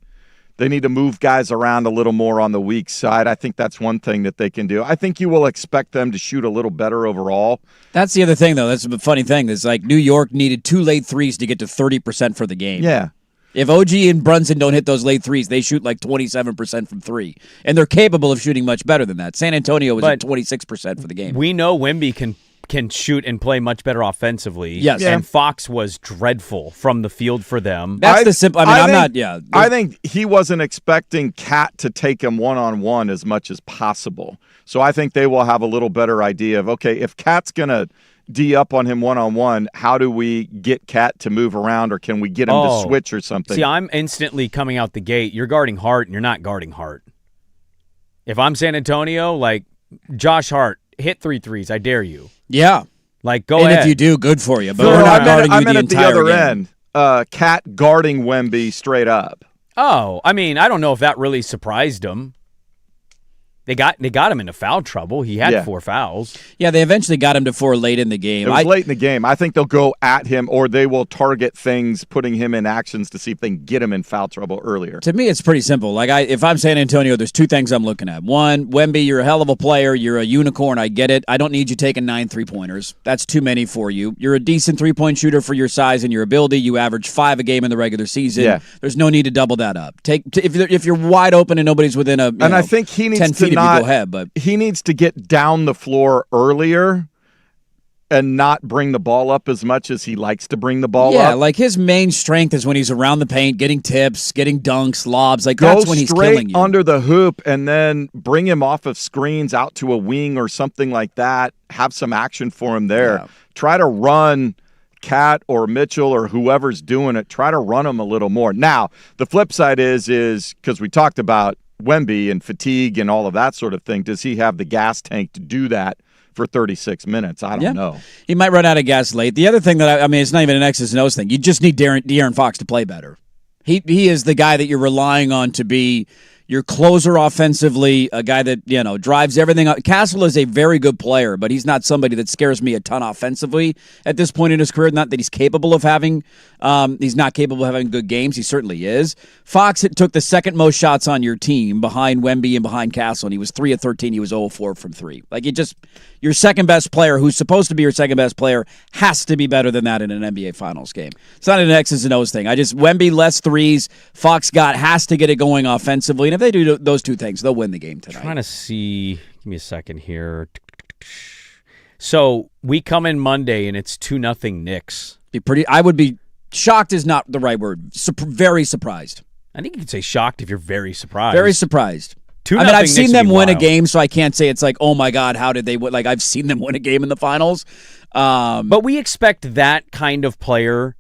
They need to move guys around a little more on the weak side. I think that's one thing that they can do. I think you will expect them to shoot a little better overall. That's the other thing, though. That's the funny thing. Is like New York needed 2 late threes to get to 30% for the game. Yeah. If OG and Brunson don't hit those late threes, they shoot like 27% from three. And they're capable of shooting much better than that. San Antonio was at 26% for the game. We know Wemby can shoot and play much better offensively. Yes. And Fox was dreadful from the field for them. That's the simple. I think he wasn't expecting Cat to take him one-on-one as much as possible. So I think they will have a little better idea of, okay, if Cat's going to D up on him one-on-one, how do we get Cat to move around, or can we get him to switch or something? See, I'm instantly coming out the gate. You're guarding Hart, and you're not guarding Hart. If I'm San Antonio, like Josh Hart, hit 3 threes. I dare you. Yeah. Like, go ahead. And if you do, good for you. But No, we're not guarding you the entire at the other game. end. Cat guarding Wemby straight up. Oh, I mean, I don't know if that really surprised him. They got him into foul trouble. He had 4 fouls. Yeah, they eventually got him to 4 late in the game. It was late in the game. I think they'll go at him, or they will target things, putting him in actions to see if they can get him in foul trouble earlier. To me, it's pretty simple. Like, if I'm San Antonio, there's 2 things I'm looking at. One, Wemby, you're a hell of a player. You're a unicorn. I get it. I don't need you taking 9 3-pointers. That's too many for you. You're a decent 3-point shooter for your size and your ability. You average 5 a game in the regular season. Yeah. There's no need to double that up. If you're wide open and nobody's within I think he needs 10 feet to of you, go ahead. But he needs to get down the floor earlier and not bring the ball up as much as he likes to bring the ball up. Yeah, like his main strength is when he's around the paint, getting tips, getting dunks, lobs. Like, that's when he's killing you. Go straight under the hoop and then bring him off of screens out to a wing or something like that. Have some action for him there. Yeah. Try to run Cat or Mitchell or whoever's doing it. Try to run him a little more. Now, the flip side is because we talked about Wemby and fatigue and all of that sort of thing. Does he have the gas tank to do that for 36 minutes? I don't know. He might run out of gas late. The other thing that I mean, it's not even an X's and O's thing. You just need De'Aaron Fox to play better. He is the guy that you're relying on to be your closer offensively, a guy that, drives everything. Castle is a very good player, but he's not somebody that scares me a ton offensively at this point in his career. Not that he's capable of having, he's not capable of having good games. He certainly is. Fox took the second most shots on your team behind Wemby and behind Castle, and he was 3 of 13. He was 0 of 4 from 3. Like, your second best player, who's supposed to be your second best player, has to be better than that in an NBA Finals game. It's not an X's and O's thing. Wemby less threes. Fox has to get it going offensively. And if they do those 2 things, they'll win the game tonight. Trying to see. Give me a second here. So we come in Monday and it's 2-0 Knicks. I would be shocked is not the right word. Very surprised. I think you could say shocked if you're very surprised. Very surprised. I've seen them win a game, so I can't say it's like, oh my God, how did they win? Like, I've seen them win a game in the finals. But we expect that kind of player,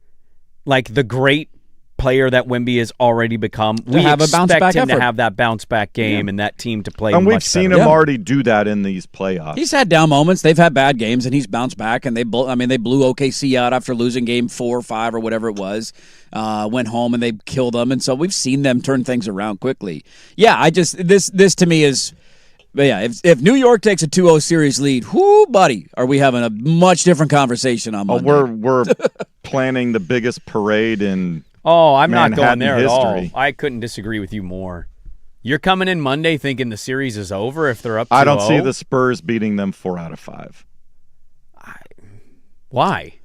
like the great player that Wemby has already become. We expect him to have that bounce back game and that team to play. And we've seen him already do that in these playoffs. He's had down moments. They've had bad games, and he's bounced back. And they blew OKC out after losing game 4 or 5 or whatever it was. Went home and they killed them, and so we've seen them turn things around quickly. Yeah, this to me is. But yeah, if New York takes a 2-0 series lead, whoo, buddy, are we having a much different conversation on Monday? We're planning the biggest parade in. Oh, I'm not going there history. at all. I couldn't disagree with you more. You're coming in Monday thinking the series is over if they're up 2-0? I don't see the Spurs beating them 4 out of 5. Why?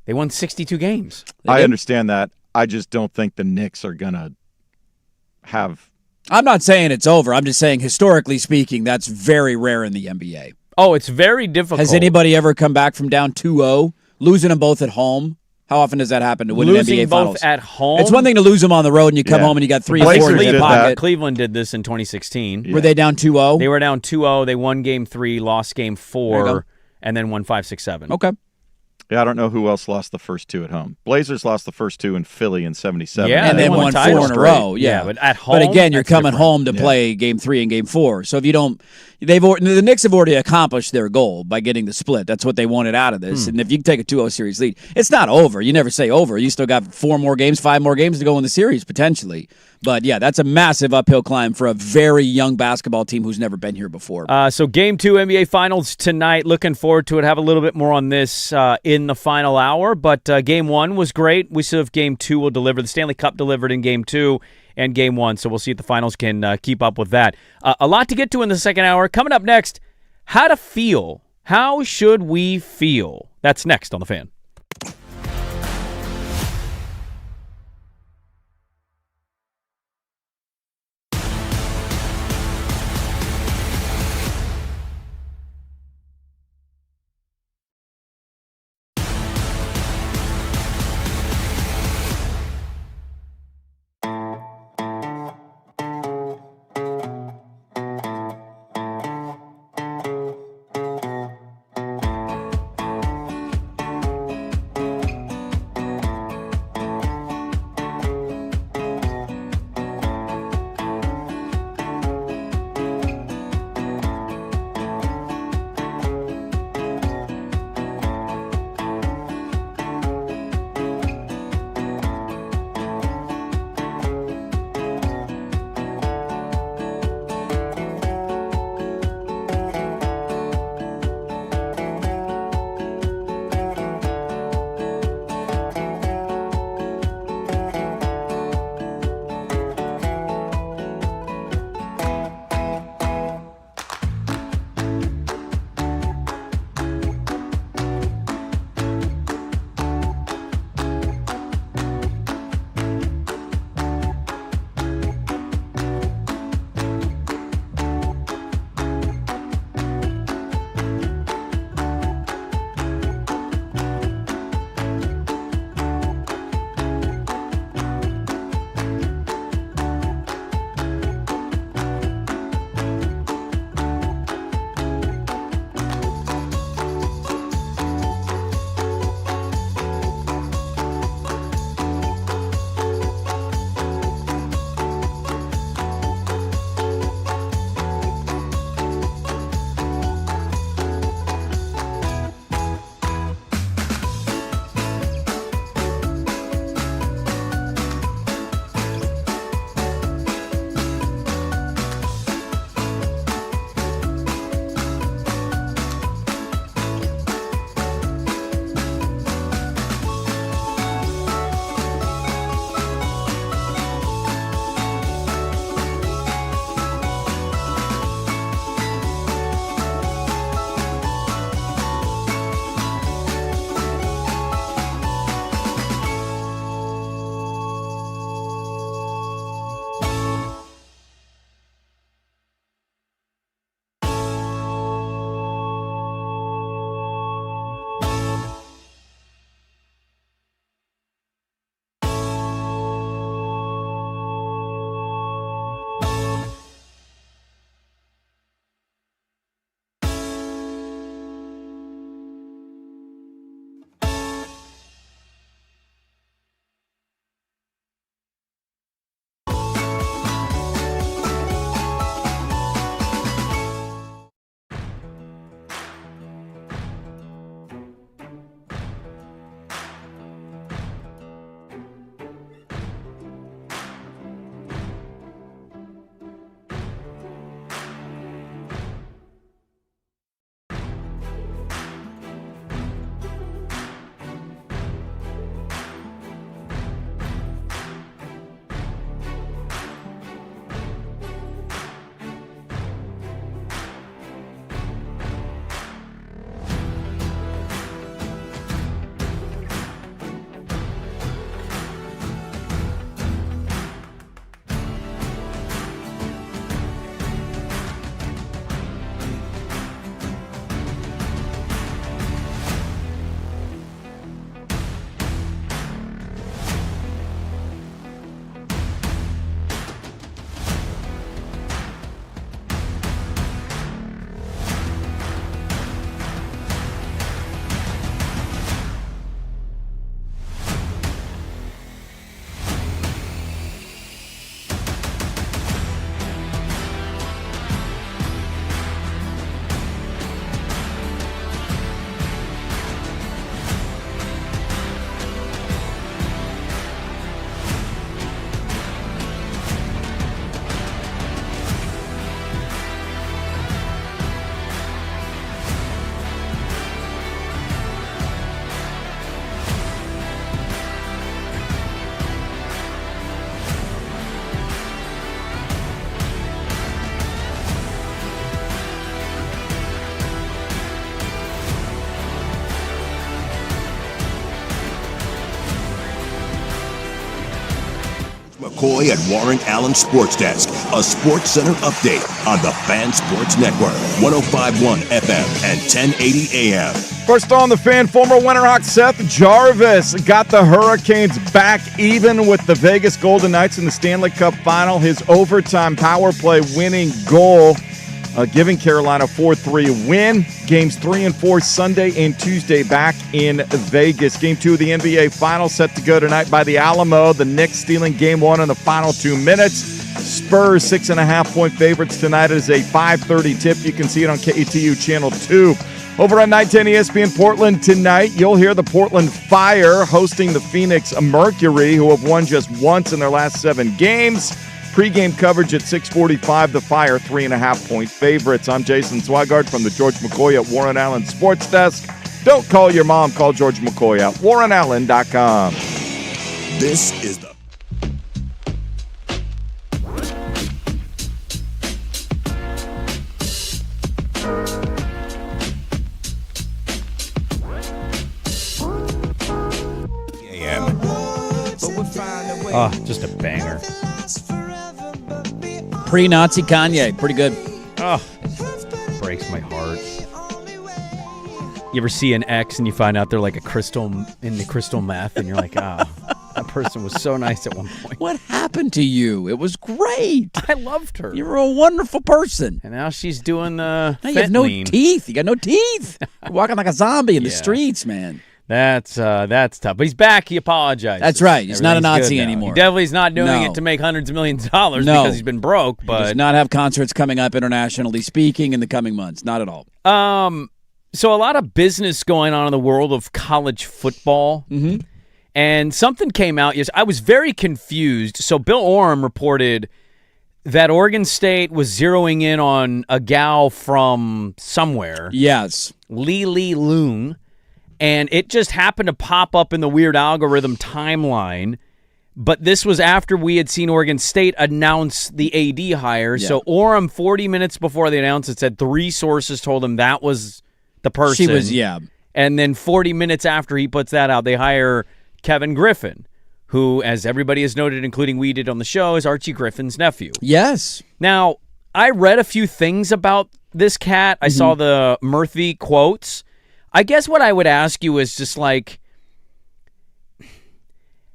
They won 62 games. I understand that. I just don't think the Knicks are going to have. I'm not saying it's over. I'm just saying, historically speaking, that's very rare in the NBA. Oh, it's very difficult. Has anybody ever come back from down 2-0, losing them both at home? How often does that happen to win an NBA Finals? Both at home? It's one thing to lose them on the road and you come home and you got 3 or 4 in your pocket. Cleveland did this in 2016. Yeah. Were they down 2-0? They were down 2-0. They won game 3, lost game 4, and then won 5, 6, 7. Okay. Yeah, I don't know who else lost the first 2 at home. Blazers lost the first 2 in Philly in 77. Yeah, and they won 4 in a row. Yeah, but at home. But again, you're coming home to play game 3 and game 4. So if you don't, the Knicks have already accomplished their goal by getting the split. That's what they wanted out of this. And if you can take a 2-0 series lead, it's not over. You never say over. You still got 4 more games, 5 more games to go in the series potentially. But yeah, that's a massive uphill climb for a very young basketball team who's never been here before. So game 2 NBA Finals tonight. Looking forward to it. Have a little bit more on this in the final hour. But game 1 was great. We still have game 2 will deliver. The Stanley Cup delivered in game 2 and game 1. So we'll see if the finals can keep up with that. A lot to get to in the second hour. Coming up next, how to feel. How should we feel? That's next on The Fan. McCoy at Warren Allen Sports Desk, a Sports Center update on the Fan Sports Network, 105.1 FM and 1080 AM. First on the Fan, former Winterhawk Seth Jarvis got the Hurricanes back even with the Vegas Golden Knights in the Stanley Cup Final. His overtime power play winning goal, giving Carolina a 4-3 win. Games 3 and 4 Sunday and Tuesday back in Vegas. Game 2 of the NBA Finals set to go tonight by the Alamo. The Knicks stealing Game 1 in the final 2 minutes. Spurs 6.5-point favorites tonight. It is a 5:30 tip. You can see it on KETU Channel 2. Over on 910 ESPN Portland tonight, you'll hear the Portland Fire hosting the Phoenix Mercury, who have won just once in their last 7 games. Pre-game coverage at 6:45. The Fire 3.5-point favorites. I'm Jason Swigard from the George McCoy at Warren Allen Sports Desk. Don't call your mom. Call George McCoy at warrenallen.com. This is the Oh, just a banger. Pre-Nazi Kanye. Pretty good. Oh, breaks my heart. You ever see an ex and you find out they're like a crystal meth and you're like, oh, that person was so nice at one point. What happened to you? It was great. I loved her. You were a wonderful person. And now she's doing the now you have no teeth. You got no teeth. You're walking like a zombie in the streets, man. That's tough. But he's back. He apologized. That's right. He's not a Nazi anymore. He definitely is not doing it to make hundreds of millions of dollars because he's been broke. But he does not have concerts coming up internationally speaking in the coming months. Not at all. So a lot of business going on in the world of college football. Mm-hmm. And something came out. Yes, I was very confused. So Bill Oram reported that Oregon State was zeroing in on a gal from somewhere. Yes. Lily Loon. And it just happened to pop up in the weird algorithm timeline. But this was after we had seen Oregon State announce the AD hire. Yeah. So Oram, 40 minutes before they announced it, said 3 sources told him that was the person. She was, yeah. And then 40 minutes after he puts that out, they hire Kevin Griffin, who, as everybody has noted, including we did on the show, is Archie Griffin's nephew. Yes. Now, I read a few things about this cat. I saw the Murphy quotes. I guess what I would ask you is just like,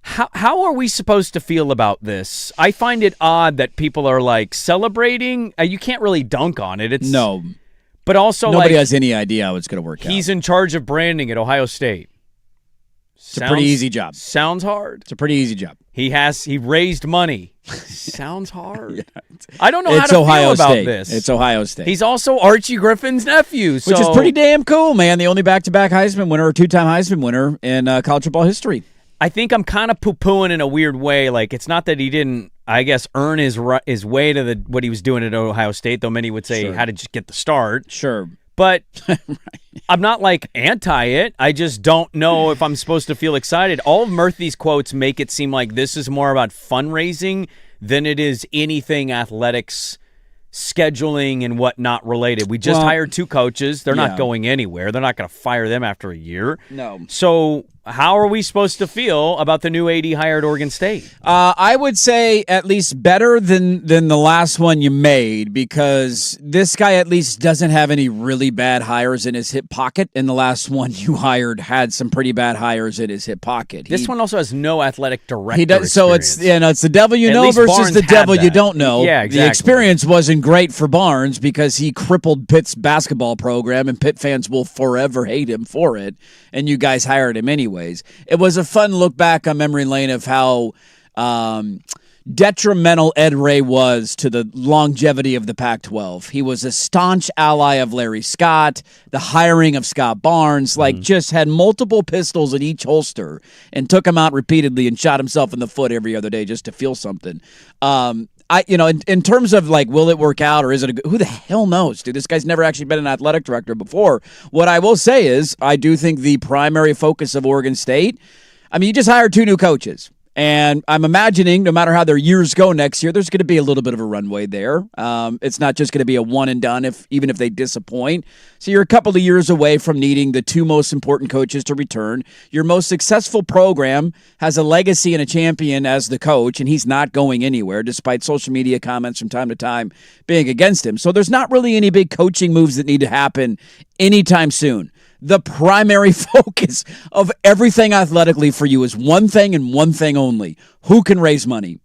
how are we supposed to feel about this? I find it odd that people are like celebrating. You can't really dunk on it. No. But also nobody has any idea how it's going to work out. He's in charge of branding at Ohio State. It's a pretty easy job. Sounds hard. It's a pretty easy job. He raised money. Sounds hard. Yeah. I don't know how to feel about this. It's Ohio State. He's also Archie Griffin's nephew. Which is pretty damn cool, man. The only back-to-back Heisman winner or 2-time Heisman winner in college football history. I think I'm kind of poo-pooing in a weird way. Like, it's not that he didn't, I guess, earn his way to what he was doing at Ohio State, though many would say how to just get the start. Sure. But I'm not, like, anti it. I just don't know if I'm supposed to feel excited. All of Murphy's quotes make it seem like this is more about fundraising than it is anything athletics, scheduling, and whatnot related. We just hired 2 coaches. They're not going anywhere. They're not going to fire them after a year. No. So how are we supposed to feel about the new AD hired Oregon State? I would say at least better than the last one you made, because this guy at least doesn't have any really bad hires in his hip pocket, and the last one you hired had some pretty bad hires in his hip pocket. This one also has no athletic director. He does, so it's the devil you know versus the devil you don't know. Yeah, exactly. The experience wasn't great for Barnes because he crippled Pitt's basketball program, and Pitt fans will forever hate him for it, and you guys hired him anyways. It was a fun look back on memory lane of how detrimental Ed Ray was to the longevity of the Pac-12. He was a staunch ally of Larry Scott, the hiring of Scott Barnes, just had multiple pistols in each holster and took him out repeatedly and shot himself in the foot every other day just to feel something. In terms of like, will it work out or is it who the hell knows, dude? This guy's never actually been an athletic director before. What I will say is I do think the primary focus of Oregon State, I mean, you just hired 2 new coaches. And I'm imagining no matter how their years go next year, there's going to be a little bit of a runway there. It's not just going to be a one and done even if they disappoint. So you're a couple of years away from needing the two most important coaches to return. Your most successful program has a legacy and a champion as the coach, and he's not going anywhere despite social media comments from time to time being against him. So there's not really any big coaching moves that need to happen anytime soon. The primary focus of everything athletically for you is one thing and one thing only. Who can raise money?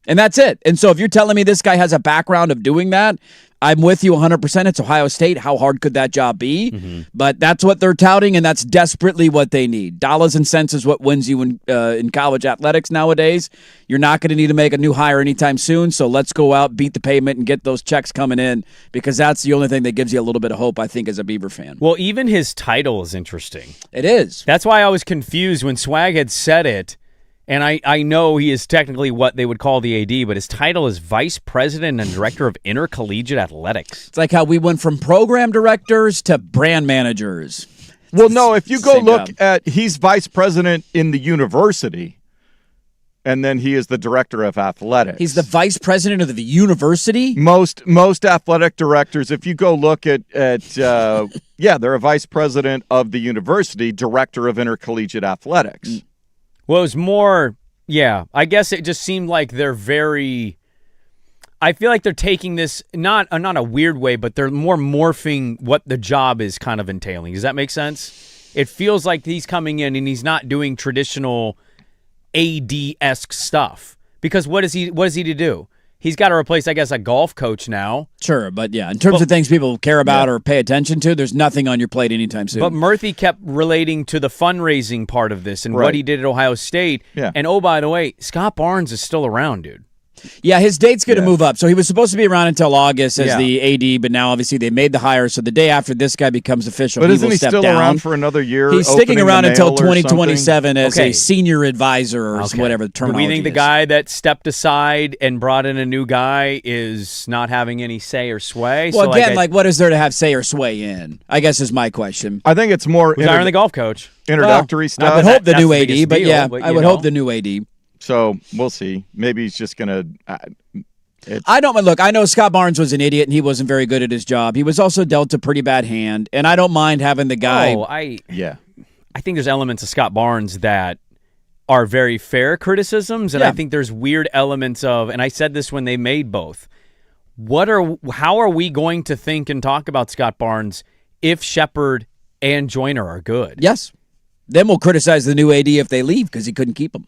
And that's it. And so if you're telling me this guy has a background of doing that, I'm with you 100%. It's Ohio State. How hard could that job be? Mm-hmm. But that's what they're touting, and that's desperately what they need. Dollars and cents is what wins you in college athletics nowadays. You're not going to need to make a new hire anytime soon, so let's go out, beat the pavement, and get those checks coming in, because that's the only thing that gives you a little bit of hope, I think, as a Beaver fan. Well, even his title is interesting. It is. That's why I was confused when Swag had said it. And I know he is technically what they would call the AD, but his title is Vice President and Director of Intercollegiate Athletics. It's like how we went from program directors to brand managers. Well, no, if you go look at, he's Vice President in the university, and then he is the Director of Athletics. He's the Vice President of the university? Most athletic directors, if you go look at they're a Vice President of the university, Director of Intercollegiate Athletics. Well, it was more, I guess it just seemed like they're very, I feel like they're taking this, not a weird way, but they're more morphing what the job is kind of entailing. Does that make sense? It feels like he's coming in and he's not doing traditional AD-esque stuff. Because what is he to do? He's got to replace, I guess, a golf coach now. Sure, but in terms of things people care about or pay attention to, there's nothing on your plate anytime soon. But Murphy kept relating to the fundraising part of this and what he did at Ohio State. Yeah. And, oh, by the way, Scott Barnes is still around, dude. Yeah, his date's going to move up. So he was supposed to be around until August as the AD, but now obviously they made the hire. So the day after this guy becomes official, but isn't he step still down. Around for another year? He's sticking around until 2027 as a senior advisor or whatever the terminology is. Do we think the guy that stepped aside and brought in a new guy is not having any say or sway? Well, so again, what is there to have say or sway in? I guess is my question. I think it's more who's hiring the golf coach? Introductory stuff. I would hope the new AD, but I would hope the new AD. So we'll see. Maybe he's just going to. I know Scott Barnes was an idiot and he wasn't very good at his job. He was also dealt a pretty bad hand, and I don't mind having the guy. I think there's elements of Scott Barnes that are very fair criticisms, and I think there's weird elements of, and I said this when they made both. How are we going to think and talk about Scott Barnes if Shepard and Joyner are good? Yes. Then we'll criticize the new AD if they leave because he couldn't keep them.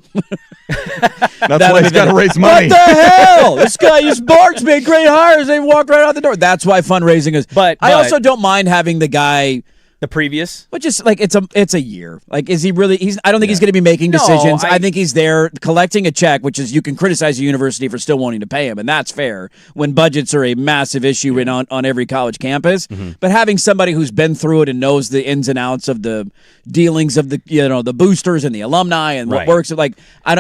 That's why he's got to raise money. What the hell? This guy, Barnes made great hires. They walked right out the door. That's why fundraising is. But I also don't mind having the guy. The previous? But just it's a year. Is he really? I don't think he's going to be making decisions. I think he's there collecting a check, which is you can criticize a university for still wanting to pay him, and that's fair when budgets are a massive issue on every college campus. Mm-hmm. But having somebody who's been through it and knows the ins and outs of the dealings of the boosters and the alumni and what works.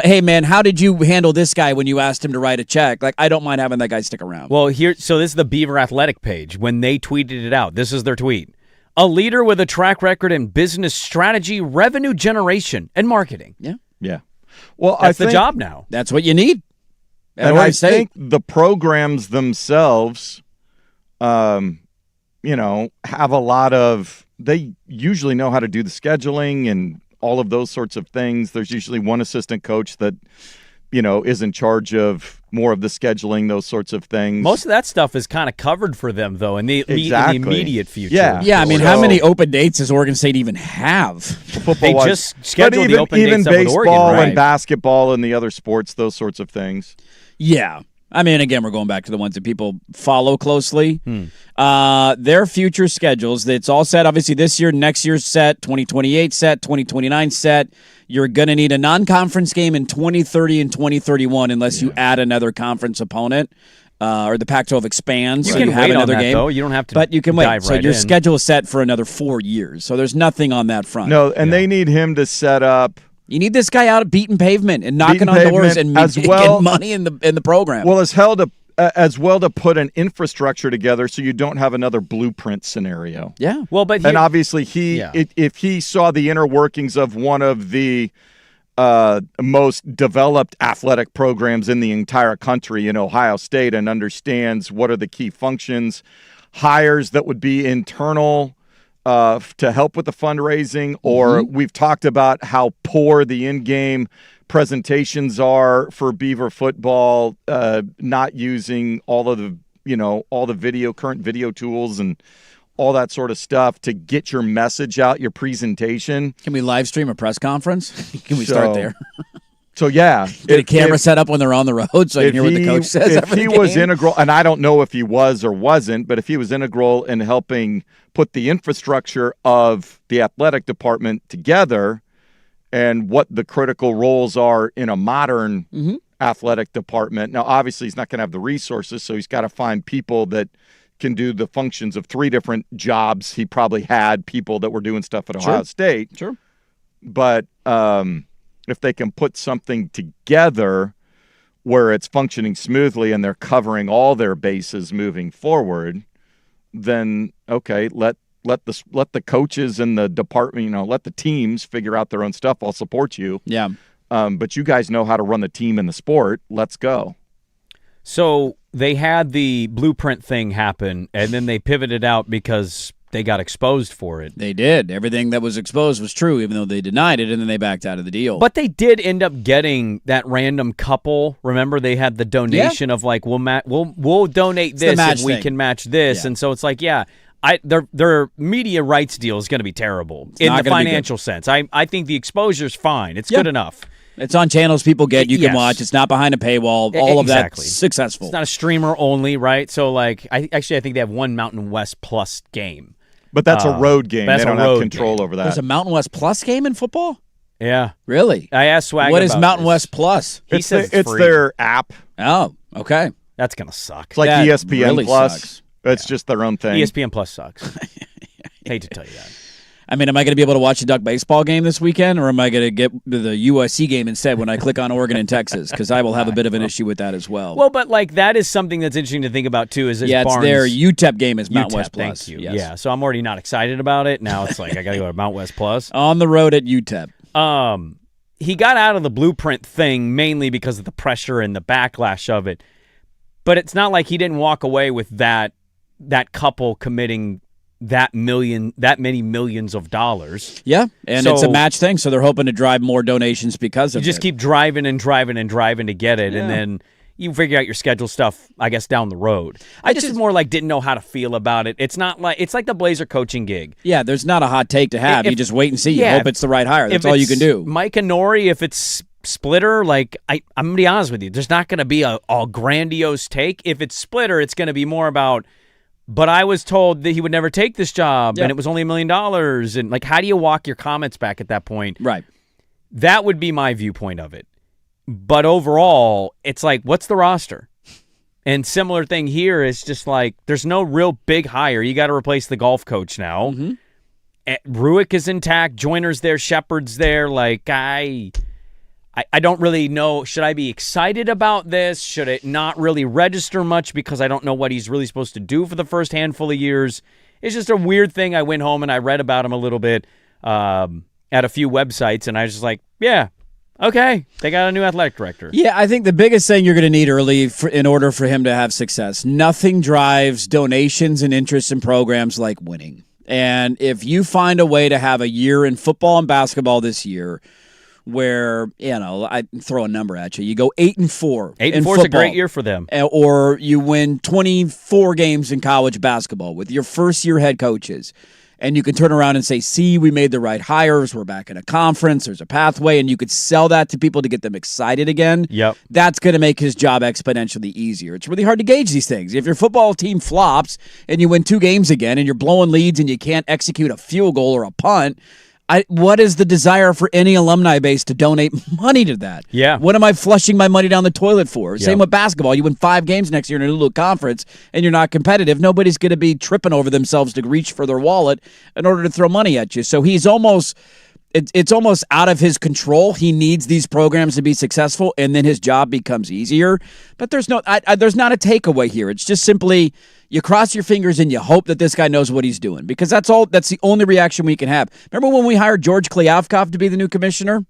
Hey man, how did you handle this guy when you asked him to write a check? I don't mind having that guy stick around. Well, so this is the Beaver Athletic page when they tweeted it out. This is their tweet. A leader with a track record in business strategy, revenue generation, and marketing. Yeah. Well, that's the job now. That's what you need. And I think the programs themselves, have a lot of. They usually know how to do the scheduling and all of those sorts of things. There's usually one assistant coach that, is in charge of more of the scheduling, those sorts of things. Most of that stuff is kind of covered for them, though, in the immediate future. Yeah. I mean, how many open dates does Oregon State even have? They just schedule the open dates with Oregon, baseball and basketball and the other sports, those sorts of things. Yeah. I mean, again, we're going back to the ones that people follow closely. Their future schedules, it's all set. Obviously, this year, next year's set, 2028 set, 2029 set. You're going to need a non-conference game in 2030 and 2031 unless you add another conference opponent or the Pac-12 expands. You so can you have wait another on that, game. Though. You don't have to But you can wait. So your in. schedule is set for another 4 years. So there's nothing on that front. No, and they need him to set up. You need this guy out of beating pavement and knocking on doors and getting money in the program. Well, as well to put an infrastructure together so you don't have another blueprint scenario. Yeah. Well, but and obviously if he saw the inner workings of one of the most developed athletic programs in the entire country in Ohio State and understands what are the key functions, hires that would be internal to help with the fundraising, or we've talked about how poor the in-game presentations are for Beaver football, not using all of the current video tools and all that sort of stuff to get your message out, your presentation. Can we live stream a press conference? Can we start there? So, yeah. Get a camera set up when they're on the road so I can hear what the coach says. If he was integral, and I don't know if he was or wasn't, but if he was integral in helping put the infrastructure of the athletic department together and what the critical roles are in a modern athletic department. Now, obviously, he's not going to have the resources, so he's got to find people that can do the functions of 3 different jobs. He probably had people that were doing stuff at Ohio State. Sure. But if they can put something together where it's functioning smoothly and they're covering all their bases moving forward, then okay, let the coaches and the department, let the teams figure out their own stuff. I'll support you. Yeah. But you guys know how to run the team in the sport. Let's go. So they had the blueprint thing happen, and then they pivoted out because they got exposed for it. They did. Everything that was exposed was true, even though they denied it, and then they backed out of the deal. But they did end up getting that random couple. Remember, they had the donation of like, we'll donate this if we can match this, and so it's like, their media rights deal is going to be terrible in the financial sense. I think the exposure's fine. It's good enough. It's on channels people get. You can watch. It's not behind a paywall. All of that's successful. It's not a streamer only, right? So, like, I think they have one Mountain West Plus game. But that's a road game. They don't have control over that. There's a Mountain West Plus game in football? Yeah. Really? I asked Swag What is Mountain West Plus? He says it's their app. Oh, okay. That's going to suck. It's like that ESPN really Plus. Sucks. It's just their own thing. ESPN Plus sucks. Hate to tell you that. I mean, am I going to be able to watch a Duck baseball game this weekend, or am I going to get the USC game instead when I click on Oregon and Texas? Because I will have a bit of an issue with that as well. Well, but like that is something that's interesting to think about too. Is this it's their UTEP game is Mount West Plus. Thank you. Yes. Yeah, so I'm already not excited about it. Now it's like I got to go to Mount West Plus on the road at UTEP. He got out of the blueprint thing mainly because of the pressure and the backlash of it, but it's not like he didn't walk away with that couple committing that many millions of dollars. Yeah, and it's a match thing, so they're hoping to drive more donations because of it. You just keep driving and driving and driving to get it, and then you figure out your schedule stuff, I guess, down the road. I just more like didn't know how to feel about it. It's not like, it's like the Blazer coaching gig. Yeah, there's not a hot take to have. You just wait and see. You hope it's the right hire. That's all you can do. Mike and Nori, if it's Splitter, like I'm going to be honest with you, there's not going to be a grandiose take. If it's Splitter, it's going to be more about, but I was told that he would never take this job, and it was only $1 million. And like, how do you walk your comments back at that point? Right. That would be my viewpoint of it. But overall, it's like, what's the roster? And similar thing here is just like, there's no real big hire. You got to replace the golf coach now. Ruick is intact. Joyner's there. Shepard's there. Like, I don't really know. Should I be excited about this? Should it not really register much because I don't know what he's really supposed to do for the first handful of years? It's just a weird thing. I went home and I read about him a little bit at a few websites, and I was just like, yeah, okay, they got a new athletic director. Yeah, I think the biggest thing you're going to need early in order for him to have success, nothing drives donations and interest in programs like winning. And if you find a way to have a year in football and basketball this year where, I throw a number at you. You go 8-4. 8-4 is a great year for them. Or you win 24 games in college basketball with your first-year head coaches. And you can turn around and say, see, we made the right hires. We're back in a conference. There's a pathway. And you could sell that to people to get them excited again. Yep. That's going to make his job exponentially easier. It's really hard to gauge these things. If your football team flops and you win 2 games again and you're blowing leads and you can't execute a field goal or a punt, what is the desire for any alumni base to donate money to that? Yeah. What am I flushing my money down the toilet for? Same with basketball. You win 5 games next year in a little conference and you're not competitive. Nobody's going to be tripping over themselves to reach for their wallet in order to throw money at you. So he's almost... It's almost out of his control. He needs these programs to be successful, and then his job becomes easier. But there's not a takeaway here. It's just simply you cross your fingers and you hope that this guy knows what he's doing, because that's the only reaction we can have. Remember when we hired George Kliavkoff to be the new commissioner?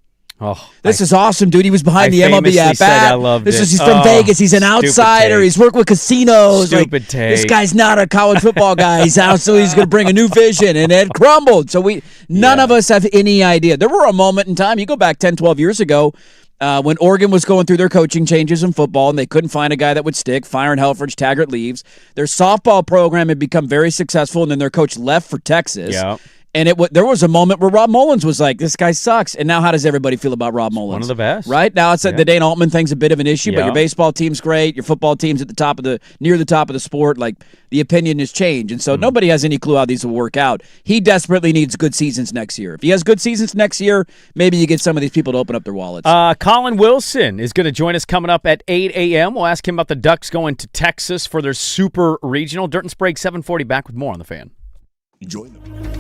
This is awesome, dude. He was behind the MLB at bat. I loved He's from Vegas. He's an outsider. He's worked with casinos. Stupid take. This guy's not a college football guy. He's going to bring a new vision, and it crumbled. So none of us have any idea. There were a moment in time, you go back 10, 12 years ago, when Oregon was going through their coaching changes in football, and they couldn't find a guy that would stick. Firing Helfrich, Taggart leaves. Their softball program had become very successful, and then their coach left for Texas. Yeah. And there was a moment where Rob Mullins was like, this guy sucks. And now how does everybody feel about Rob Mullins? One of the best. Right? Now it's the Dana Altman thing's a bit of an issue, but your baseball team's great. Your football team's at near the top of the sport. Like, the opinion has changed. And so nobody has any clue how these will work out. He desperately needs good seasons next year. If he has good seasons next year, maybe you get some of these people to open up their wallets. Colin Wilson is going to join us coming up at 8 a.m. We'll ask him about the Ducks going to Texas for their Super Regional. Dirt and Sprague 740, back with more on The Fan. Join them.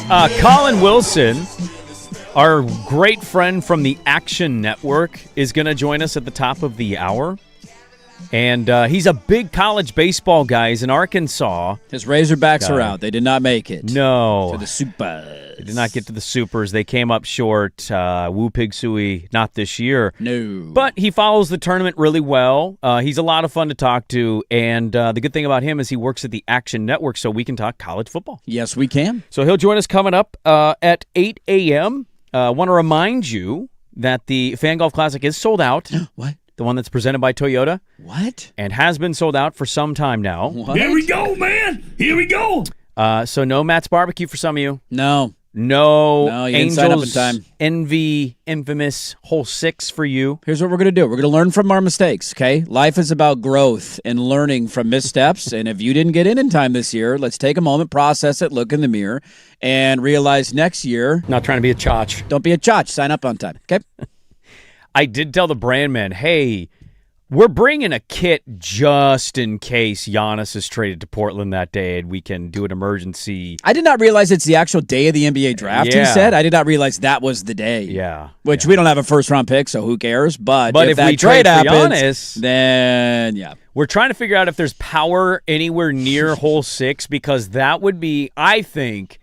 Colin Wilson, our great friend from the Action Network, is going to join us at the top of the hour. And he's a big college baseball guy. He's in Arkansas. His Razorbacks are out. They did not make it. No. To the Supers. They did not get to the Supers. They came up short. Woo Pig Sooie, not this year. No. But he follows the tournament really well. He's a lot of fun to talk to. And the good thing about him is he works at the Action Network, so we can talk college football. Yes, we can. So he'll join us coming up at 8 a.m. Want to remind you that the Fan Golf Classic is sold out. What? The one that's presented by Toyota. What? And has been sold out for some time now. What? Here we go, man. Here we go. So no Matt's Barbecue for some of you. No, No you didn't sign up in Angels time. Envy Infamous Hole 6 for you. Here's what we're going to do. We're going to learn from our mistakes, okay? Life is about growth and learning from missteps. And if you didn't get in time this year, let's take a moment, process it, look in the mirror, and realize next year. Not trying to be a chotch. Don't be a chotch. Sign up on time, okay? I did tell the brand man, hey, we're bringing a kit just in case Giannis is traded to Portland that day and we can do an emergency. I did not realize it's the actual day of the NBA draft, Yeah. he said. I did not realize that was the day. Yeah. Which we don't have a first-round pick, so who cares? But if that we trade for happens, Giannis, then, yeah. we're trying to figure out if there's power anywhere near hole 6 because that would be, I think,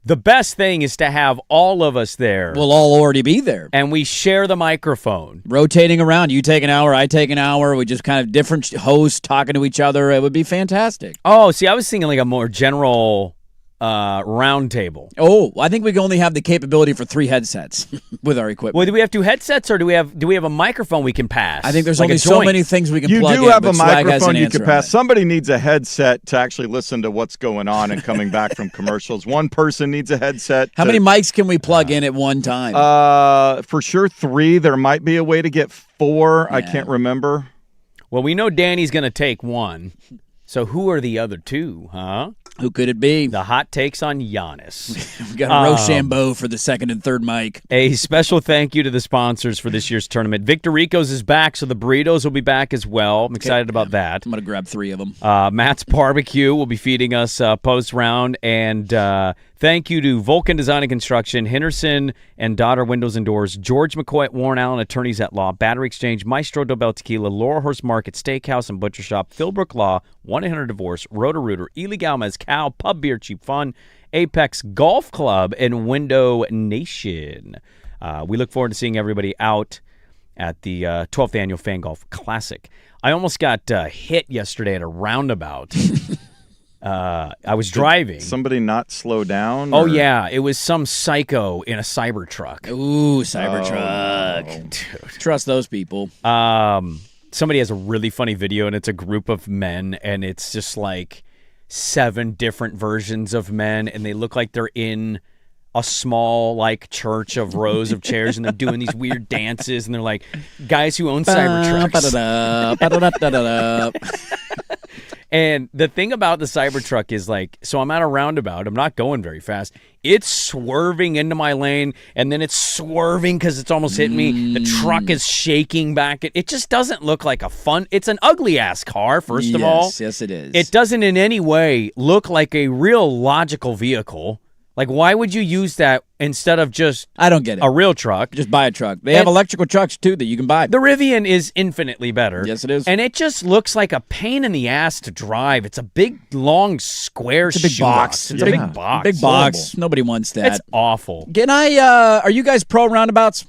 the best thing is to have all of us there. We'll all already be there. And we share the microphone. Rotating around. You take an hour, I take an hour. We just kind of different hosts talking to each other. It would be fantastic. Oh, see, I was thinking like a more general round table. Oh, I think we can only have the capability for 3 headsets with our equipment. Well, do we have 2 headsets or do we have a microphone we can pass? I think there's Like only a so joint? many things we can You plug in. do have but a Swag has microphone an you answer can on pass. it. Somebody needs a headset to actually listen to what's going on and coming back from commercials. One person needs a headset. How many mics can we plug in at one time? For sure 3. There might be a way to get 4. I can't remember. Well, we know Danny's going to take 1. So who are the other 2, huh? Who could it be? The hot takes on Giannis. We got a Rochambeau for the second and third mic. A special thank you to the sponsors for this year's tournament. Victor Rico's is back, so the burritos will be back as well. I'm excited about that. I'm going to grab 3 of them. Matt's Barbecue will be feeding us post-round. And thank you to Vulcan Design and Construction, Henderson and Daughter Windows and Doors, George McCoy at Warren Allen Attorneys at Law, Battery Exchange, Maestro Dobel Tequila, Laura Horse Market, Steakhouse and Butcher Shop, Philbrook Law, 1-800-DIVORCE, Roto-Rooter, Ely Galmez, Cal, Pub Beer, Cheap Fun, Apex Golf Club, and Window Nation. We look forward to seeing everybody out at the 12th Annual Fan Golf Classic. I almost got hit yesterday at a roundabout. I was driving. Somebody not slow down? Oh, yeah. It was some psycho in a Cybertruck. Ooh, Cybertruck. Dude. Trust those people. Somebody has a really funny video, and it's a group of men, and it's just like 7 different versions of men, and they look like they're in a small, like, church of rows of chairs, and they're doing these weird dances, and they're like guys who own Cybertrucks. And the thing about the Cybertruck is, like, so I'm at a roundabout. I'm not going very fast. It's swerving into my lane, and then it's swerving because it's almost hitting me. The truck is shaking back. It just doesn't look like a fun. It's an ugly-ass car, first of all. Yes, it is. It doesn't in any way look like a real logical vehicle. Like, why would you use that instead of just I don't get it. a real truck? Just buy a truck. They have electrical trucks, too, that you can buy. The Rivian is infinitely better. Yes, it is. And it just looks like a pain in the ass to drive. It's a big, long, square It's a big shoebox. box. It's a big box. Big box. Nobody wants that. It's awful. Can I, are you guys pro roundabouts?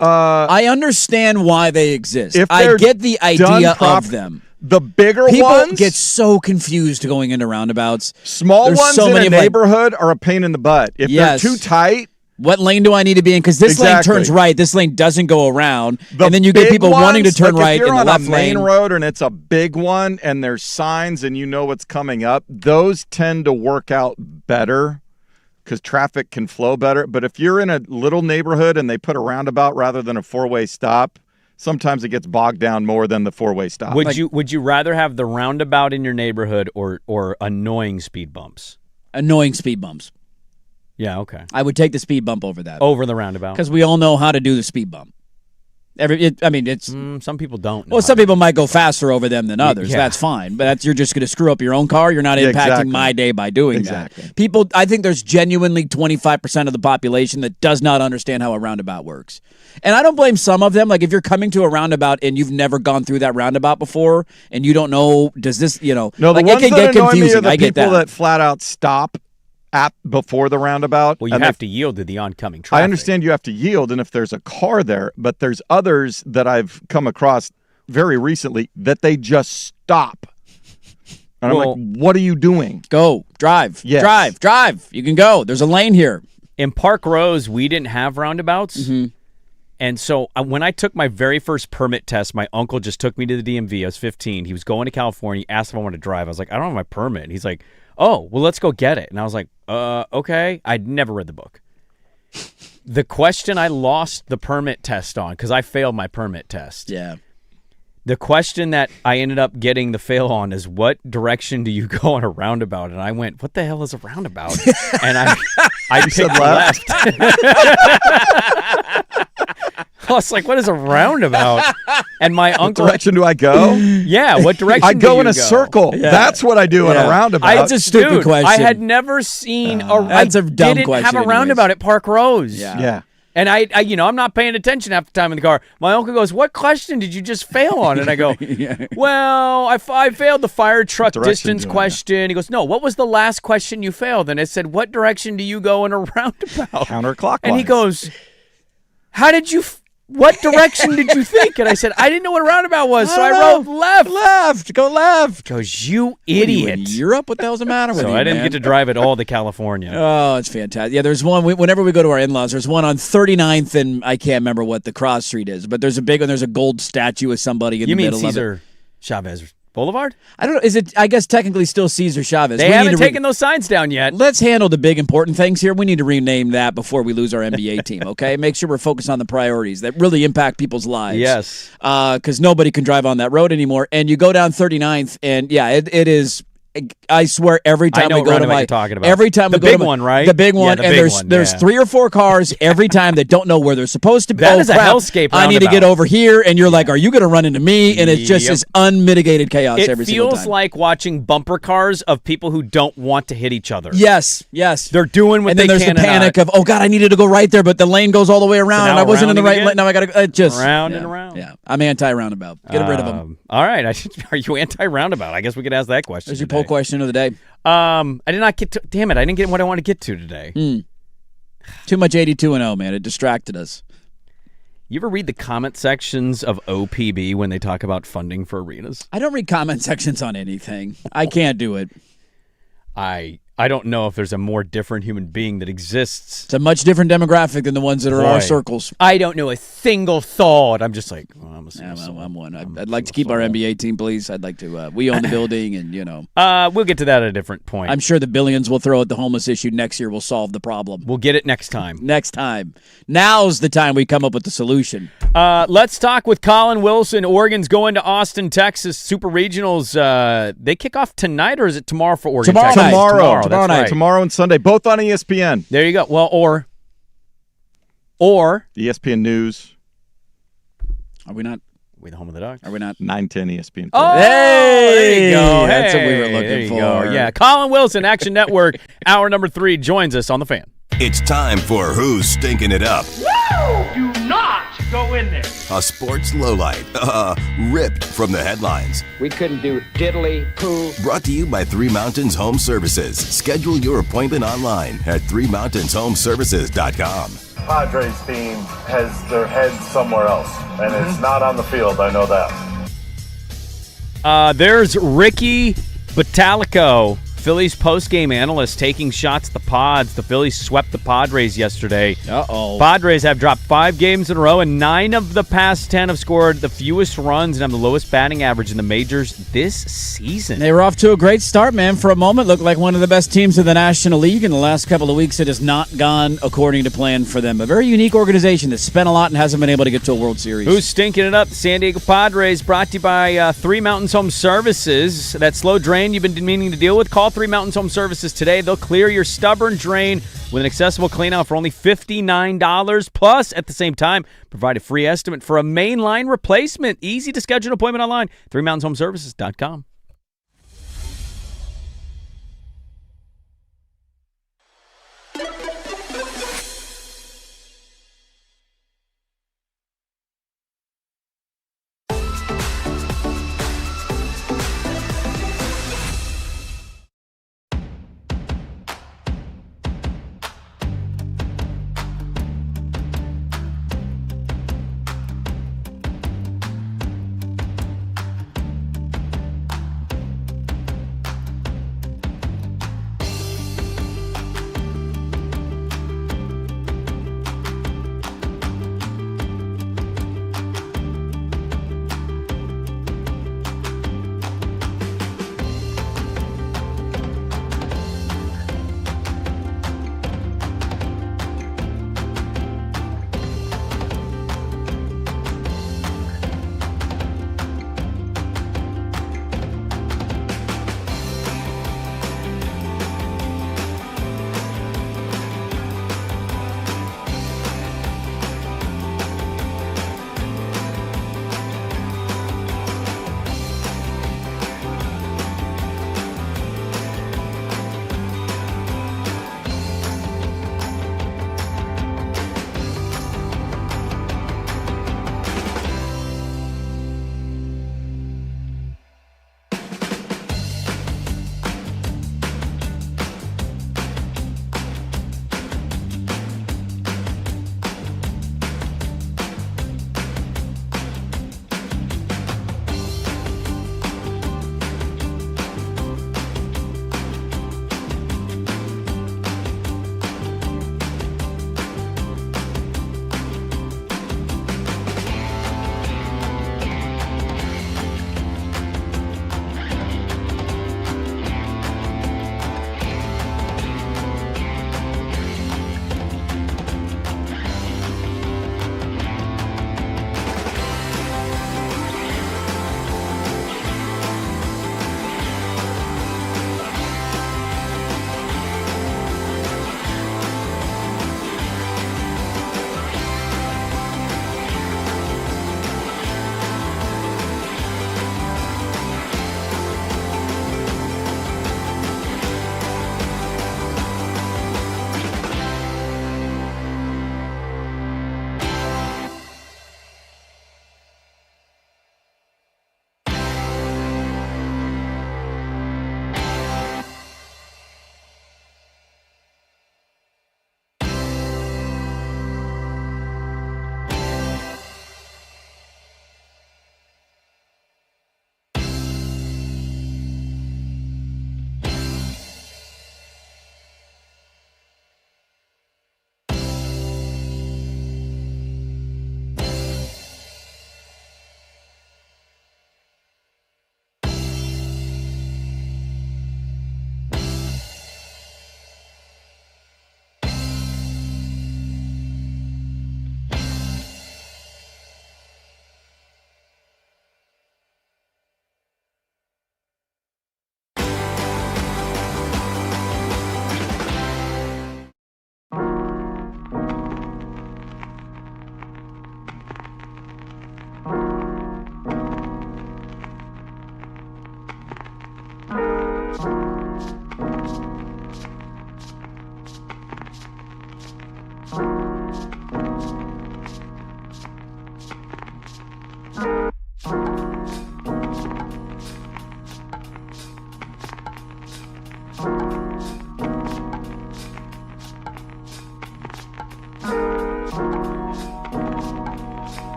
I understand why they exist. If I they're get the idea of them. The bigger People ones get so confused going into roundabouts. small There's ones so in many a of them. neighborhood are a pain in the butt. If Yes. they're too tight, What lane do I need to be in? Because this lane Exactly. turns right. This lane doesn't go around. the And then you get big people wanting to ones, turn like right if you're in the on left a main lane. road and it's a big one and there's signs and you know what's coming up, those tend to work out better because traffic can flow better. But if you're in a little neighborhood and they put a roundabout rather than a 4-way stop, sometimes it gets bogged down more than the 4-way stop. Would you rather have the roundabout in your neighborhood or annoying speed bumps? Annoying speed bumps. Yeah, okay. I would take the speed bump over that. Over the roundabout. Because we all know how to do the speed bump. It's some people don't. Well, some people might go faster over them than others. That's fine, but you're just going to screw up your own car. You're not impacting my day by doing that. People, I think there's genuinely 25% of the population that does not understand how a roundabout works, and I don't blame some of them. Like if you're coming to a roundabout and you've never gone through that roundabout before, and you don't know, does this, No, the ones it can that get annoy confusing. me are the I get people that. that flat out stop before the roundabout. Well, you have to yield to the oncoming traffic. I understand you have to yield, and if there's a car there, but there's others that I've come across very recently that they just stop. And I'm like, what are you doing? Go. Drive. Yes. Drive. You can go. There's a lane here. In Park Rose, we didn't have roundabouts. Mm-hmm. And so when I took my very first permit test, my uncle just took me to the DMV. I was 15. He was going to California. He asked if I wanted to drive. I was like, I don't have my permit. And he's like, oh, well, let's go get it. And I was like, okay. I'd never read the book. The question I lost the permit test on, because I failed my permit test. Yeah. The question that I ended up getting the fail on is, what direction do you go on a roundabout? And I went, what the hell is a roundabout? And I picked left. I was like, what is a roundabout? And my uncle... What direction do I go? Yeah, what direction I go do in you a circle. Yeah. That's what I do in a roundabout. That's a stupid question. I had never seen That's a dumb didn't question have a roundabout at Park Rose. Yeah. And I I'm not paying attention half the time in the car. My uncle goes, what question did you just fail on? And I go, well, I failed the fire truck distance question. He goes, no, what was the last question you failed? And I said, what direction do you go in a roundabout? Counterclockwise. And he goes, how did you... What direction did you think? And I said, I didn't know what a roundabout was, so I wrote left. Go left. He goes, you idiot. In Europe? What the hell's the matter with you, So I didn't get to drive at all to California. Oh, it's fantastic. Yeah, there's one, whenever we go to our in-laws, there's one on 39th, and I can't remember what the cross street is, but there's a big one. There's a gold statue of somebody in the middle of it. You mean Cesar Chavez Boulevard? I don't know. Is it, I guess, technically still Cesar Chavez? They haven't taken those signs down yet. Let's handle the big important things here. We need to rename that before we lose our NBA team, okay? Make sure we're focused on the priorities that really impact people's lives. Yes. Because nobody can drive on that road anymore. And you go down 39th, and yeah, it is... I swear every time we go to my every time we go to the big one, right? The big one, and there's 3 or 4 cars every time that don't know where they're supposed to be. That is a hellscape. I need to get over here, and you're like, are you going to run into me? And it's just this unmitigated chaos every single time. It feels like watching bumper cars of people who don't want to hit each other. Yes. They're doing what they can. And then there's the panic of, oh God, I needed to go right there, but the lane goes all the way around, and I wasn't in the right lane. Now I got to just round and around. Yeah, I'm anti-roundabout. Get rid of them. All right, are you anti-roundabout? I guess we could ask that question. There's your poll question of the day. I did not get to. Damn it! I didn't get what I want to get to today. Too much 82-0, man. It distracted us. You ever read the comment sections of OPB when they talk about funding for arenas? I don't read comment sections on anything. I can't do it. I don't know if there's a more different human being that exists. It's a much different demographic than the ones that are our circles. I don't know a single thought. I'm just like, I'm one. I'd like to keep our NBA team, please. I'd like to. We own the building, and we'll get to that at a different point. I'm sure the billions we'll throw at the homeless issue next year will solve the problem. We'll get it next time. Now's the time we come up with the solution. Let's talk with Colin Wilson. Oregon's going to Austin, Texas. Super Regionals. They kick off tonight, or is it tomorrow for Oregon? Tomorrow night. Tomorrow and Sunday, both on ESPN. There you go. Well, or ESPN News. Are we not? Are we the home of the Ducks? Are we not? 9:10 ESPN. Oh, there you go. That's what we were looking for. Go. Yeah, Colin Wilson, Action Network, hour number 3, joins us on The Fan. It's time for Who's Stinking It Up. Woo! Do not go in there. A sports lowlight, ripped from the headlines. We couldn't do diddly poo. Brought to you by Three Mountains Home Services. Schedule your appointment online at threemountainshomservices.com. Padres team has their head somewhere else, and it's not on the field. I know that. There's Ricky Bottalico, Phillies postgame analyst, taking shots at the Pods. The Phillies swept the Padres yesterday. Padres have dropped 5 games in a row, and 9 of the past 10 have scored the fewest runs and have the lowest batting average in the majors this season. They were off to a great start, man. For a moment, looked like one of the best teams in the National League. In the last couple of weeks, it has not gone according to plan for them. A very unique organization that spent a lot and hasn't been able to get to a World Series. Who's stinking it up? The San Diego Padres, brought to you by Three Mountains Home Services. That slow drain you've been meaning to deal with, call Call 3 Mountains Home Services today. They'll clear your stubborn drain with an accessible cleanout for only $59. Plus, at the same time, provide a free estimate for a mainline replacement. Easy to schedule an appointment online. 3mountainshomeservices.com.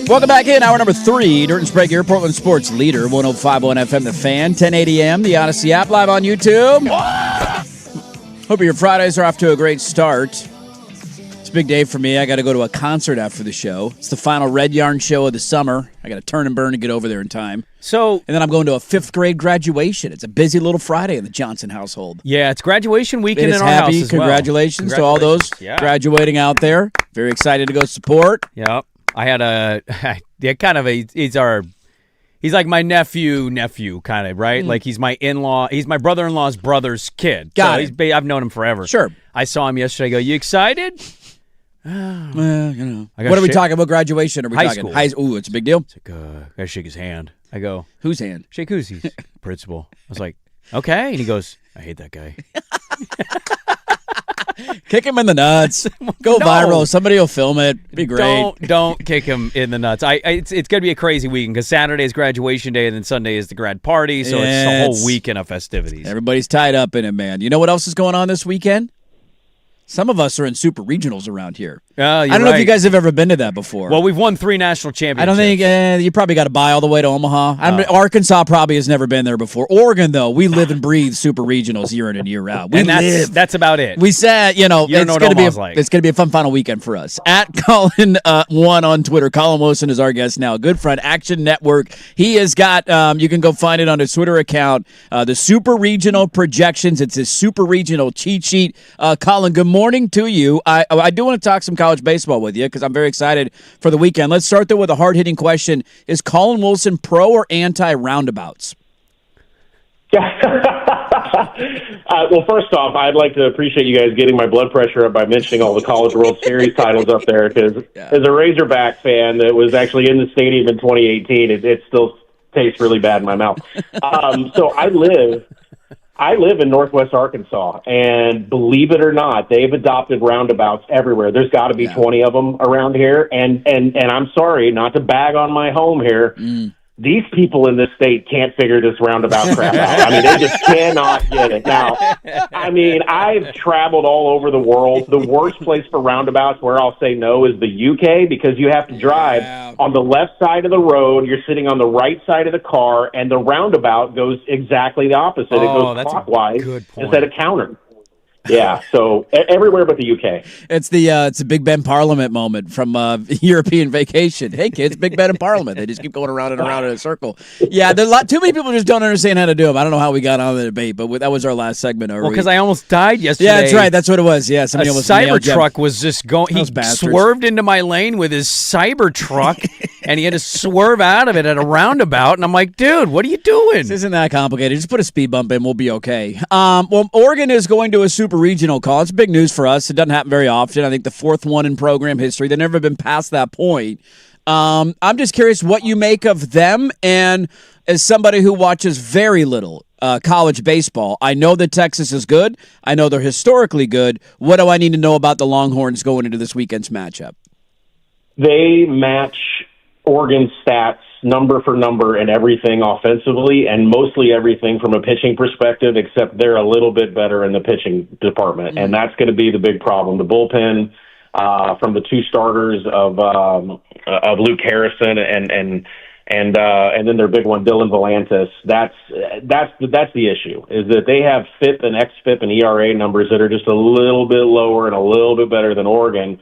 Welcome back in. Hour number 3. Dirt and Sprague here, Portland Sports Leader, 105.1 FM, The Fan, 1080 AM, the Odyssey app, live on YouTube. Hope your Fridays are off to a great start. It's a big day for me. I got to go to a concert after the show. It's the final Red Yarn show of the summer. I got to turn and burn to get over there in time. And then I'm going to a 5th grade graduation. It's a busy little Friday in the Johnson household. Yeah, it's graduation weekend in our house as Congratulations well. to all those graduating out there. Very excited to go support. Yep. I had he's like my nephew kind of, right? Like he's my in-law. He's my brother-in-law's brother's kid. I've known him forever. Sure. I saw him yesterday. I go, you excited? Well, what are we talking about? Graduation? Are we talking high school? Ooh, it's a big deal. It's like, gotta shake his hand. I go, whose hand? Shake whose? He's principal. I was like, okay. And he goes, I hate that guy. Kick him in the nuts. Go viral. Somebody will film it. It'd be great. Don't kick him in the nuts. It's going to be a crazy weekend because Saturday is graduation day and then Sunday is the grad party. So it's a whole weekend of festivities. Everybody's tied up in it, man. You know what else is going on this weekend? Some of us are in super regionals around here. I don't know if you guys have ever been to that before. Well, we've won 3 national championships. I don't think you probably got to buy all the way to Omaha. Arkansas probably has never been there before. Oregon, though, we live and breathe super regionals year in and year out. That's about it. We said, it's going to be a fun final weekend for us. At Colin1 on Twitter. Colin Wilson is our guest now. A good friend, Action Network. He has got, you can go find it on his Twitter account, the Super Regional Projections. It's his Super Regional cheat sheet. Colin, good morning to you. I do want to talk some college baseball with you because I'm very excited for the weekend. Let's start though with a hard-hitting question. Is Colin Wilson pro or anti-roundabouts? Well, first off, I'd like to appreciate you guys getting my blood pressure up by mentioning all the College World Series titles up there because as a Razorback fan that was actually in the stadium in 2018, it still tastes really bad in my mouth. So I live in Northwest Arkansas, and believe it or not, they've adopted roundabouts everywhere. There's got to be 20 of them around here, and I'm sorry, not to bag on my home here, these people in this state can't figure this roundabout crap out. I mean, they just cannot get it. Now, I mean, I've traveled all over the world. The worst place for roundabouts where I'll say no is the UK because you have to drive on the left side of the road. You're sitting on the right side of the car, and the roundabout goes exactly the opposite. It goes clockwise instead of counter. Yeah, so everywhere but the UK. It's a Big Ben Parliament moment from European Vacation. Hey, kids, Big Ben in Parliament. They just keep going around and around in a circle. Yeah, too many people just don't understand how to do them. I don't know how we got on the debate, but that was our last segment. Well, because I almost died yesterday. Yeah, that's right. That's what it was. Yeah, somebody almost Cybertruck was just going. He swerved into my lane with his Cybertruck, and he had to swerve out of it at a roundabout. And I'm like, dude, what are you doing? This isn't that complicated. Just put a speed bump in. We'll be okay. Well, Oregon is going to a super regional call. It's big news for us. It doesn't happen very often. I think the 4th one in program history. They've never been past that point. I'm just curious what you make of them, and as somebody who watches very little college baseball, I know that Texas is good. I know they're historically good. What do I need to know about the Longhorns going into this weekend's matchup? They match Oregon stats number for number and everything offensively and mostly everything from a pitching perspective, except they're a little bit better in the pitching department. And that's going to be the big problem. The bullpen from the 2 starters of Luke Harrison and then their big one, Dylan Volantis. That's the issue, is that they have FIP and XFIP and ERA numbers that are just a little bit lower and a little bit better than Oregon.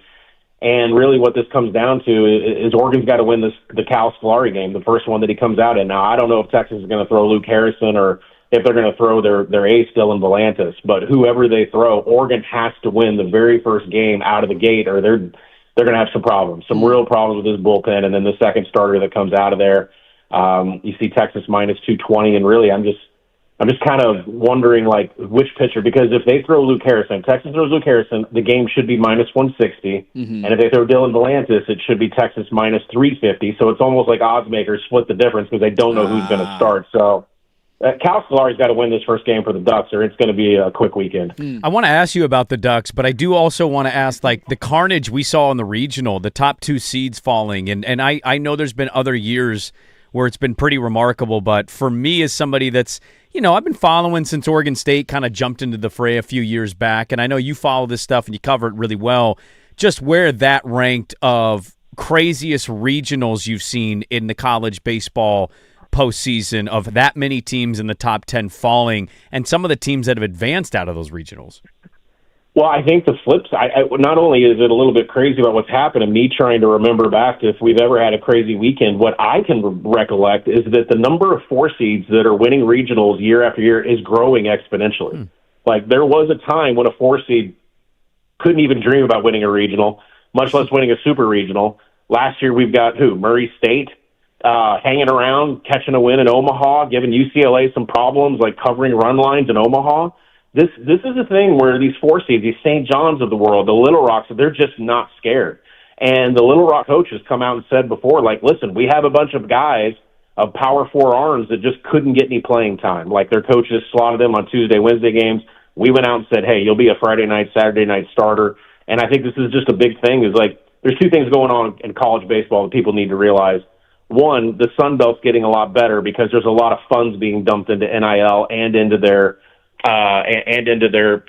And really what this comes down to is Oregon's got to win the Cal Scolari game, the first one that he comes out in. Now, I don't know if Texas is going to throw Luke Harrison or if they're going to throw their ace, Dylan Volantis. But whoever they throw, Oregon has to win the very first game out of the gate, or they're going to have some problems, some real problems with this bullpen. And then the second starter that comes out of there, you see Texas minus 220. And really, I'm just kind of wondering, like, which pitcher, because if they throw Luke Harrison, Texas throws Luke Harrison, the game should be minus 160. And if they throw Dylan Volantis, it should be Texas minus 350. So it's almost like odds makers split the difference because they don't know who's going to start. So Cal Scolari's got to win this first game for the Ducks, or it's going to be a quick weekend. I want to ask you about the Ducks, but I do also want to ask, like, the carnage we saw in the regional, the top 2 seeds falling. And I know there's been other years where it's been pretty remarkable, but for me as somebody that's, I've been following since Oregon State kind of jumped into the fray a few years back, and I know you follow this stuff and you cover it really well, just where that ranked of craziest regionals you've seen in the college baseball postseason of that many teams in the top 10 falling and some of the teams that have advanced out of those regionals? Well, I think the flip side, not only is it a little bit crazy about what's happened, and me trying to remember back to if we've ever had a crazy weekend, what I can recollect is that the number of 4 seeds that are winning regionals year after year is growing exponentially. Like, there was a time when a 4 seed couldn't even dream about winning a regional, much less winning a super regional. Last year, we've got Murray State hanging around, catching a win in Omaha, giving UCLA some problems, like covering run lines in Omaha. This is a thing where these 4 seeds, these St. John's of the world, the Little Rocks, they're just not scared. And the Little Rock coaches come out and said before, like, listen, we have a bunch of guys of Power 4 arms that just couldn't get any playing time. Like, their coaches slotted them on Tuesday, Wednesday games. We went out and said, hey, you'll be a Friday night, Saturday night starter. And I think this is just a big thing. Is like, there's 2 things going on in college baseball that people need to realize. One, the Sun Belt's getting a lot better because there's a lot of funds being dumped into NIL and into their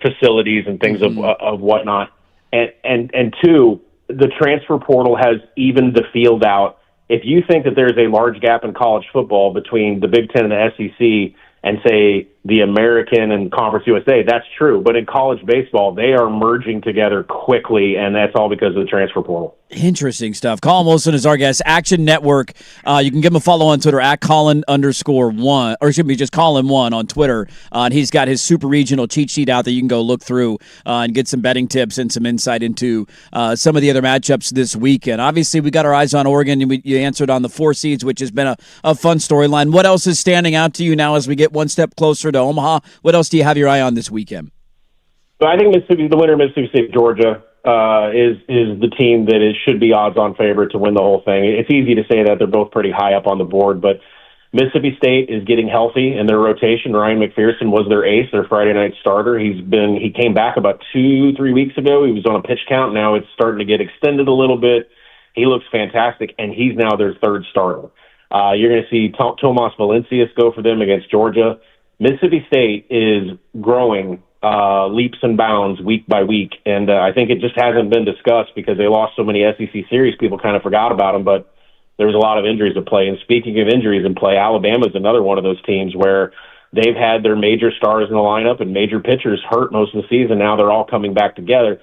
facilities and things of whatnot. And 2, the transfer portal has evened the field out. If you think that there's a large gap in college football between the Big Ten and the SEC and, say, the American and Conference USA, that's true. But in college baseball, they are merging together quickly, and that's all because of the transfer portal. Interesting stuff. Colin Wilson is our guest. Action Network. You can give him a follow on Twitter at Colin_1, or excuse me, just Colin1 on Twitter. And he's got his super regional cheat sheet out that you can go look through and get some betting tips and some insight into some of the other matchups this weekend. Obviously, we got our eyes on Oregon. You answered on the 4 seeds, which has been a fun storyline. What else is standing out to you now as we get one step closer to Omaha? What else do you have your eye on this weekend? So I think the winner of Mississippi State, Georgia, is the team that it should be odds-on favorite to win the whole thing. It's easy to say that they're both pretty high up on the board, but Mississippi State is getting healthy in their rotation. Ryan McPherson was their ace, their Friday night starter. He came back about 2-3 weeks ago. He was on a pitch count. Now it's starting to get extended a little bit. He looks fantastic, and he's now their 3rd starter. You're going to see Tomas Valencias go for them against Georgia. Mississippi State is growing leaps and bounds week by week, and I think it just hasn't been discussed because they lost so many SEC series. People kind of forgot about them, but there was a lot of injuries at play. And speaking of injuries in play, Alabama is another one of those teams where they've had their major stars in the lineup and major pitchers hurt most of the season. Now they're all coming back together.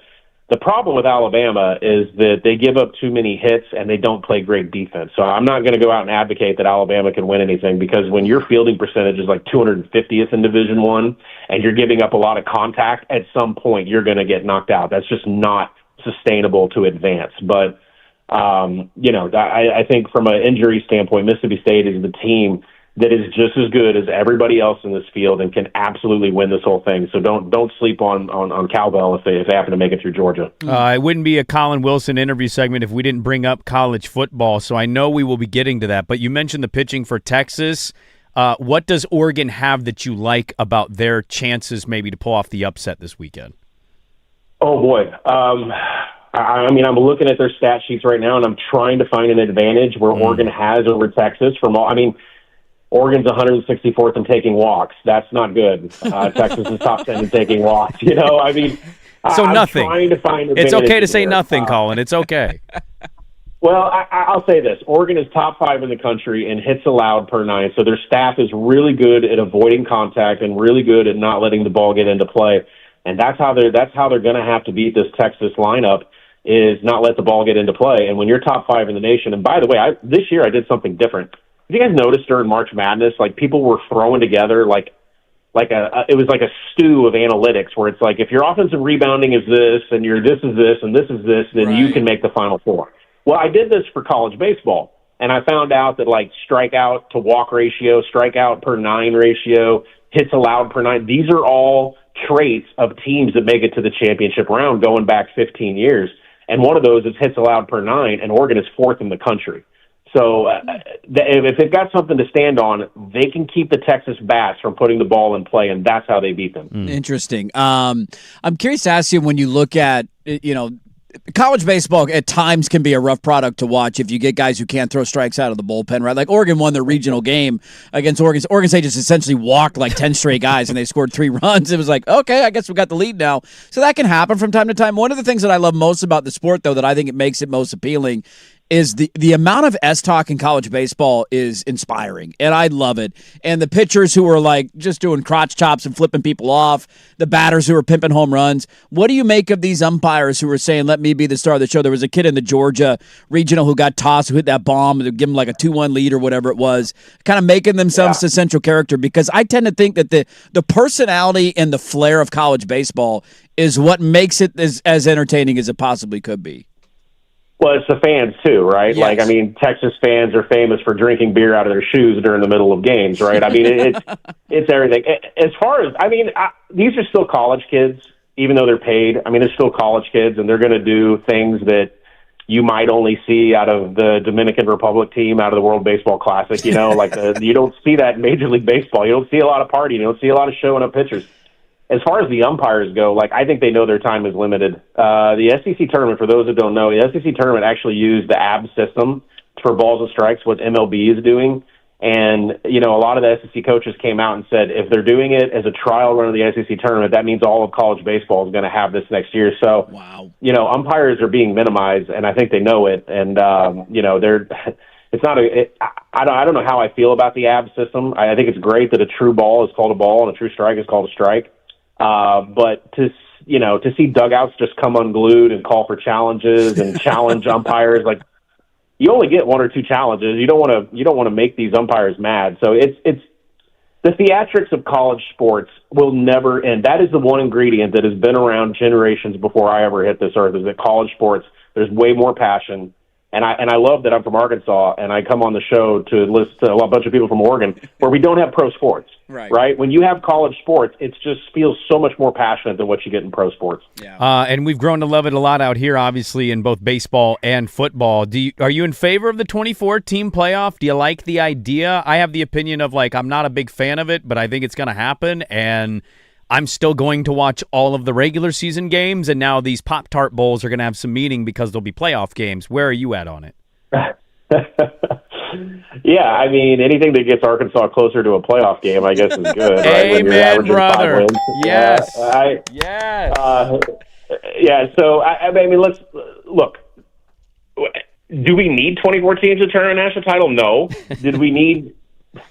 The problem with Alabama is that they give up too many hits and they don't play great defense. So I'm not going to go out and advocate that Alabama can win anything, because when your fielding percentage is like 250th in Division I and you're giving up a lot of contact, at some point you're going to get knocked out. That's just not sustainable to advance. But, I think from an injury standpoint, Mississippi State is the team that is just as good as everybody else in this field and can absolutely win this whole thing. So don't sleep on Cowbell if they happen to make it through Georgia. It wouldn't be a Colin Wilson interview segment if we didn't bring up college football, so I know we will be getting to that. But you mentioned the pitching for Texas. What does Oregon have that you like about their chances maybe to pull off the upset this weekend? Oh, boy. I'm looking at their stat sheets right now, and I'm trying to find an advantage where Oregon has over Texas. Oregon's 164th in taking walks. That's not good. Texas is top 10 in taking walks. So I'm nothing. Trying to find it's okay to say there. nothing, Colin. It's okay. Well, I'll say this. Oregon is top 5 in the country in hits allowed per 9. So their staff is really good at avoiding contact and really good at not letting the ball get into play. And that's how they're going to have to beat this Texas lineup, is not let the ball get into play. And when you're top 5 in the nation, and by the way, this year I did something different. Have you guys noticed during March Madness, like, people were throwing together it was like a stew of analytics where it's like, if your offensive rebounding is this and your this is this and this is this, then right, you can make the Final Four. Well, I did this for college baseball, and I found out that, like, strikeout to walk ratio, strikeout per 9 ratio, hits allowed per 9, these are all traits of teams that make it to the championship round going back 15 years. And one of those is hits allowed per 9, and Oregon is 4th in the country. So if they've got something to stand on, they can keep the Texas bats from putting the ball in play, and that's how they beat them. Interesting. I'm curious to ask you, when you look at, college baseball at times can be a rough product to watch if you get guys who can't throw strikes out of the bullpen, right? Like, Oregon won their regional game against Oregon. Oregon State just essentially walked like 10 straight guys, and they scored 3 runs. It was like, okay, I guess we got the lead now. So that can happen from time to time. One of the things that I love most about the sport, though, that I think it makes it most appealing, is the amount of S-talk in college baseball is inspiring, and I love it. And the pitchers who are like just doing crotch chops and flipping people off, the batters who are pimping home runs. What do you make of these umpires who are saying, let me be the star of the show? There was a kid in the Georgia regional who got tossed, who hit that bomb, and give him like a 2-1 lead or whatever it was, kind of making themselves the central character, because I tend to think that the personality and the flair of college baseball is what makes it as entertaining as it possibly could be. Well, it's the fans too, right? Yes. Like, I mean, Texas fans are famous for drinking beer out of their shoes during the middle of games, right? I mean, it's everything. As far as, I mean, these are still college kids, even though they're paid. I mean, they're still college kids, and they're going to do things that you might only see out of the Dominican Republic team, out of the World Baseball Classic. You know, like you don't see that in Major League Baseball. You don't see a lot of partying. You don't see a lot of showing up pitchers. As far as the umpires go, like, I think they know their time is limited. The SEC tournament, for those who don't know, the SEC tournament actually used the AB system for balls and strikes, what MLB is doing. And, you know, a lot of the SEC coaches came out and said, if they're doing it as a trial run of the SEC tournament, that means all of college baseball is going to have this next year. So, you know, umpires are being minimized, and I think they know it. And, you know, it's not I don't know how I feel about the AB system. I think it's great that a true ball is called a ball and a true strike is called a strike. But to see dugouts just come unglued and call for challenges and challenge umpires, like, you only get one or two challenges. You don't want to make these umpires mad. So it's the theatrics of college sports will never end. That is the one ingredient that has been around generations before I ever hit this earth, is that college sports, there's way more passion. And I love that I'm from Arkansas, and I come on the show to listen to a bunch of people from Oregon, where we don't have pro sports, right? When you have college sports, it just feels so much more passionate than what you get in pro sports. Yeah. And we've grown to love it a lot out here, obviously, in both baseball and football. Are you in favor of the 24-team playoff? Do you like the idea? I have the opinion of, like, I'm not a big fan of it, but I think it's going to happen, and I'm still going to watch all of the regular season games, and now these Pop-Tart Bowls are going to have some meaning because they'll be playoff games. Where are you at on it? Yeah, I mean, anything that gets Arkansas closer to a playoff game, I guess, is good. Right? Amen, brother. Yes. Yes. Yeah, so, I mean, let's look. Do we need 24 teams to turn a national title? No. Did we need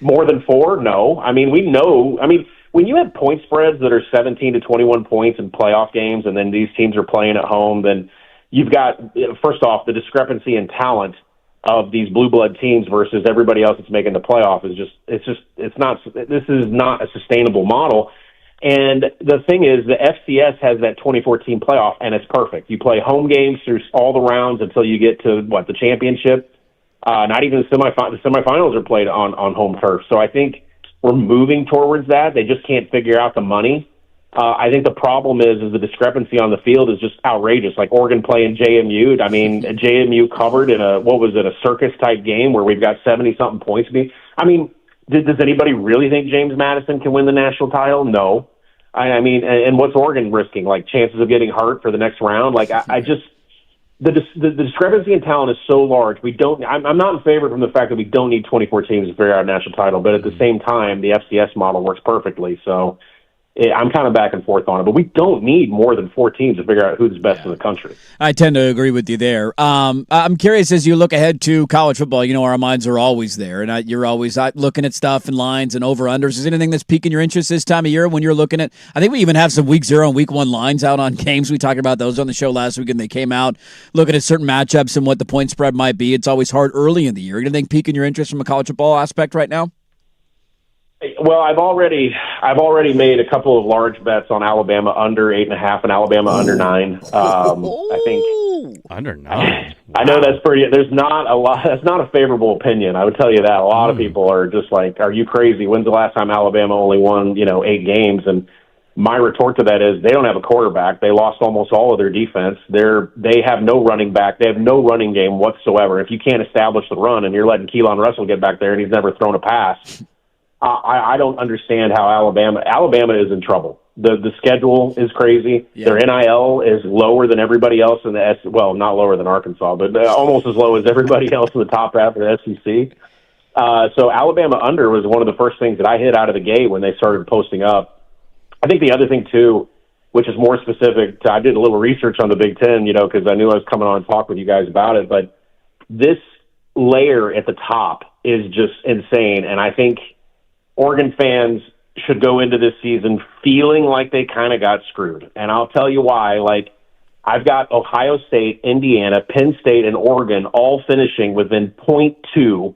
more than 4? No. I mean, we know. I mean, when you have point spreads that are 17 to 21 points in playoff games, and then these teams are playing at home, then you've got, first off, the discrepancy in talent of these blue blood teams versus everybody else that's making the playoff is this is not a sustainable model. And the thing is, the FCS has that 24-team playoff, and it's perfect. You play home games through all the rounds until you get to the championship. Not even the semifinals are played on home turf. So I think we're moving towards that. They just can't figure out the money. I think the problem is the discrepancy on the field is just outrageous. Like Oregon playing JMU. I mean, JMU covered in a circus-type game where we've got 70-something points. I mean, does anybody really think James Madison can win the national title? No. I mean, and what's Oregon risking? Like chances of getting hurt for the next round? Like I just the discrepancy in talent is so large. I'm not in favor from the fact that we don't need 24 teams to figure out a national title, but at the same time, the FCS model works perfectly. So I'm kind of back and forth on it, but we don't need more than 4 teams to figure out who's best in the country. I tend to agree with you there. I'm curious, as you look ahead to college football, you know, our minds are always there, and you're always looking at stuff and lines and over-unders. Is anything that's piquing your interest this time of year when you're looking at, I think we even have some week 0 and week 1 lines out on games. We talked about those on the show last week, and they came out looking at certain matchups and what the point spread might be. It's always hard early in the year. Anything piquing your interest from a college football aspect right now? Well, I've already made a couple of large bets on Alabama under 8.5 and Alabama under 9. I think under 9. I know that's pretty. There's not a lot. That's not a favorable opinion. I would tell you that a lot of people are just like, "Are you crazy? When's the last time Alabama only won 8 games?" And my retort to that is, they don't have a quarterback. They lost almost all of their defense. They have no running back. They have no running game whatsoever. If you can't establish the run and you're letting Keelan Russell get back there and he's never thrown a pass. I don't understand how Alabama is in trouble. The schedule is crazy. Yeah. Their NIL is lower than everybody else in the well, not lower than Arkansas, but almost as low as everybody else in the top half of the SEC. So Alabama under was one of the first things that I hit out of the gate when they started posting up. I think the other thing too, which is more specific to, I did a little research on the Big Ten, because I knew I was coming on and talk with you guys about it, but this layer at the top is just insane. And I think Oregon fans should go into this season feeling like they kind of got screwed. And I'll tell you why. Like, I've got Ohio State, Indiana, Penn State, and Oregon all finishing within 0.2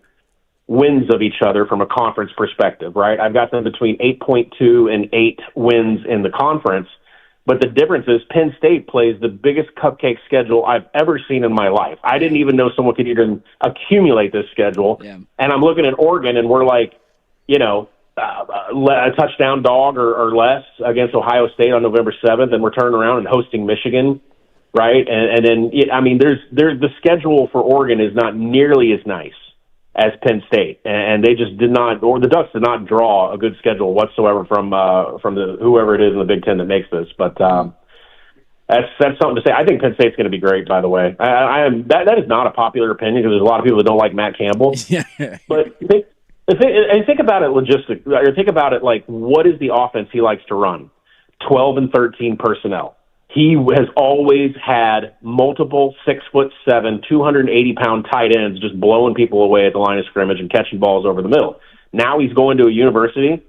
wins of each other from a conference perspective, right? I've got them between 8.2 and 8 wins in the conference. But the difference is Penn State plays the biggest cupcake schedule I've ever seen in my life. I didn't even know someone could even accumulate this schedule. Yeah. And I'm looking at Oregon, and we're like, a touchdown dog or less against Ohio State on November 7th, and we're turning around and hosting Michigan, right? And then, there's the schedule for Oregon is not nearly as nice as Penn State, and they just did not, or the Ducks did not draw a good schedule whatsoever from the whoever it is in the Big Ten that makes this. But that's something to say. I think Penn State's going to be great. By the way, that is not a popular opinion because there's a lot of people that don't like Matt Campbell. But think about it logistically. Or think about it like, what is the offense he likes to run? 12 and 13 personnel. He has always had multiple 6'7", 280-pound tight ends just blowing people away at the line of scrimmage and catching balls over the middle. Now he's going to a university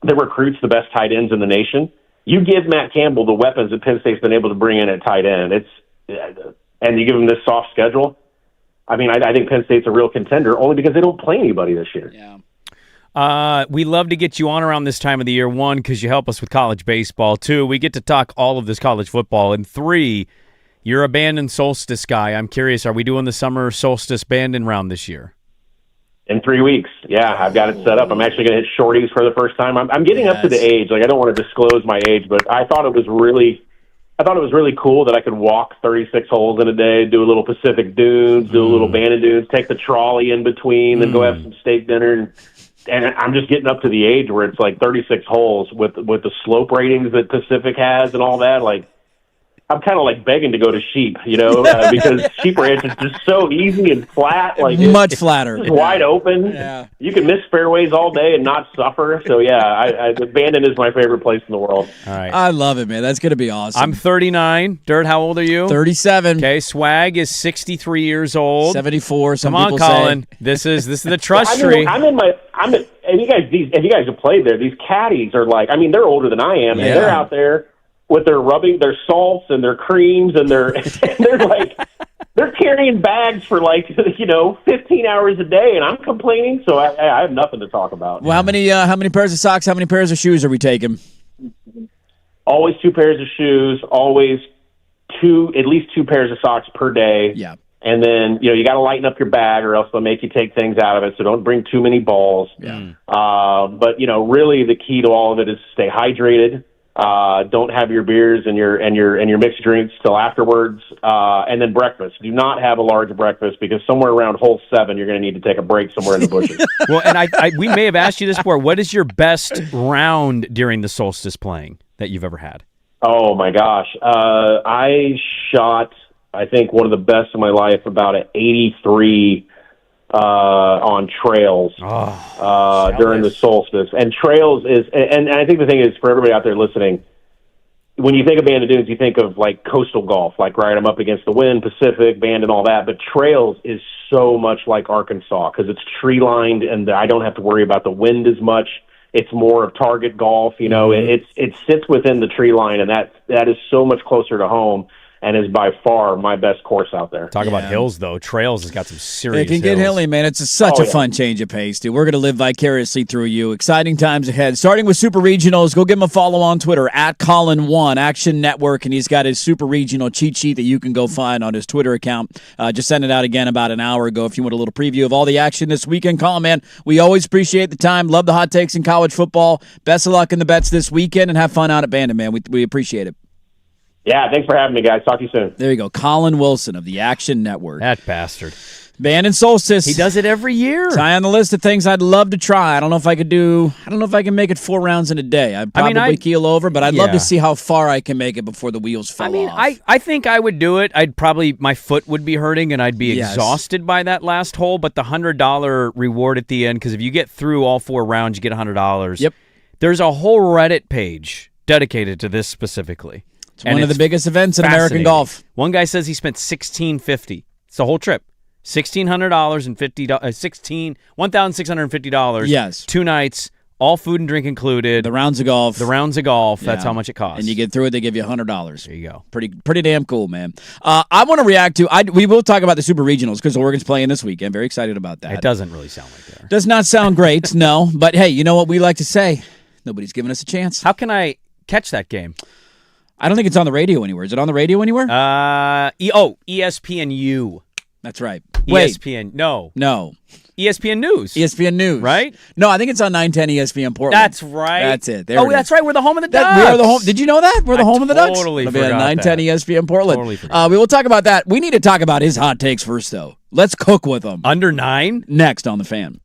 that recruits the best tight ends in the nation. You give Matt Campbell the weapons that Penn State's been able to bring in at tight end, and you give him this soft schedule. I mean, I think Penn State's a real contender only because they don't play anybody this year. Yeah. We love to get you on around this time of the year. 1, because you help us with college baseball. 2, we get to talk all of this college football. And 3, you're a band and solstice guy. I'm curious, are we doing the summer solstice banding round this year? In 3 weeks. Yeah, I've got it set up. I'm actually going to hit shorties for the first time. I'm getting up to the age. Like, I don't want to disclose my age, but I thought it was really cool that I could walk 36 holes in a day, do a little Pacific Dunes, do a little Bandon Dunes, take the trolley in between, then go have some steak dinner. And I'm just getting up to the age where it's like 36 holes with the slope ratings that Pacific has and all that. Like, I'm kind of like begging to go to Sheep, because Sheep Ranch is just so easy and flat. Like, much flatter. It's wide open. Yeah. You can miss fairways all day and not suffer. So, yeah, Bandon is my favorite place in the world. All right. I love it, man. That's going to be awesome. I'm 39. Dirt, how old are you? 37. Okay, Swag is 63 years old. 74, some Come on, people Colin. say. This is the trust tree. And you guys have played there. These caddies are like, they're older than I am, and they're out there with their salts and their creams and they're like, they're carrying bags for 15 hours a day, and I'm complaining. So I have nothing to talk about. Well, how many pairs of socks, how many pairs of shoes are we taking? Always 2 pairs of shoes, always at least 2 pairs of socks per day. Yeah. And then, you got to lighten up your bag or else they'll make you take things out of it. So don't bring too many balls. Yeah. But, really the key to all of it is stay hydrated. Don't have your beers and your mixed drinks till afterwards. And then breakfast. Do not have a large breakfast because somewhere around hole 7, you're going to need to take a break somewhere in the bushes. Well, and we may have asked you this before. What is your best round during the solstice playing that you've ever had? Oh, my gosh. I shot, I think, one of the best of my life, about an 83 on trails during the solstice. And trails is, and I think the thing is, for everybody out there listening, when you think of Bandon Dunes, you think of like coastal golf, like, right, I'm up against the wind, Pacific, Band and all that. But trails is so much like Arkansas because it's tree lined and I don't have to worry about the wind as much. It's more of target golf, it sits within the tree line, and that is so much closer to home. And is by far my best course out there. Talk about hills, though. Trails has got some serious It can get hilly, man. It's such a fun change of pace, dude. We're going to live vicariously through you. Exciting times ahead. Starting with Super Regionals, go give him a follow on Twitter, @Colin1, Action Network, and he's got his Super Regional cheat sheet that you can go find on his Twitter account. Just sent it out again about an hour ago if you want a little preview of all the action this weekend. Colin, man, we always appreciate the time. Love the hot takes in college football. Best of luck in the bets this weekend, and have fun out at Bandon, man. We appreciate it. Yeah, thanks for having me, guys. Talk to you soon. There you go. Colin Wilson of the Action Network. That bastard. Bandon Solstice. He does it every year. It's high on the list of things I'd love to try. I don't know if I can make it 4 rounds in a day. I'd probably keel over, but I'd love to see how far I can make it before the wheels fall off. I think I would do it. My foot would be hurting and I'd be exhausted by that last hole, but the $100 reward at the end, because if you get through all 4 rounds, you get $100. Yep. There's a whole Reddit page dedicated to this specifically. It's one of the biggest events in American golf. One guy says he spent $1,650. It's the whole trip. $1,650. Yes. 2 nights. All food and drink included. The rounds of golf. That's how much it costs. And you get through it, they give you $100. There you go. Pretty damn cool, man. I want to react to. We will talk about the Super Regionals because Oregon's playing this weekend. Very excited about that. It doesn't really sound like they are. Does not sound great, no. But hey, you know what we like to say? Nobody's giving us a chance. How can I catch that game? I don't think it's on the radio anywhere. Is it on the radio anywhere? ESPNU. That's right. ESPN. No. ESPN News. ESPN News. Right? No, I think it's on 910 ESPN Portland. That's right. That's it. That's right. We're the home of the Ducks. We are the home. Did you know that? We're the home of the Ducks. Totally forgot that. 910 ESPN Portland. Totally forgot. We will talk about that. We need to talk about his hot takes first, though. Let's cook with them. Under 9? Next on The Fan.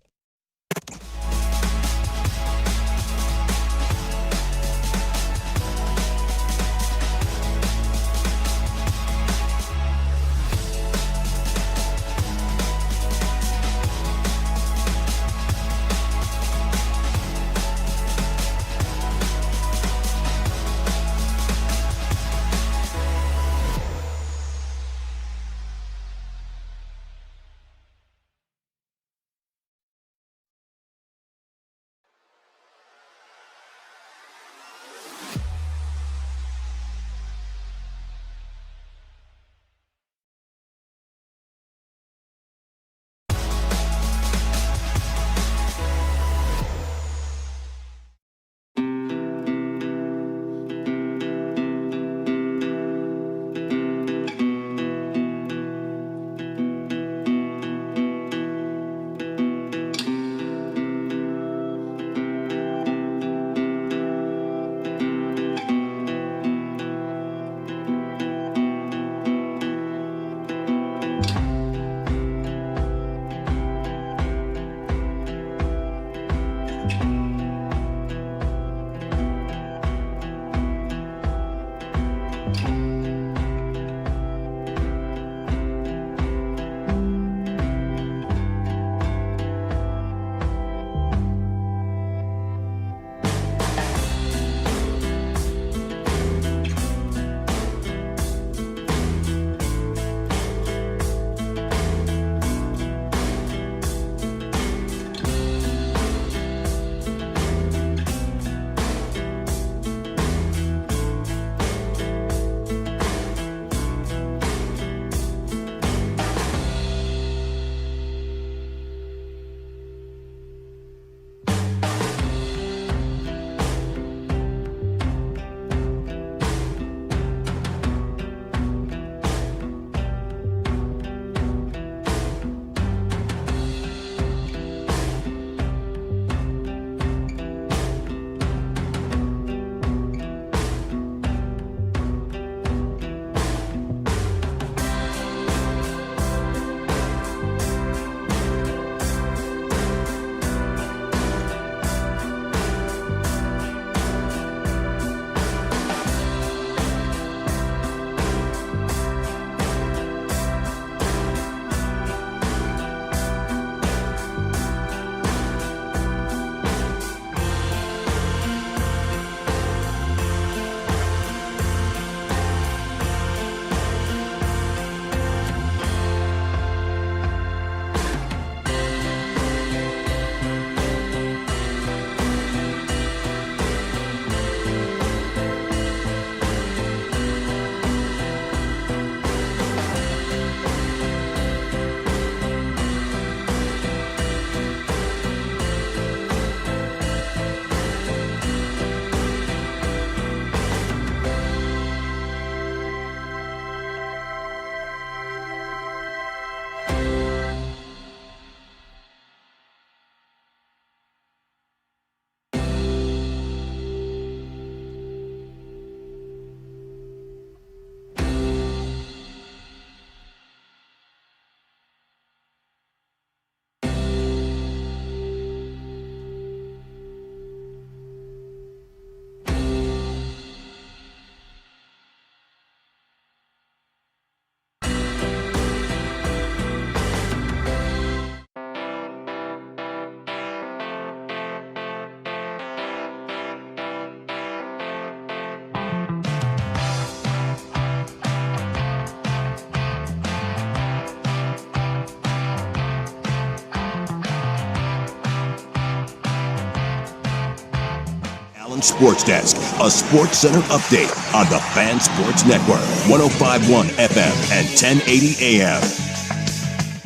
Allen Sports Desk, a Sports Center update on the Fan Sports Network, 105.1 FM and 1080 AM.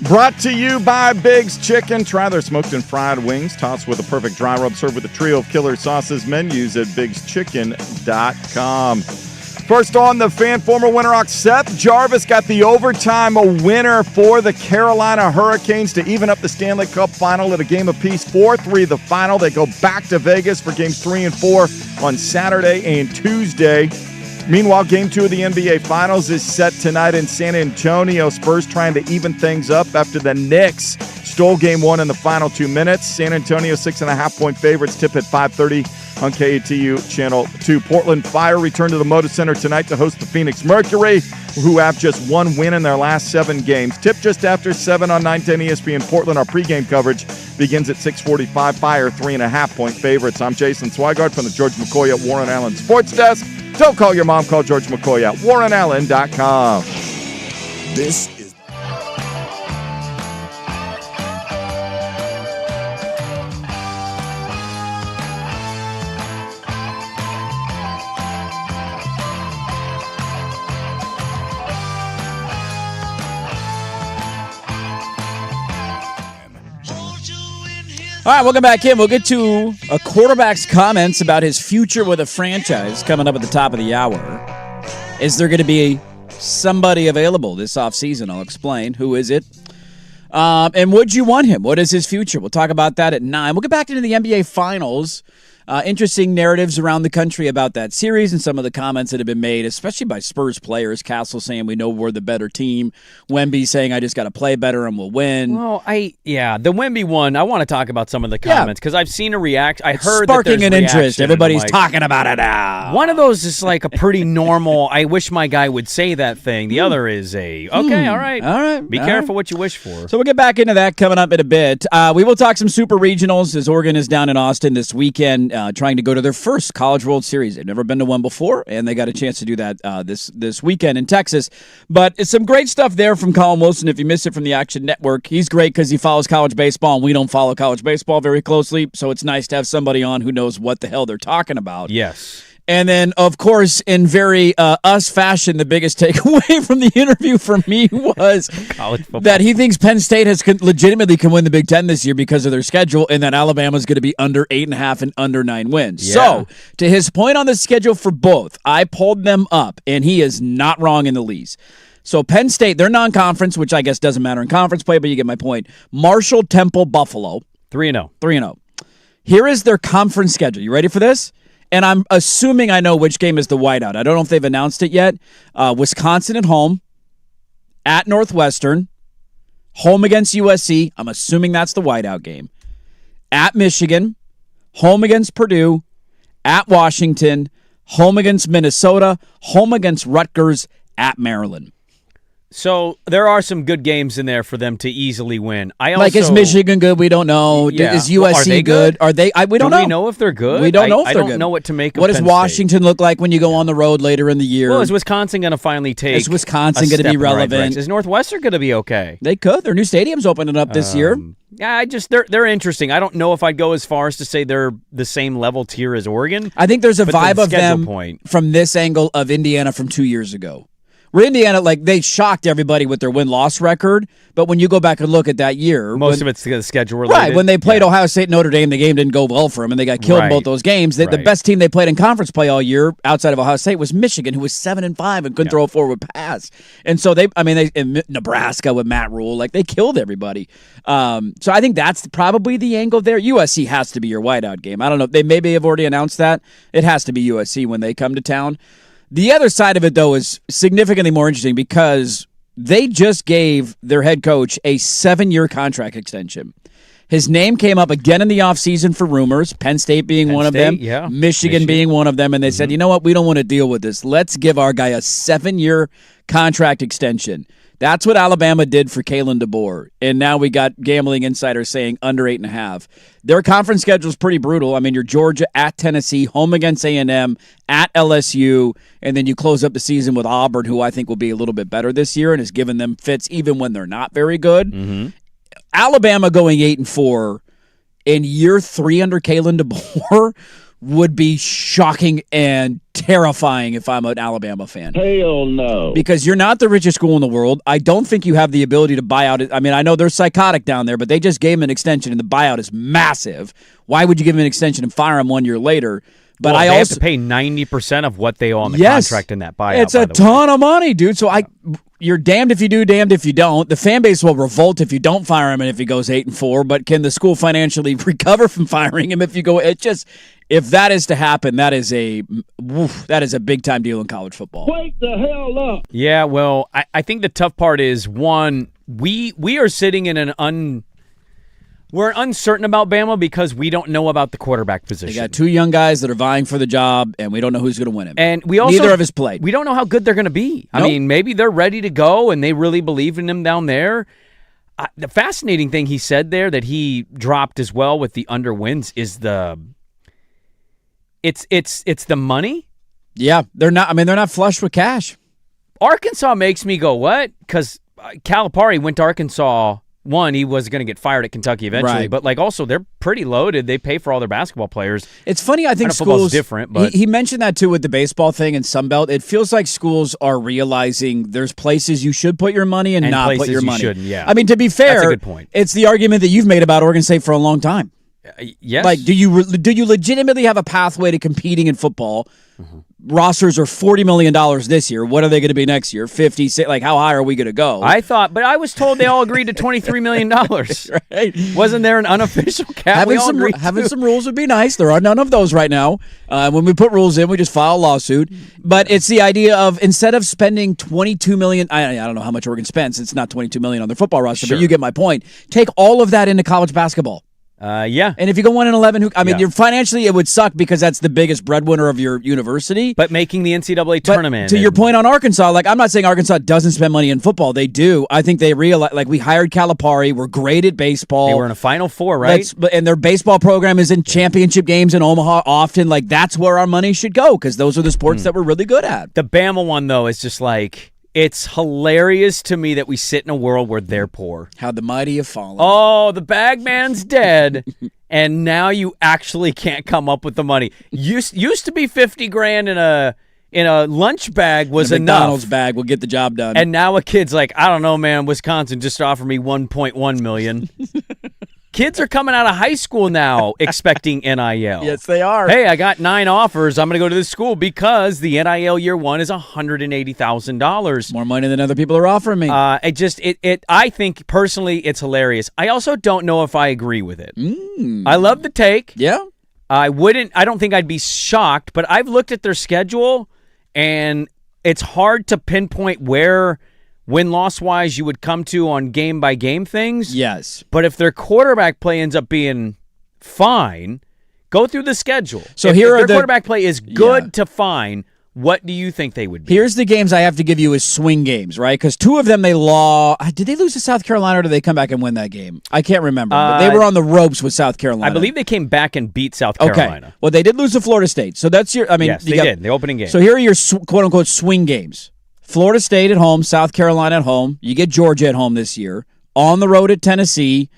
Brought to you by Big's Chicken. Try their smoked and fried wings, tossed with a perfect dry rub, served with a trio of killer sauces. Menus at bigschicken.com. First on the Fan, former Winterhawk Seth Jarvis got the overtime winner for the Carolina Hurricanes to even up the Stanley Cup final at a game apiece. 4-3 the final. They go back to Vegas for games 3 and 4 on Saturday and Tuesday. Meanwhile, Game 2 of the NBA Finals is set tonight in San Antonio. Spurs trying to even things up after the Knicks stole Game 1 in the final 2 minutes. San Antonio 6.5-point favorites. Tip at 5:30 on KATU Channel 2. Portland Fire return to the Moda Center tonight to host the Phoenix Mercury, who have just one win in their last 7 games. Tip just after 7 on 910 ESPN Portland. Our pregame coverage begins at 6:45. Fire 3.5-point favorites. I'm Jason Swigard from the George McCoy at Warren Allen Sports Desk. Don't call your mom. Call George McCoy at warrenallen.com. This is All right, welcome back in. We'll get to a quarterback's comments about his future with a franchise coming up at the top of the hour. Is there going to be somebody available this offseason? I'll explain. Who is it? And would you want him? What is his future? We'll talk about that at 9. We'll get back into the NBA Finals. Interesting narratives around the country about that series and some of the comments that have been made, especially by Spurs players. Castle saying we know we're the better team. Wemby saying I just got to play better and we'll win. Well, the Wemby one, I want to talk about some of the comments because I've seen a react. I heard sparking that an interest. Everybody's talking about it now. One of those is like a pretty normal, I wish my guy would say that thing. The other is all right. Be careful what you wish for. So we'll get back into that coming up in a bit. We will talk some super regionals as Oregon is down in Austin this weekend. Trying to go to their first College World Series. They've never been to one before, and they got a chance to do that this weekend in Texas. But it's some great stuff there from Colin Wilson. If you missed it from the Action Network, he's great because he follows college baseball, and we don't follow college baseball very closely, so it's nice to have somebody on who knows what the hell they're talking about. Yes. And then, of course, in very us fashion, the biggest takeaway from the interview for me was that he thinks Penn State legitimately can win the Big Ten this year because of their schedule, and that Alabama's going to be under 8.5 and under 9 wins. Yeah. So, to his point on the schedule for both, I pulled them up, and he is not wrong in the least. So Penn State, they're non-conference, which I guess doesn't matter in conference play, but you get my point. Marshall, Temple, Buffalo. 3-0. 3-0. Here is their conference schedule. You ready for this? And I'm assuming I know which game is the whiteout. I don't know if they've announced it yet. Wisconsin at home, at Northwestern, home against USC. I'm assuming that's the whiteout game. At Michigan, home against Purdue, at Washington, home against Minnesota, home against Rutgers, at Maryland. So there are some good games in there for them to easily win. Is Michigan good? We don't know. Yeah. Is USC good? Are they? We don't know. Do we know if they're good? We don't know if they're good. I don't know what to make of What does Penn Washington State look like when you go on the road later in the year? Well, is Wisconsin going to finally take Is Wisconsin going to be relevant? Is Northwestern going to be okay? They could. Their new stadium's opening up this year. Yeah, they're interesting. I don't know if I'd go as far as to say they're the same level tier as Oregon. I think there's a vibe of them from this angle of Indiana from 2 years ago. Where Indiana, they shocked everybody with their win-loss record, but when you go back and look at that year... Most of it's the schedule related. Right, when they played Ohio State and Notre Dame, the game didn't go well for them, and they got killed in both those games. The best team they played in conference play all year, outside of Ohio State, was Michigan, who was 7-5 and couldn't throw a forward pass. And so Nebraska with Matt Rule, they killed everybody. So I think that's probably the angle there. USC has to be your whiteout game. I don't know. They maybe have already announced that. It has to be USC when they come to town. The other side of it, though, is significantly more interesting because they just gave their head coach a 7-year contract extension. His name came up again in the offseason for rumors, Penn State being one of them, Michigan being one of them, and they said, you know what, we don't want to deal with this. Let's give our guy a 7-year contract extension. That's what Alabama did for Kalen DeBoer, and now we got Gambling Insider saying under 8.5. Their conference schedule is pretty brutal. I mean, you're Georgia at Tennessee, home against A&M, at LSU, and then you close up the season with Auburn, who I think will be a little bit better this year and has given them fits even when they're not very good. Mm-hmm. Alabama going 8-4 in year 3 under Kalen DeBoer would be shocking and terrifying if I'm an Alabama fan. Hell no. Because you're not the richest school in the world. I don't think you have the ability to buy out. I mean, I know they're psychotic down there, but they just gave him an extension, and the buyout is massive. Why would you give him an extension and fire him 1 year later? But well, I they also have to pay 90% of what they owe on the contract in that buyout. It's a ton of money, dude. So you're damned if you do, damned if you don't. The fan base will revolt if you don't fire him and if he goes 8-4. But can the school financially recover from firing him if you go? If that is to happen, that is a big time deal in college football. Wake the hell up. Yeah, well, I think the tough part is, one, we are sitting in we're uncertain about Bama because we don't know about the quarterback position. They got two young guys that are vying for the job, and we don't know who's going to win him. And we also neither of us played. We don't know how good they're going to be. Nope. I mean, maybe they're ready to go, and they really believe in him down there. The fascinating thing he said there that he dropped as well with the underwins is it's the money. Yeah, they're not. I mean, they're not flush with cash. Arkansas makes me go, what? Because Calipari went to Arkansas. One, he was going to get fired at Kentucky eventually, right. But also they're pretty loaded. They pay for all their basketball players. It's funny. I think football's different, but he mentioned that too with the baseball thing and Sunbelt. It feels like schools are realizing there's places you should put your money and not put your money. Shouldn't, yeah. I mean, to be fair, that's a good point. It's the argument that you've made about Oregon State for a long time. Yes. Like, do you legitimately have a pathway to competing in football? Mm-hmm. Rosters are $40 million this year. What are they going to be next year? 50? Like, how high are we going to go? But I was told they all agreed to $23 million. Right. Wasn't there an unofficial cap? Having some rules would be nice. There are none of those right now. When we put rules in, we just file a lawsuit. But it's the idea of instead of spending $22 million, I don't know how much Oregon spends. It's not $22 million on their football roster, sure. But you get my point. Take all of that into college basketball. Yeah. And if you go 1-11, you're financially, it would suck because that's the biggest breadwinner of your university. But making the NCAA tournament. To your point on Arkansas, like, I'm not saying Arkansas doesn't spend money in football. They do. I think they realize, like, we hired Calipari. We're great at baseball. They were in a Final Four, right? And their baseball program is in championship games in Omaha often. Like, that's where our money should go because those are the sports that we're really good at. The Bama one, though, is just like... It's hilarious to me that we sit in a world where they're poor. How the mighty have fallen. Oh, the bag man's dead, and now you actually can't come up with the money. Used to be $50,000 in a lunch bag was enough. McDonald's bag will get the job done. And now a kid's like, I don't know, man. Wisconsin just offered me $1.1 million. Kids are coming out of high school now expecting NIL. Yes, they are. Hey, I got 9 offers. I'm going to go to this school because the NIL year one is $180,000. More money than other people are offering me. I think personally it's hilarious. I also don't know if I agree with it. I love the take. Yeah. I don't think I'd be shocked, but I've looked at their schedule and it's hard to pinpoint where win-loss wise you would come to on game-by-game things. Yes. But if their quarterback play ends up being fine, go through the schedule. So if their quarterback play is good to fine, what do you think they would be? Here's the games I have to give you as swing games, right? Because 2 of them they lost. Did they lose to South Carolina or did they come back and win that game? I can't remember. But they were on the ropes with South Carolina. I believe they came back and beat South Carolina. Okay. Well, they did lose to Florida State. So that's your, yes, they did, the opening game. So here are your quote-unquote swing games. Florida State at home, South Carolina at home. You get Georgia at home this year. On the road at Tennessee,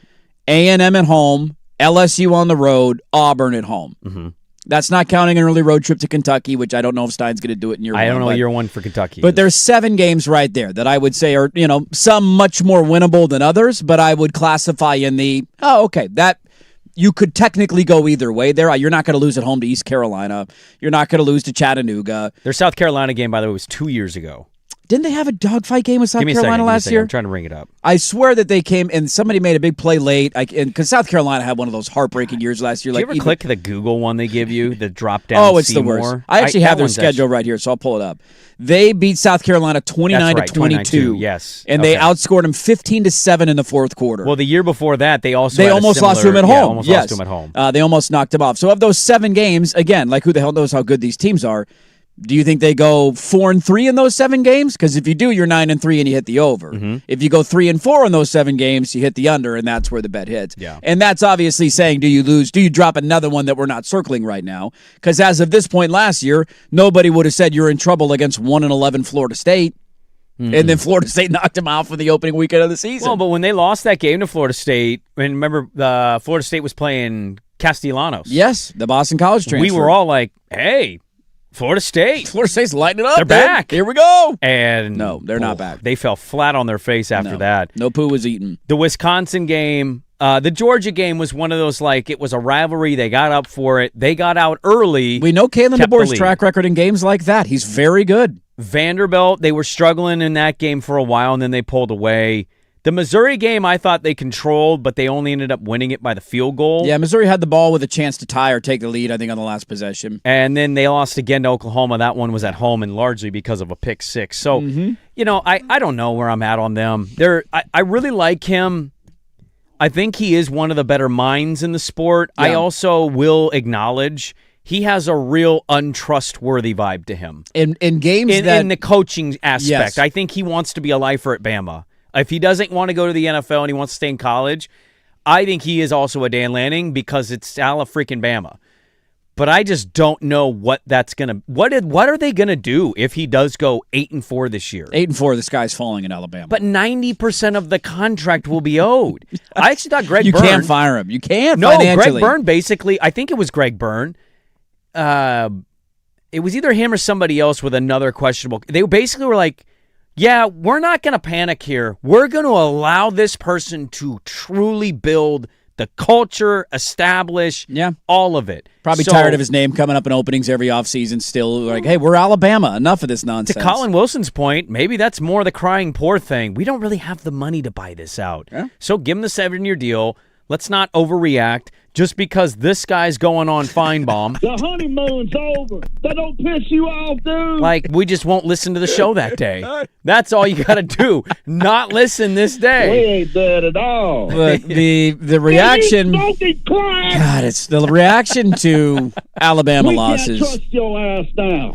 A&M at home, LSU on the road, Auburn at home. Mm-hmm. That's not counting an early road trip to Kentucky, which I don't know if Stein's going to do it in year one. I don't know year one for Kentucky. But there's 7 games right there that I would say are, some much more winnable than others, but I would classify in that you could technically go either way there. You're not going to lose at home to East Carolina. You're not going to lose to Chattanooga. Their South Carolina game, by the way, was 2 years ago. Didn't they have a dogfight game with South Carolina last year? I'm trying to bring it up. I swear that they came and somebody made a big play late. Because South Carolina had one of those heartbreaking years last year. Did you ever click the Google one they give you, the drop down? Oh, it's Seymour? The worst. I actually have their schedule right here, so I'll pull it up. They beat South Carolina 29-22. Yes, and they outscored them 15-7 in the fourth quarter. Well, the year before that, they almost lost to him at home. Almost lost to him at home. They almost knocked him off. So of those 7 games, again, like who the hell knows how good these teams are? Do you think they go 4-3 in those 7 games? Because if you do, you're 9-3 and you hit the over. Mm-hmm. If you go 3-4 in those 7 games, you hit the under, and that's where the bet hits. Yeah. And that's obviously saying, do you lose? Do you drop another one that we're not circling right now? Because as of this point last year, nobody would have said you're in trouble against 1-11 Florida State. Mm-hmm. And then Florida State knocked them out for the opening weekend of the season. Well, but when they lost that game to Florida State, and remember, Florida State was playing Castellanos. Yes, the Boston College transfer. We were all like, hey, Florida State. Florida State's lighting it up. They're back. Here we go. And no, they're not back. They fell flat on their face after that. No poo was eaten. The Wisconsin game, the Georgia game was one of those, like, it was a rivalry. They got up for it. They got out early. We know Kalen DeBoer's track record in games like that. He's very good. Vanderbilt, they were struggling in that game for a while, and then they pulled away. The Missouri game, I thought they controlled, but they only ended up winning it by the field goal. Yeah, Missouri had the ball with a chance to tie or take the lead, I think, on the last possession. And then they lost again to Oklahoma. That one was at home and largely because of a pick six. So, I don't know where I'm at on them. I really like him. I think he is one of the better minds in the sport. Yeah. I also will acknowledge he has a real untrustworthy vibe to him. In games in the coaching aspect. Yes. I think he wants to be a lifer at Bama. If he doesn't want to go to the NFL and he wants to stay in college, I think he is also a Dan Lanning because it's a la freaking Bama. But I just don't know what that's going to – what are they going to do if he does go 8-4 this year? 8-4, the sky's falling in Alabama. But 90% of the contract will be owed. I actually thought Greg Byrne – You can't fire him. You can't Greg financially. Byrne basically – I think it was Greg Byrne. It was either him or somebody else with another questionable – they basically were like – yeah, we're not going to panic here. We're going to allow this person to truly build the culture, establish all of it. Probably tired of his name coming up in openings every offseason still. Like, hey, we're Alabama. Enough of this nonsense. To Colin Wilson's point, maybe that's more the crying poor thing. We don't really have the money to buy this out. Yeah. So give him the 7-year deal. Let's not overreact. Just because this guy's going on Feinbaum. The honeymoon's over. That don't piss you off, dude. Like, we just won't listen to the show that day. That's all you got to do. Not listen this day. We ain't dead at all. But the reaction. God, it's the reaction to Alabama losses. We can't trust your ass now.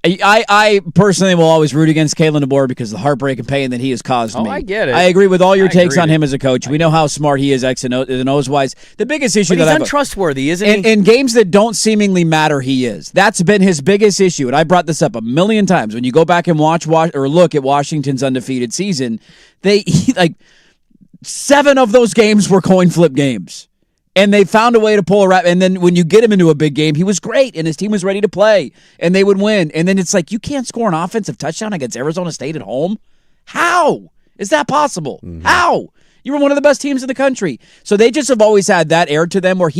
I personally will always root against Kalen DeBoer because of the heartbreak and pain that he has caused me. I get it. I agree with all your takes on him as a coach. We know how smart he is, X and O's wise. The biggest issue but he's untrustworthy, isn't he? In games that don't seemingly matter, he is. That's been his biggest issue, and I brought this up a million times. When you go back and watch or look at Washington's undefeated season, like 7 of those games were coin flip games. And they found a way to pull a rap. And then when you get him into a big game, he was great, and his team was ready to play, and they would win. And then it's like, you can't score an offensive touchdown against Arizona State at home? How is that possible? Mm-hmm. How? You were one of the best teams in the country. So they just have always had that air to them where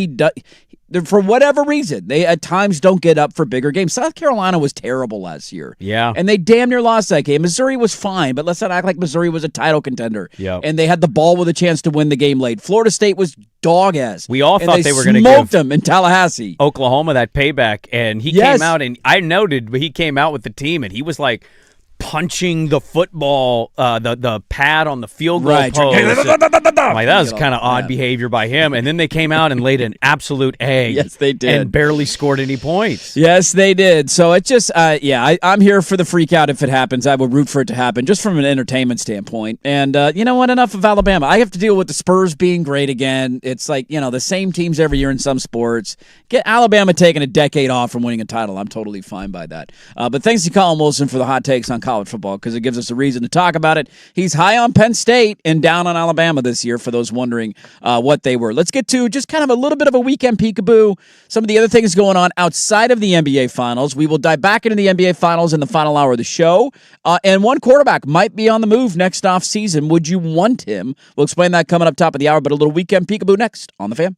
for whatever reason, they at times don't get up for bigger games. South Carolina was terrible last year. Yeah. And they damn near lost that game. Missouri was fine, but let's not act like Missouri was a title contender. Yep. And they had the ball with a chance to win the game late. Florida State was dog-ass. We all thought they were going to smoked them in Tallahassee. Oklahoma that payback, and he came out, and I noted he came out with the team, and he was like, punching the football, the pad on the field goal post. Like, that was kind of odd behavior by him. And then they came out and laid an absolute egg. Yes, they did. And barely scored any points. Yes, they did. So it just, I'm here for the freak out if it happens. I would root for it to happen just from an entertainment standpoint. And you know what? Enough of Alabama. I have to deal with the Spurs being great again. It's like, the same teams every year in some sports. Get Alabama taking a decade off from winning a title. I'm totally fine by that. But thanks to Colin Wilson for the hot takes on college football because it gives us a reason to talk about it. He's high on Penn State and down on Alabama this year for those wondering what they were. Let's get to just kind of a little bit of a weekend peekaboo. Some of the other things going on outside of the NBA Finals. We will dive back into the NBA Finals in the final hour of the show. And one quarterback might be on the move next off season. Would you want him? We'll explain that coming up top of the hour, but a little weekend peekaboo next on The Fan.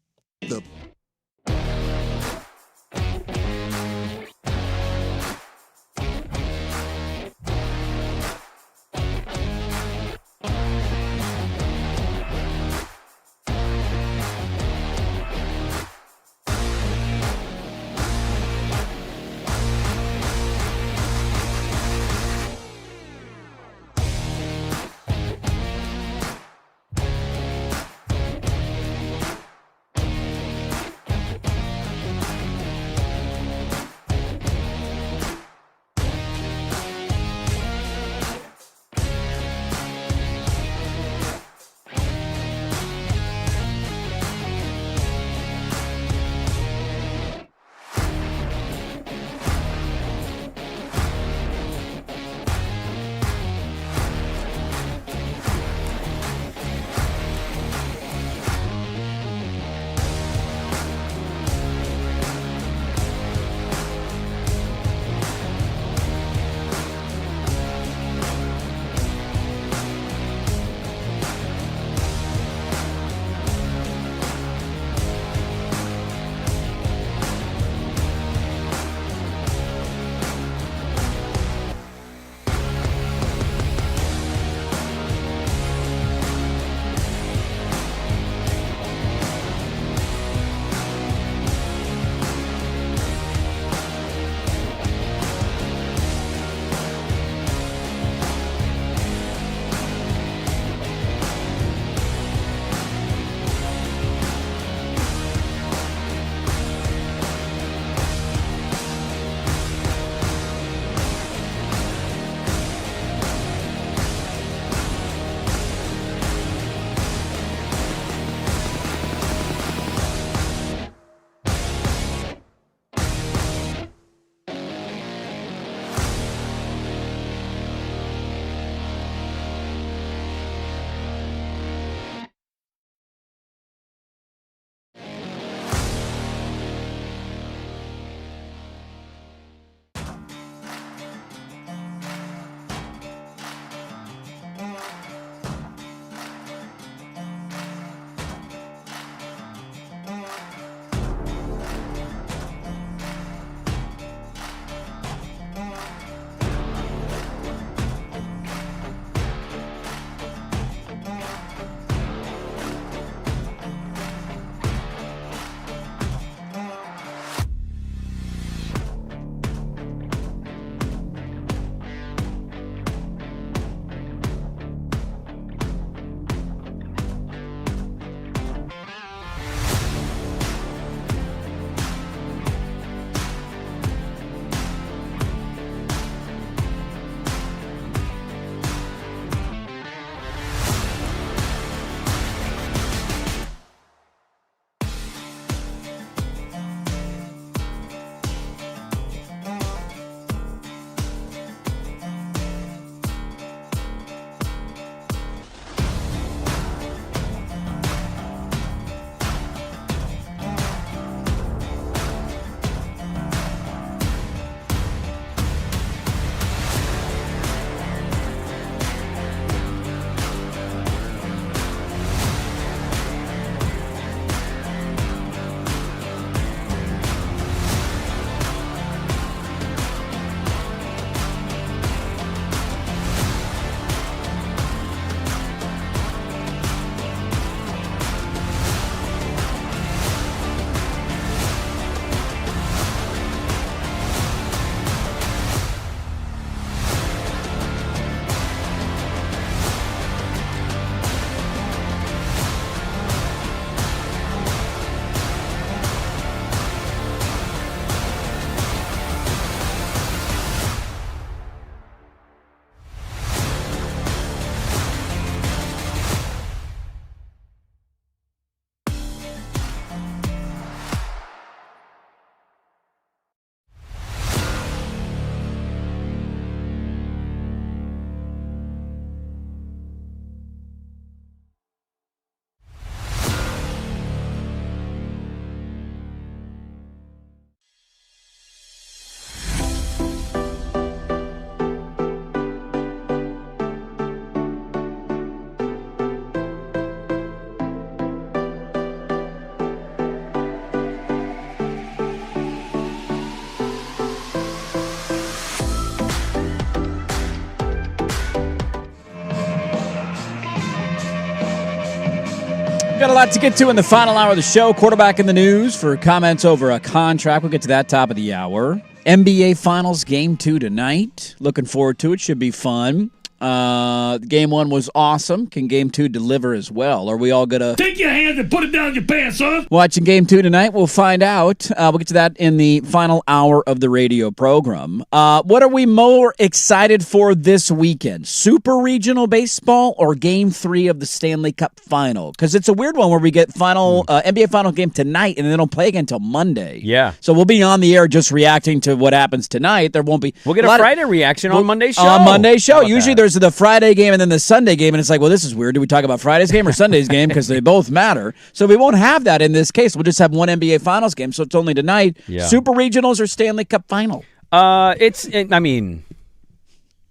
Got a lot to get to in the final hour of the show. Quarterback in the news for comments over a contract. We'll get to that top of the hour. NBA Finals Game 2 tonight. Looking forward to it. Should be fun. Game 1 was awesome. Can Game 2 deliver as well? Are we all going to... Take your hands and put it down your pants, son. Watching Game 2 tonight. We'll find out. We'll get to that in the final hour of the radio program. What are we more excited for this weekend? Super Regional Baseball or Game 3 of the Stanley Cup Final? Because it's a weird one where we get NBA Final game tonight and then they don't play again until Monday. Yeah. So we'll be on the air just reacting to what happens tonight. There won't be... We'll get a Friday reaction on Monday's show. On Monday's show. Usually there's the Friday game and then the Sunday game, and it's like, well, this is weird. Do we talk about Friday's game or Sunday's game? Because they both matter. So we won't have that in this case. We'll just have one NBA Finals game, so it's only tonight. Yeah. Super Regionals or Stanley Cup Final? I mean,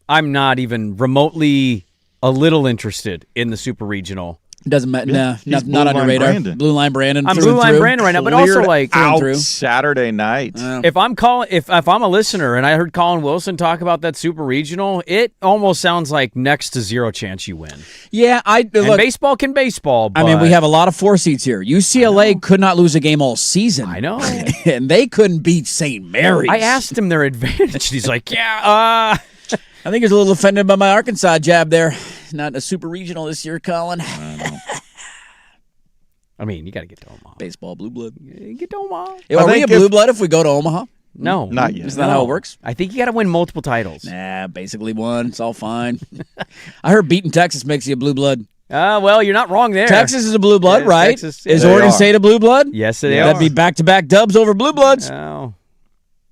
I'm not even remotely a little interested in the Super Regional. Doesn't matter. Nah, not on your radar. Brandon. Blue Line Brandon. I'm Blue Line Brandon right now, but also like out Saturday night. If I'm a listener and I heard Colin Wilson talk about that Super Regional, it almost sounds like next to zero chance you win. Yeah, look, baseball can baseball. But I mean, we have a lot of 4 seeds here. UCLA could not lose a game all season. I know, and they couldn't beat St. Mary's. I asked him their advantage. He's like, yeah. I think he's a little offended by my Arkansas jab there. Not a Super Regional this year, Colin. I mean, you got to get to Omaha. Baseball, blue blood. Get to Omaha. Are we a blue blood if we go to Omaha? No. Not yet. Isn't that how it works? I think you got to win multiple titles. Nah, basically one. It's all fine. I heard beating Texas makes you a blue blood. Well, you're not wrong there. Texas is a blue blood, right? Texas, is Oregon State a blue blood? Yes, they are. That'd be back-to-back dubs over blue bloods. Oh,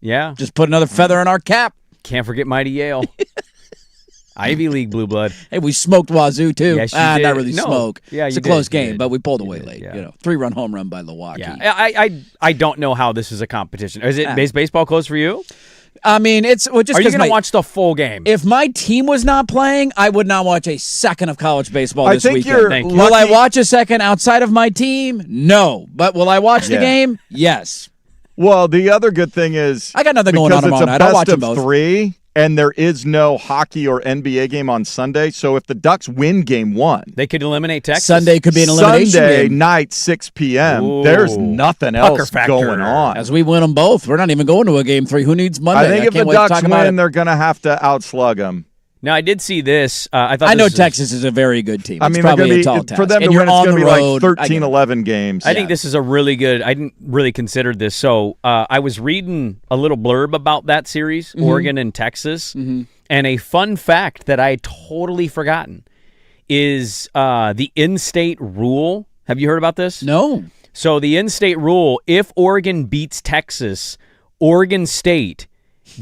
yeah. Just put another feather in our cap. Can't forget mighty Yale. Ivy League blue blood. Hey, we smoked Wazoo, too. Yes, you did. Not really smoke. Yeah, it's a close game, but we pulled away late. 3-run home run by Milwaukee. Yeah. I don't know how this is a competition. Is baseball close for you? I mean, are you going to watch the full game? If my team was not playing, I would not watch a second of college baseball this weekend. Will I watch a second outside of my team? No. But will I watch the game? Yes. Well, the other good thing is I got nothing going on tomorrow night. I'll watch them both. 3. And there is no hockey or NBA game on Sunday. So if the Ducks win Game 1, they could eliminate Texas. Sunday could be an elimination Sunday game. night, 6 p.m. Ooh. There's nothing else going on. As we win them both, we're not even going to a Game 3. Who needs Monday? I think if the Ducks win, they're going to have to outslug them. Now, I did see this. I know Texas is a very good team. I mean, it's probably a tall task. For them to win, it's going to be like 13, 11 games. I think this is a really good. I didn't really consider this. So I was reading a little blurb about that series, Oregon and Texas. Mm-hmm. And a fun fact that I had totally forgotten is the in-state rule. Have you heard about this? No. So the in-state rule, if Oregon beats Texas, Oregon State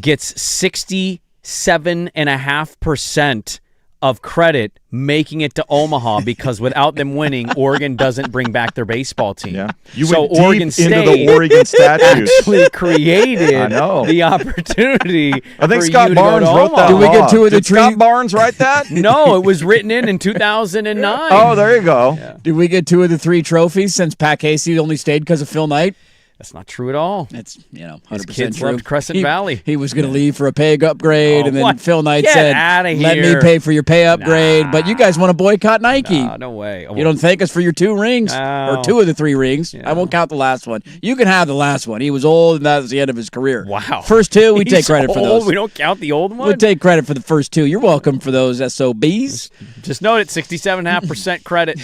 gets 67.5% of credit making it to Omaha because without them winning, Oregon doesn't bring back their baseball team. Yeah. Oregon State into the Oregon statutes. Actually created the opportunity. I think for Scott you Barnes to go to wrote that. Did we get 2 of the Did Scott Barnes write that? No, it was written in 2009. Oh, there you go. Yeah. Did we get 2 of the 3 trophies since Pat Casey only stayed because of Phil Knight? That's not true at all. It's 100% His kids true. loved Crescent Valley. He was going to leave for a pay upgrade, and then Phil Knight said, outta "Let here. me pay for your pay upgrade." But you guys want to boycott Nike? No way. You don't thank us for your 2 rings or 2 of the 3 rings. I won't count the last one. You can have the last one. He was old, and that was the end of his career. Wow. First 2, we take credit for those. We don't count the old one. We take credit for the first 2. You're welcome for those SOBs. Just note it, 67.5% credit.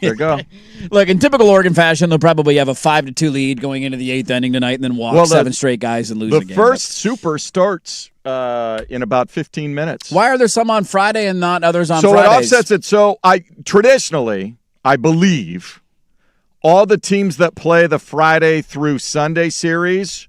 There you go. Look, in typical Oregon fashion, they'll probably have a 5-2 lead going into the 8th inning tonight and then walk 7 straight guys and lose the game. The first Super starts in about 15 minutes. Why are there some on Friday and not others on Fridays? So it offsets it. So traditionally, I believe, all the teams that play the Friday through Sunday series,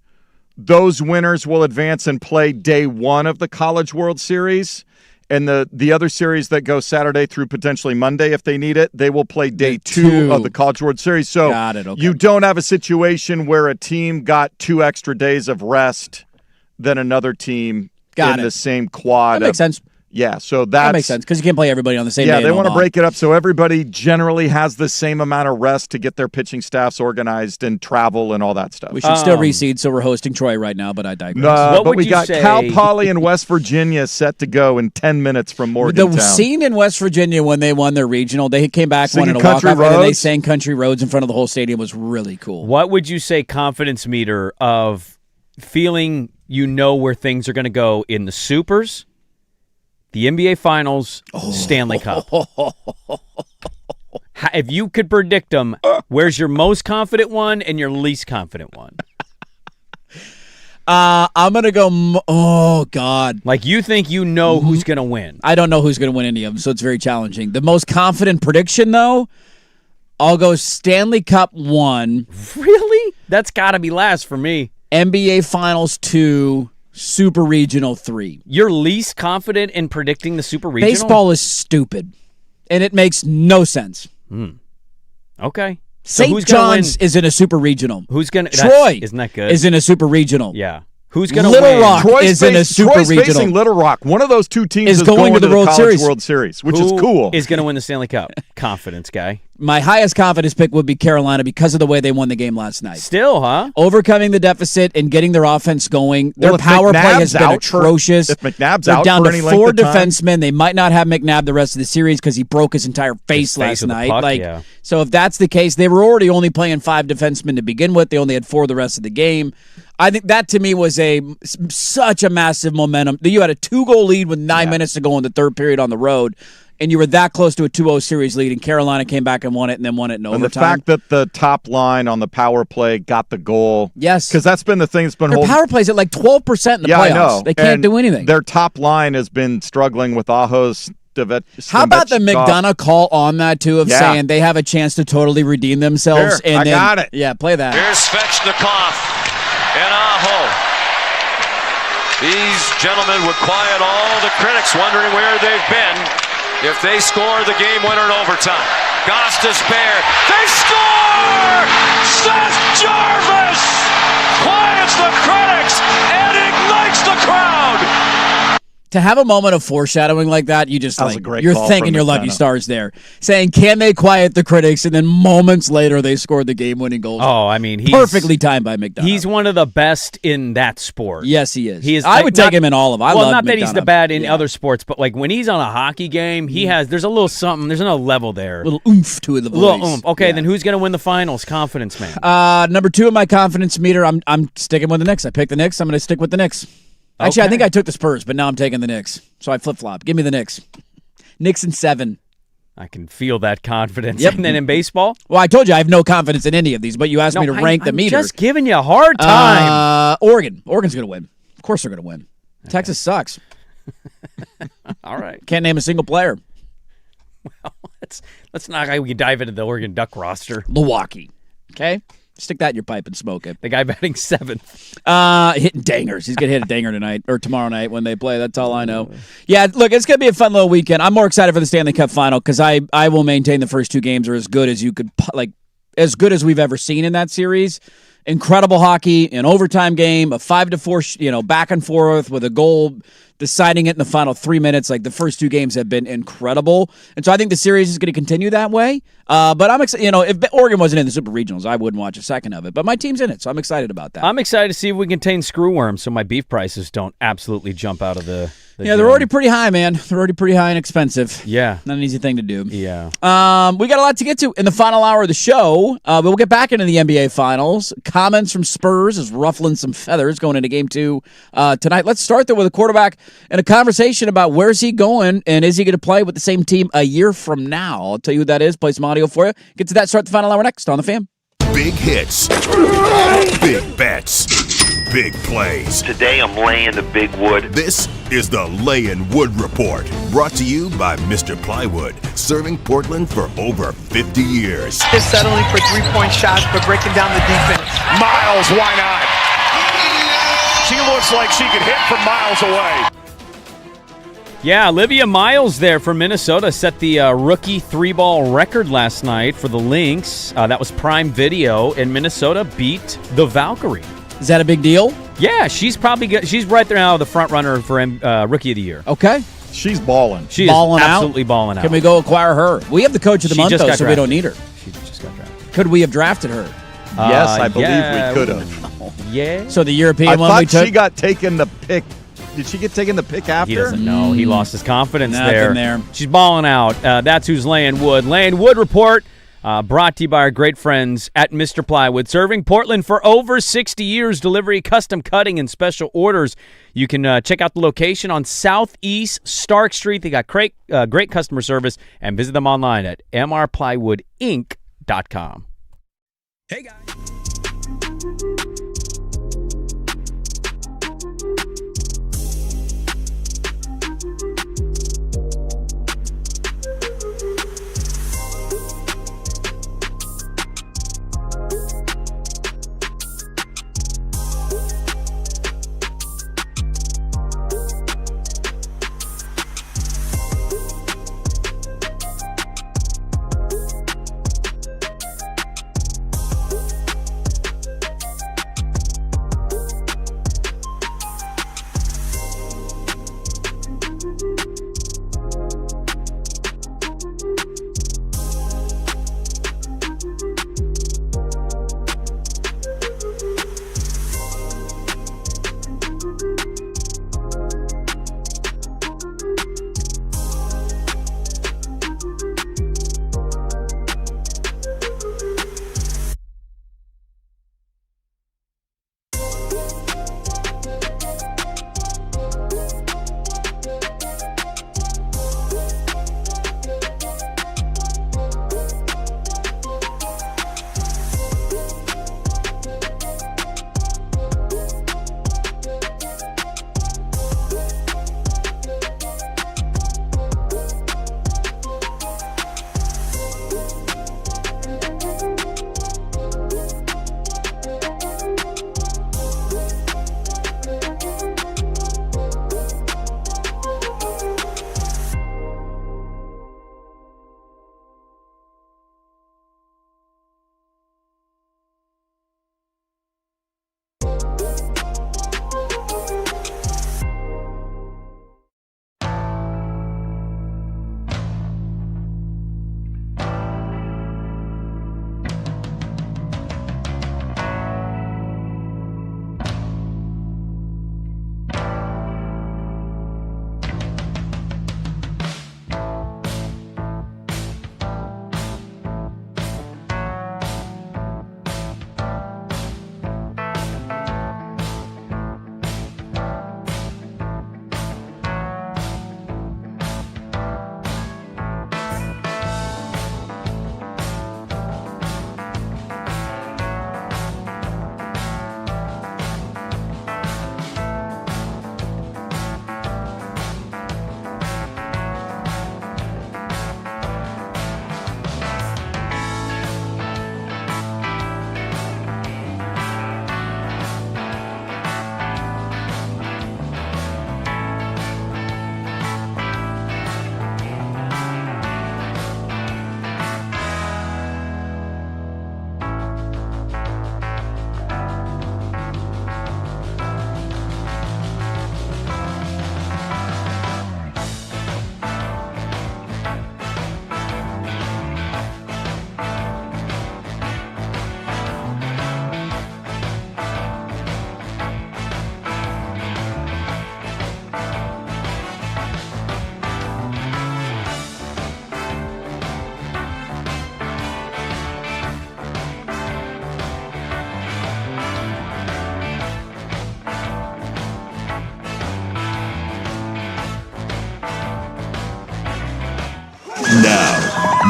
those winners will advance and play day 1 of the College World Series. And the other series that go Saturday through potentially Monday, if they need it, they will play day 2 of the College World Series. So you don't have a situation where a team got 2 extra days of rest than another team in the same quad. That makes sense. Yeah, so that makes sense because you can't play everybody on the same day. Yeah, they want to break it up so everybody generally has the same amount of rest to get their pitching staffs organized and travel and all that stuff. We should still reseed, so we're hosting Troy right now, but I digress. But we got Cal Poly in West Virginia set to go in 10 minutes from Morgantown. The scene in West Virginia when they won their regional, they came back, won in a walk-off, and then they sang Country Roads in front of the whole stadium. Was really cool. What would you say confidence meter of feeling you know where things are going to go in the Supers, the NBA Finals, Stanley Cup? If you could predict them, where's your most confident one and your least confident one? I'm going to go, oh, God. Like you think you know who's going to win. I don't know who's going to win any of them, so it's very challenging. The most confident prediction, though, I'll go Stanley Cup 1. Really? That's got to be last for me. NBA Finals 2. Super Regional 3. You're least confident in predicting the Super Regional? Baseball is stupid, and it makes no sense. Okay. St. John's is in a Super Regional. Who's going to... Troy isn't that good? Is in a Super Regional. Yeah. Who's going to win? Little Rock is in a Super Regional. Facing Little Rock. One of those two teams is going to the World Series, which is cool. Who is going to win the Stanley Cup? Confidence guy. My highest confidence pick would be Carolina because of the way they won the game last night. Still, huh? Overcoming the deficit and getting their offense going. Their power play has been atrocious. If McNabb's They're out down for to any length 4 of time. defensemen. They might not have McNabb the rest of the series because he broke his entire face last night. Puck, So if that's the case, they were already only playing 5 defensemen to begin with. They only had 4 the rest of the game. I think that to me was such a massive momentum. You had a 2-goal lead with 9 minutes to go in the third period on the road, and you were that close to a 2-0 series lead, and Carolina came back and won it, and then won it in overtime. And the fact that the top line on the power play got the goal. Yes. Because that's been the thing that's been Their holding. power play's at like 12% in the playoffs. I know. They can't do anything. Their top line has been struggling with Ahos. How about the McDonough call on that, too, of saying they have a chance to totally redeem themselves? Here, I got it. Yeah, play that. Here's Svechnikov and Aho. These gentlemen would quiet all the critics wondering where they've been if they score the game winner in overtime. Goss to spare. They score! Seth Jarvis quiets the critics and ignites the crowd. To have a moment of foreshadowing like that, you just you're thanking your lucky stars there, saying, "Can they quiet the critics?" And then moments later, they scored the game-winning goal. Oh, I mean, he's perfectly timed by McDonough. He's one of the best in that sport. Yes, he is. He is. I would take him in all of them. Well, not that he's the bad in other sports, but like when he's on a hockey game, there's a little something. There's another level there. A little oomph to the voice. Little oomph. Okay, then who's going to win the finals? Confidence, man. Number 2 in my confidence meter, I'm sticking with the Knicks. I picked the Knicks. I'm going to stick with the Knicks. Actually, I think I took the Spurs, but now I'm taking the Knicks. So I flip-flop. Give me the Knicks. Knicks in 7. I can feel that confidence. Yep. And then in baseball? Well, I told you I have no confidence in any of these, but you asked me to rank the meter. I'm just giving you a hard time. Oregon. Oregon's going to win. Of course they're going to win. Okay. Texas sucks. All right. Can't name a single player. Well, let's not we can dive into the Oregon Duck roster. Milwaukee. Okay? Stick that in your pipe and smoke it. The guy batting 7th. Hitting dangers. He's going to hit a danger tonight or tomorrow night when they play. That's all I know. Yeah, look, it's going to be a fun little weekend. I'm more excited for the Stanley Cup final because I will maintain the first 2 games are as good as you could, as good as we've ever seen in that series. Incredible hockey, an overtime game, a 5-4, back and forth with a goal deciding it in the final 3 minutes. Like the first 2 games have been incredible. And so I think the series is going to continue that way. But I'm excited. If Oregon wasn't in the Super Regionals, I wouldn't watch a second of it. But my team's in it, so I'm excited about that. I'm excited to see if we contain screwworms so my beef prices don't absolutely jump out of the yeah, they're already pretty high, man. They're already pretty high and expensive. Yeah. Not an easy thing to do. Yeah. We got a lot to get to in the final hour of the show. But we'll get back into the NBA Finals. Comments from Spurs is ruffling some feathers going into Game 2 tonight. Let's start there with a quarterback and a conversation about where's he going and is he going to play with the same team a year from now. I'll tell you who that is. Play some audio for you. Get to that. Start the final hour next on The Fan. Big hits. Big bets. Big plays. Today I'm laying the big wood. This is the Layin' Wood Report, brought to you by Mr. Plywood, serving Portland for over 50 years. Just settling for 3-point shots, but breaking down the defense. Miles, why not? She looks like she could hit from miles away. Yeah, Olivia Miles there from Minnesota set the rookie 3-ball record last night for the Lynx. That was Prime Video, and Minnesota beat the Valkyrie. Is that a big deal? Yeah, she's probably good. She's right there now, the front runner for Rookie of the Year. Okay. She's balling. She is absolutely balling out. Can we go acquire her? We have the coach of the month, though, so we don't need her. She just got drafted. Could we have drafted her? Yes, I believe we could have. Yeah. So the European one we took? She got taken the pick. Did she get taken the pick after? He doesn't know. He lost his confidence there. She's balling out. That's who's laying wood. Laying Wood Report, brought to you by our great friends at Mr. Plywood. Serving Portland for over 60 years. Delivery, custom cutting, and special orders. You can check out the location on Southeast Stark Street. They got great customer service. And visit them online at mrplywoodinc.com. Hey, guys.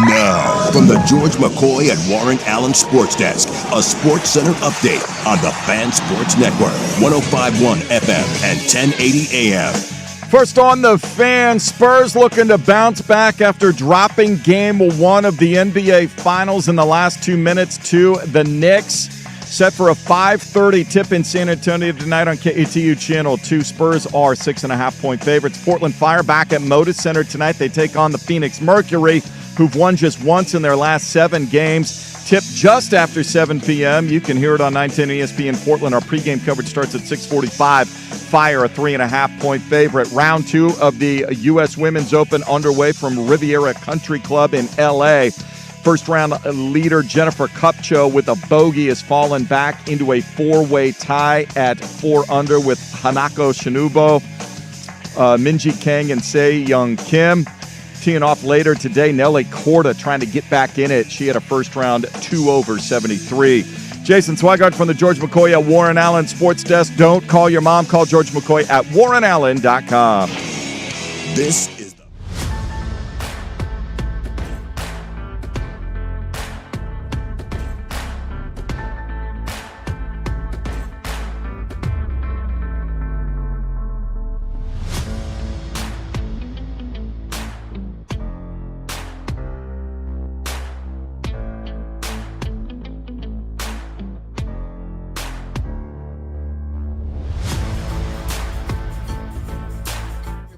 Now, from the George McCoy and Warren Allen Sports Desk, a Sports Center update on the Fan Sports Network, 105.1 FM and 1080 AM. First on the Fan, Spurs looking to bounce back after dropping Game 1 of the NBA Finals in the last 2 minutes to the Knicks. Set for a 5:30 tip in San Antonio tonight on KATU Channel 2. Spurs are 6.5-point favorites. Portland Fire back at Moda Center tonight. They take on the Phoenix Mercury, who've won just once in their last 7 games. tip just after 7 p.m. You can hear it on 910 ESPN Portland. Our pregame coverage starts at 6:45. Fire, a 3.5-point favorite. Round 2 of the U.S. Women's Open underway from Riviera Country Club in L.A. First-round leader Jennifer Kupcho with a bogey has fallen back into a 4-way tie at 4 under with Hanako Shinobu, Minji Kang, and Se-Young Kim. Teeing off later today, Nelly Korda trying to get back in it. She had a first-round 2 over 73. Jason Swigart from the George McCoy at Warren Allen Sports Desk. Don't call your mom. Call George McCoy at warrenallen.com. This is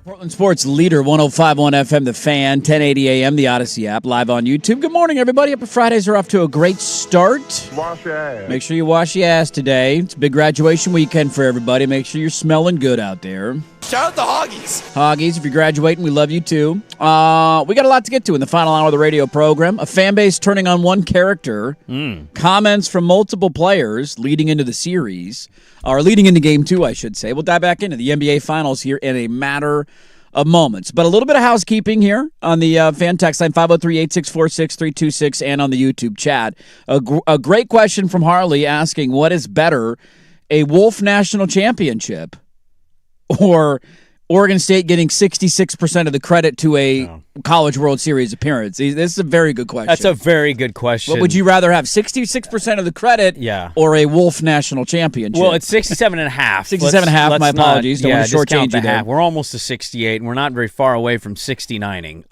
Portland Sports leader, 105.1 FM, The Fan, 1080 AM, the Odyssey app, live on YouTube. Good morning, everybody. Happy Fridays are off to a great start. Wash your ass. Make sure you wash your ass today. It's a big graduation weekend for everybody. Make sure you're smelling good out there. Shout out the Hoggies. Hoggies, if you're graduating, we love you too. We got a lot to get to in the final hour of the radio program. A fan base turning on one character. Comments from multiple players leading into the series, or leading into game 2, I should say. We'll dive back into the NBA Finals here in a matter of moments. But a little bit of housekeeping here on the fan text line, 503-864-6326, and on the YouTube chat. A great question from Harley asking, what is better, a Wolf National Championship or Oregon State getting 66% of the credit to a College World Series appearance? This is a very good question. That's a very good question. What would you rather have, 66% of the credit or a Wolf National Championship? Well, it's 67.5. 67.5, my apologies. Don't want to shortchange you there. We're almost to 68, and we're not very far away from 69ing.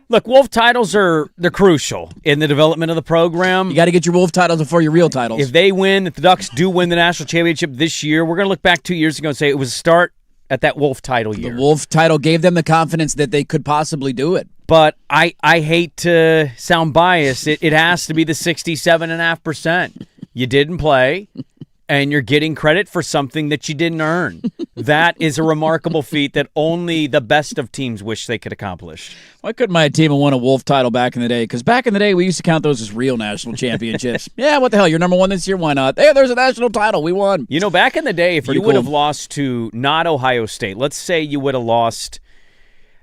Look, Wolf titles they're crucial in the development of the program. You got to get your Wolf titles before your real titles. If they win, if the Ducks do win the national championship this year, we're going to look back 2 years ago and say it was a start at that Wolf title year. The Wolf title gave them the confidence that they could possibly do it. But I hate to sound biased. It has to be the 67.5%. You didn't play, and you're getting credit for something that you didn't earn. That is a remarkable feat that only the best of teams wish they could accomplish. Why couldn't my team have won a Wolf title back in the day? Because back in the day, we used to count those as real national championships. Yeah, what the hell? You're number one this year. Why not? Hey, there's a national title. We won. You know, back in the day, if you would have lost to not Ohio State, let's say you would have lost,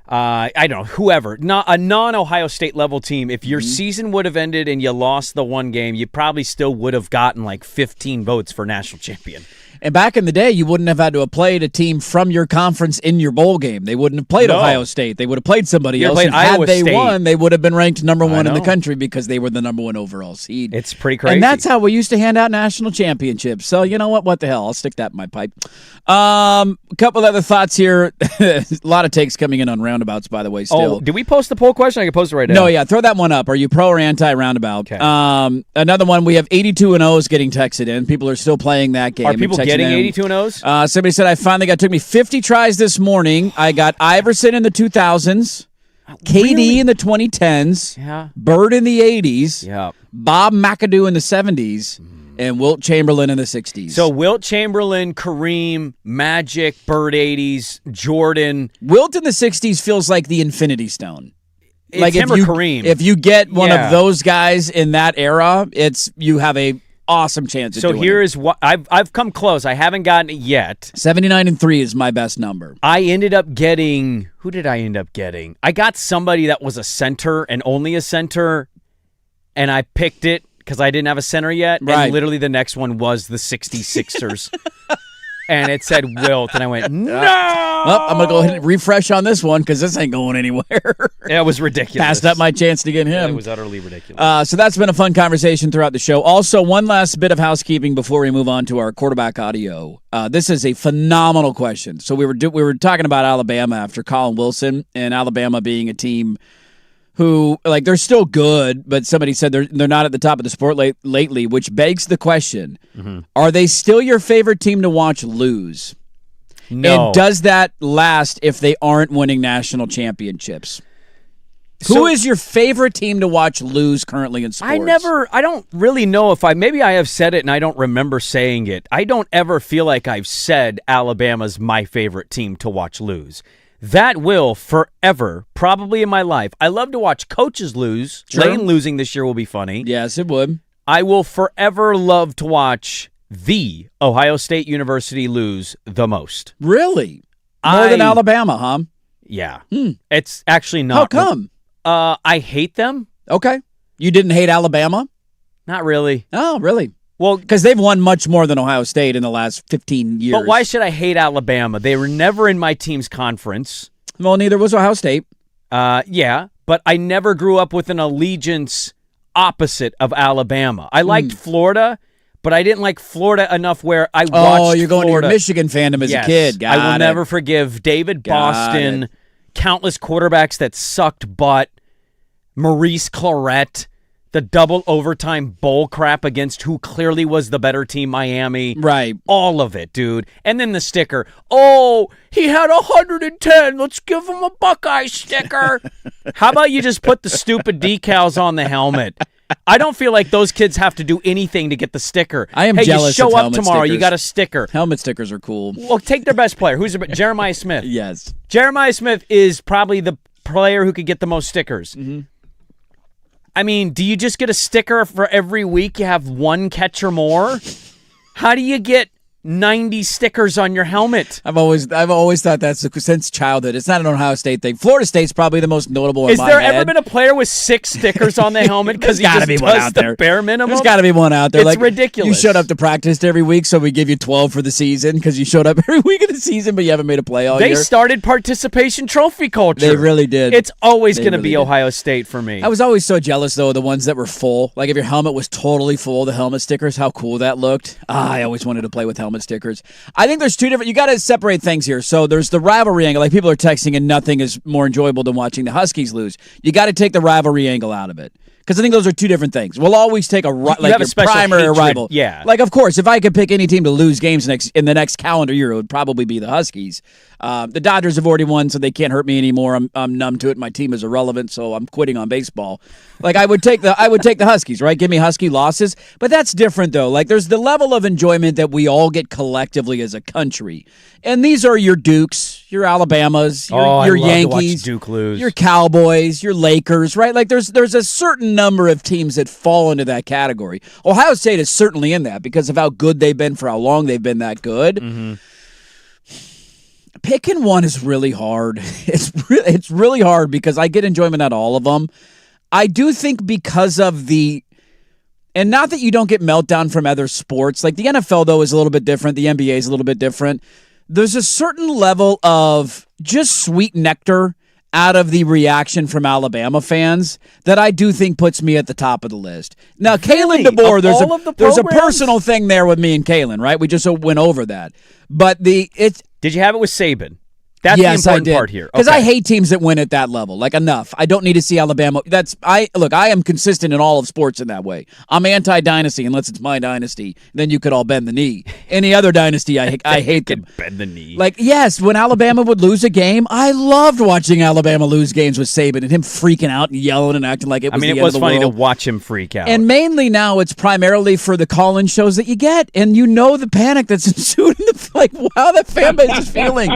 I don't know, whoever, not a non-Ohio State level team, if your season would have ended and you lost the one game, you probably still would have gotten like 15 votes for national champion. And back in the day, you wouldn't have had to have played a team from your conference in your bowl game. They wouldn't have played Ohio State. They would have played somebody else. And had they won, they would have been ranked number one in the country because they were the number one overall seed. It's pretty crazy. And that's how we used to hand out national championships. So you know what? What the hell? I'll stick that in my pipe. A couple other thoughts here. A lot of takes coming in on roundabouts, by the way, still. Oh, did we post the poll question? I can post it right now. No, yeah. Throw that one up. Are you pro or anti-roundabout? Okay. Another one, we have 82 and 0s getting texted in. People are still playing that game. Are people getting 82 and 0s? Somebody said, took me 50 tries this morning. I got Iverson in the 2000s, KD in the 2010s, Bird in the 80s, Bob McAdoo in the 70s, and Wilt Chamberlain in the 60s. So Wilt Chamberlain, Kareem, Magic, Bird 80s, Jordan. Wilt in the 60s feels like the Infinity Stone. It's like him or Kareem. If you get one of those guys in that era, you have a awesome chance of doing it. So here is what I've come close. I haven't gotten it yet. 79 and 3 is my best number. I ended up getting, who did I end up getting? I got somebody that was a center and only a center, and I picked it because I didn't have a center yet. Right. And literally the next one was the 66ers. And it said Wilt, and I went, no! Well, I'm going to go ahead and refresh on this one because this ain't going anywhere. It was ridiculous. Passed up my chance to get him. It was utterly ridiculous. So that's been a fun conversation throughout the show. Also, one last bit of housekeeping before we move on to our quarterback audio. This is a phenomenal question. So we were talking about Alabama after Colin Wilson, and Alabama being a team who, like, they're still good, but somebody said they're not at the top of the sport lately, which begs the question, are they still your favorite team to watch lose? No. And does that last if they aren't winning national championships? Who is your favorite team to watch lose currently in sports? I don't really know maybe I have said it and I don't remember saying it. I don't ever feel like I've said Alabama's my favorite team to watch lose. That will forever, probably in my life. I love to watch coaches lose. Sure. Lane losing this year will be funny. Yes, it would. I will forever love to watch the Ohio State University lose the most. Really? More than Alabama, huh? Yeah. It's actually not. How come? I hate them. Okay. You didn't hate Alabama? Not really. Oh, really? Well, because they've won much more than Ohio State in the last 15 years. But why should I hate Alabama? They were never in my team's conference. Well, neither was Ohio State. Yeah, but I never grew up with an allegiance opposite of Alabama. I liked Florida, but I didn't like Florida enough where I watched Oh, you're going Florida. to your Michigan fandom as a kid. I will never forgive David Boston, countless quarterbacks that sucked butt, Maurice Claret, the double overtime bull crap against who clearly was the better team, Miami. Right. All of it, dude. And then the sticker. Oh, he had 110. Let's give him a Buckeye sticker. How about you just put the stupid decals on the helmet? I don't feel like those kids have to do anything to get the sticker. I am hey, jealous you show of up helmet tomorrow, stickers. you got a sticker. Helmet stickers are cool. Well, take their best player. Who's Jeremiah Smith? Yes. Jeremiah Smith is probably the player who could get the most stickers. Mm-hmm. I mean, do you just get a sticker for every week you have one catch or more? How do you get 90 stickers on your helmet? I've always thought that's since childhood. It's not an Ohio State thing. Florida State's probably the most notable in Is my there head. ever been a player with 6 stickers on the helmet because he just does the bare minimum? There's got to be one out there. It's ridiculous. You showed up to practice every week, so we give you 12 for the season because you showed up every week of the season, but you haven't made a play all year. They started participation trophy culture. They really did. It's always going to be Ohio State for me. I was always so jealous, though, of the ones that were full. Like if your helmet was totally full, the helmet stickers, how cool that looked. I always wanted to play with helmet stickers. I think there's two different. You got to separate things here. So there's the rivalry angle. Like people are texting, and nothing is more enjoyable than watching the Huskies lose. You got to take the rivalry angle out of it because I think those are two different things. We'll always take your primary rival. Yeah. Like of course, if I could pick any team to lose games in the next calendar year, it would probably be the Huskies. The Dodgers have already won, so they can't hurt me anymore. I'm numb to it. My team is irrelevant, so I'm quitting on baseball. Like I would take the Huskies, right? Give me Husky losses, but that's different though. Like there's the level of enjoyment that we all get collectively as a country, and these are your Dukes, your Alabamas, your Yankees, Duke lose. your Cowboys, your Lakers, right? Like there's a certain number of teams that fall into that category. Ohio State is certainly in that because of how good they've been for how long they've been that good. Mm-hmm. Picking one is really hard. It's really hard because I get enjoyment out of all of them. I do think because of and not that you don't get meltdown from other sports. Like the NFL, though, is a little bit different. The NBA is a little bit different. There's a certain level of just sweet nectar out of the reaction from Alabama fans that I do think puts me at the top of the list. Now, Really? Kalen DeBoer, there's a programs? personal thing there with me and Kalen, right? We just went over that. But Did you have it with Saban? That's the important part here. Because I hate teams that win at that level. Like, enough. I don't need to see Alabama. I am consistent in all of sports in that way. I'm anti-dynasty unless it's my dynasty. Then you could all bend the knee. Any other dynasty, I hate them. Bend the knee. Like, yes, when Alabama would lose a game, I loved watching Alabama lose games with Saban and him freaking out and yelling and acting like it was the end of the world. It was funny to watch him freak out. And mainly now it's primarily for the call-in shows that you get, and you know the panic that's ensued. Like, how that fan base is feeling.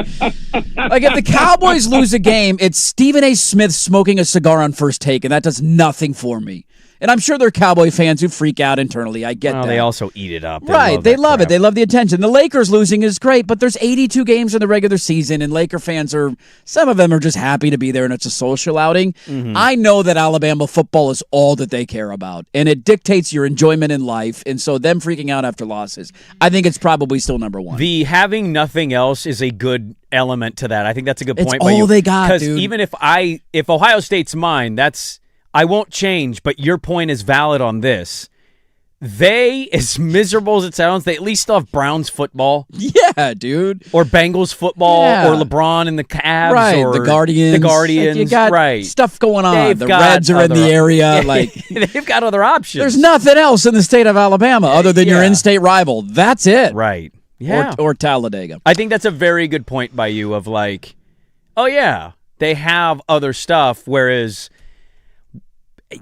Like, if the Cowboys lose a game, it's Stephen A. Smith smoking a cigar on First Take, and that does nothing for me. And I'm sure there are Cowboy fans who freak out internally. I get that. They also eat it up. They love it. They love the attention. The Lakers losing is great, but there's 82 games in the regular season, and Laker fans some of them are just happy to be there, and it's a social outing. Mm-hmm. I know that Alabama football is all that they care about, and it dictates your enjoyment in life, and so them freaking out after losses, I think it's probably still number one. The having nothing else is a good element to that. I think that's a good point. It's all they got, because dude. Even if Ohio State's mine, I won't change, but your point is valid on this. They, as miserable as it sounds, they at least still have Browns football. Yeah, dude. Or Bengals football, or LeBron and the Cavs, right? Or the Guardians. Like you got stuff going on. The Reds are in the area. Like they've got other options. There's nothing else in the state of Alabama other than your in-state rival. That's it. Right. Yeah. Or Talladega. I think that's a very good point by you of like, oh yeah, they have other stuff, whereas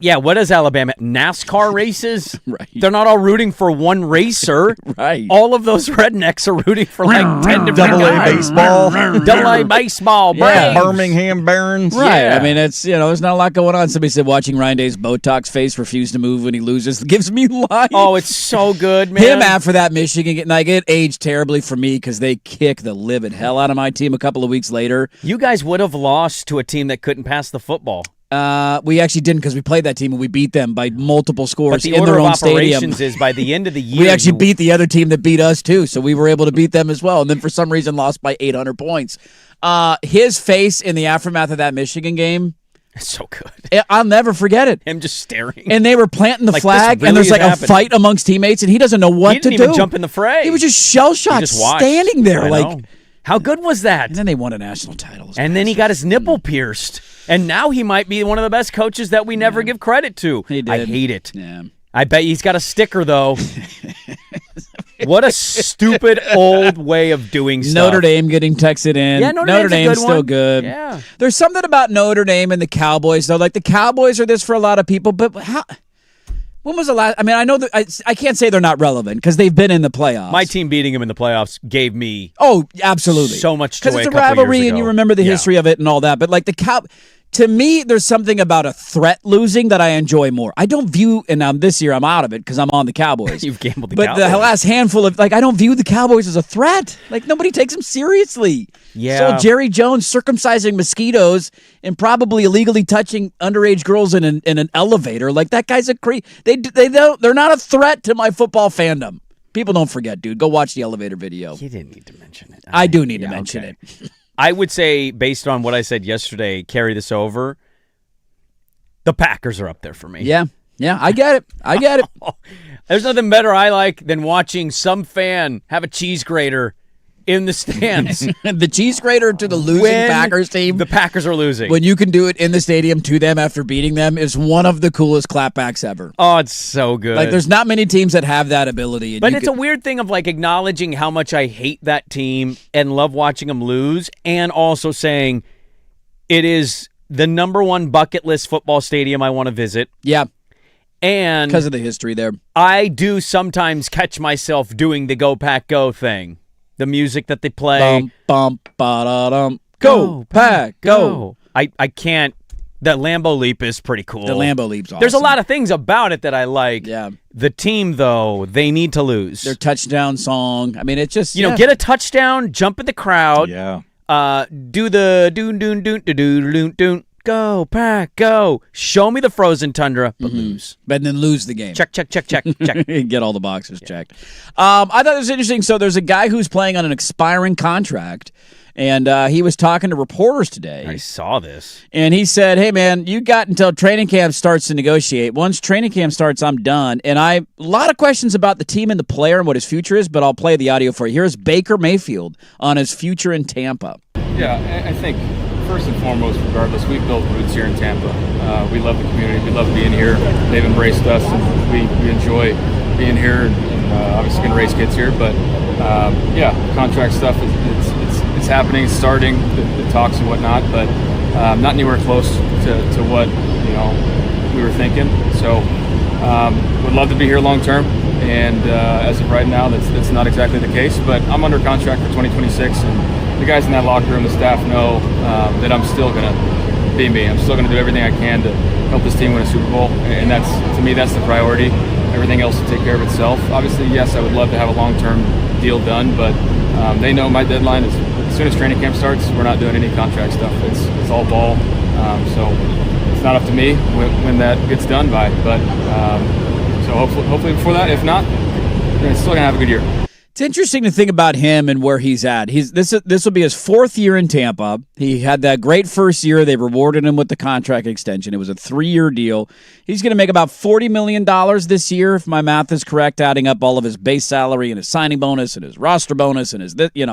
Yeah, what is Alabama? NASCAR races? Right. They're not all rooting for one racer. Right. All of those rednecks are rooting for like 10 different guys. baseball. Double-A baseball. Yeah. Birmingham Barons. Right. Yeah. I mean, it's, there's not a lot going on. Somebody said watching Ryan Day's Botox face refuse to move when he loses gives me life. Oh, it's so good, man. Him after that Michigan game, like, it aged terribly for me because they kicked the livid hell out of my team a couple of weeks later. You guys would have lost to a team that couldn't pass the football. We actually didn't because we played that team and we beat them by multiple scores But the in order their of own stadium. operations is by the end of the year. We actually beat the other team that beat us too, so we were able to beat them as well. And then for some reason lost by 800 points. His face in the aftermath of that Michigan game, It's so good. I'll never forget it. Him just staring. And they were planting the Like, flag, this really and there's is like happening. a fight amongst teammates, and he doesn't know what He to didn't do. even jump in the fray. He was just shell-shocked, standing there. I like, know. How good was that? And then they won a national title. And then he got his nipple pierced. And now he might be one of the best coaches that we never give credit to. He did. I hate it. Yeah. I bet he's got a sticker, though. What a stupid old way of doing stuff. Notre Dame getting texted in. Yeah, Notre Dame's still one. good. Yeah. There's something about Notre Dame and the Cowboys, though. Like, the Cowboys are this for a lot of people, but how... When was the last... I mean, I know that I can't say they're not relevant because they've been in the playoffs. My team beating him in the playoffs gave me Oh, absolutely. so much joy. Because it's a couple years rivalry and ago. you remember the history of it and all that. But like to me, there's something about a threat losing that I enjoy more. I don't view, and this year I'm out of it because I'm on the Cowboys. You've gambled the But Cowboys. the last handful of, like, I don't view the Cowboys as a threat. Like, nobody takes them seriously. Yeah. So Jerry Jones circumcising mosquitoes and probably illegally touching underage girls in an elevator. Like, that guy's a they're not a threat to my football fandom. People don't forget, dude. Go watch the elevator video. You didn't need to mention it. I do need to mention it. I would say, based on what I said yesterday, carry this over. The Packers are up there for me. Yeah, I get it. There's nothing better I like than watching some fan have a cheese grater in the stands. The cheese grater to the losing Packers team. The Packers are losing. When you can do it in the stadium to them after beating them is one of the coolest clapbacks ever. Oh, it's so good. Like, there's not many teams that have that ability. But it's a weird thing of, like, acknowledging how much I hate that team and love watching them lose, and also saying it is the number one bucket list football stadium I want to visit. Yeah. And because of the history there. I do sometimes catch myself doing the Go Pack Go thing. The music that they play. Bum, ba-da-dum. Go, Pack, go. I can't. The Lambeau Leap is pretty cool. The Lambeau Leap's awesome. There's a lot of things about it that I like. Yeah. The team, though, they need to lose. Their touchdown song. I mean, it's just, get a touchdown, jump in the crowd. Yeah. Do the doon. Go, Pack, go. Show me the frozen tundra, but lose. But then lose the game. Check. Get all the boxes checked. I thought it was interesting. So there's a guy who's playing on an expiring contract, and he was talking to reporters today. I saw this. And he said, hey, man, you got until training camp starts to negotiate. Once training camp starts, I'm done. And a lot of questions about the team and the player and what his future is, but I'll play the audio for you. Here's Baker Mayfield on his future in Tampa. Yeah, I think first and foremost, regardless, we've built roots here in Tampa. We love the community. We love being here. They've embraced us, and we enjoy being here. And obviously, going to raise kids here. But contract stuff it's happening. It's starting the talks and whatnot, but not anywhere close to what we were thinking. So would love to be here long term. And as of right now, that's not exactly the case. But I'm under contract for 2026, and the guys in that locker room, the staff know that I'm still going to be me. I'm still going to do everything I can to help this team win a Super Bowl, and that's, to me, that's the priority. Everything else will take care of itself. Obviously, yes, I would love to have a long-term deal done, but they know my deadline is as soon as training camp starts, we're not doing any contract stuff. It's all ball, so it's not up to me when that gets done by. But so hopefully before that, if not, then it's still going to have a good year. It's interesting to think about him and where he's at. This will be his fourth year in Tampa. He had that great first year. They rewarded him with the contract extension. It was a 3-year deal. He's going to make about $40 million this year, if my math is correct, adding up all of his base salary and his signing bonus and his roster bonus and his, you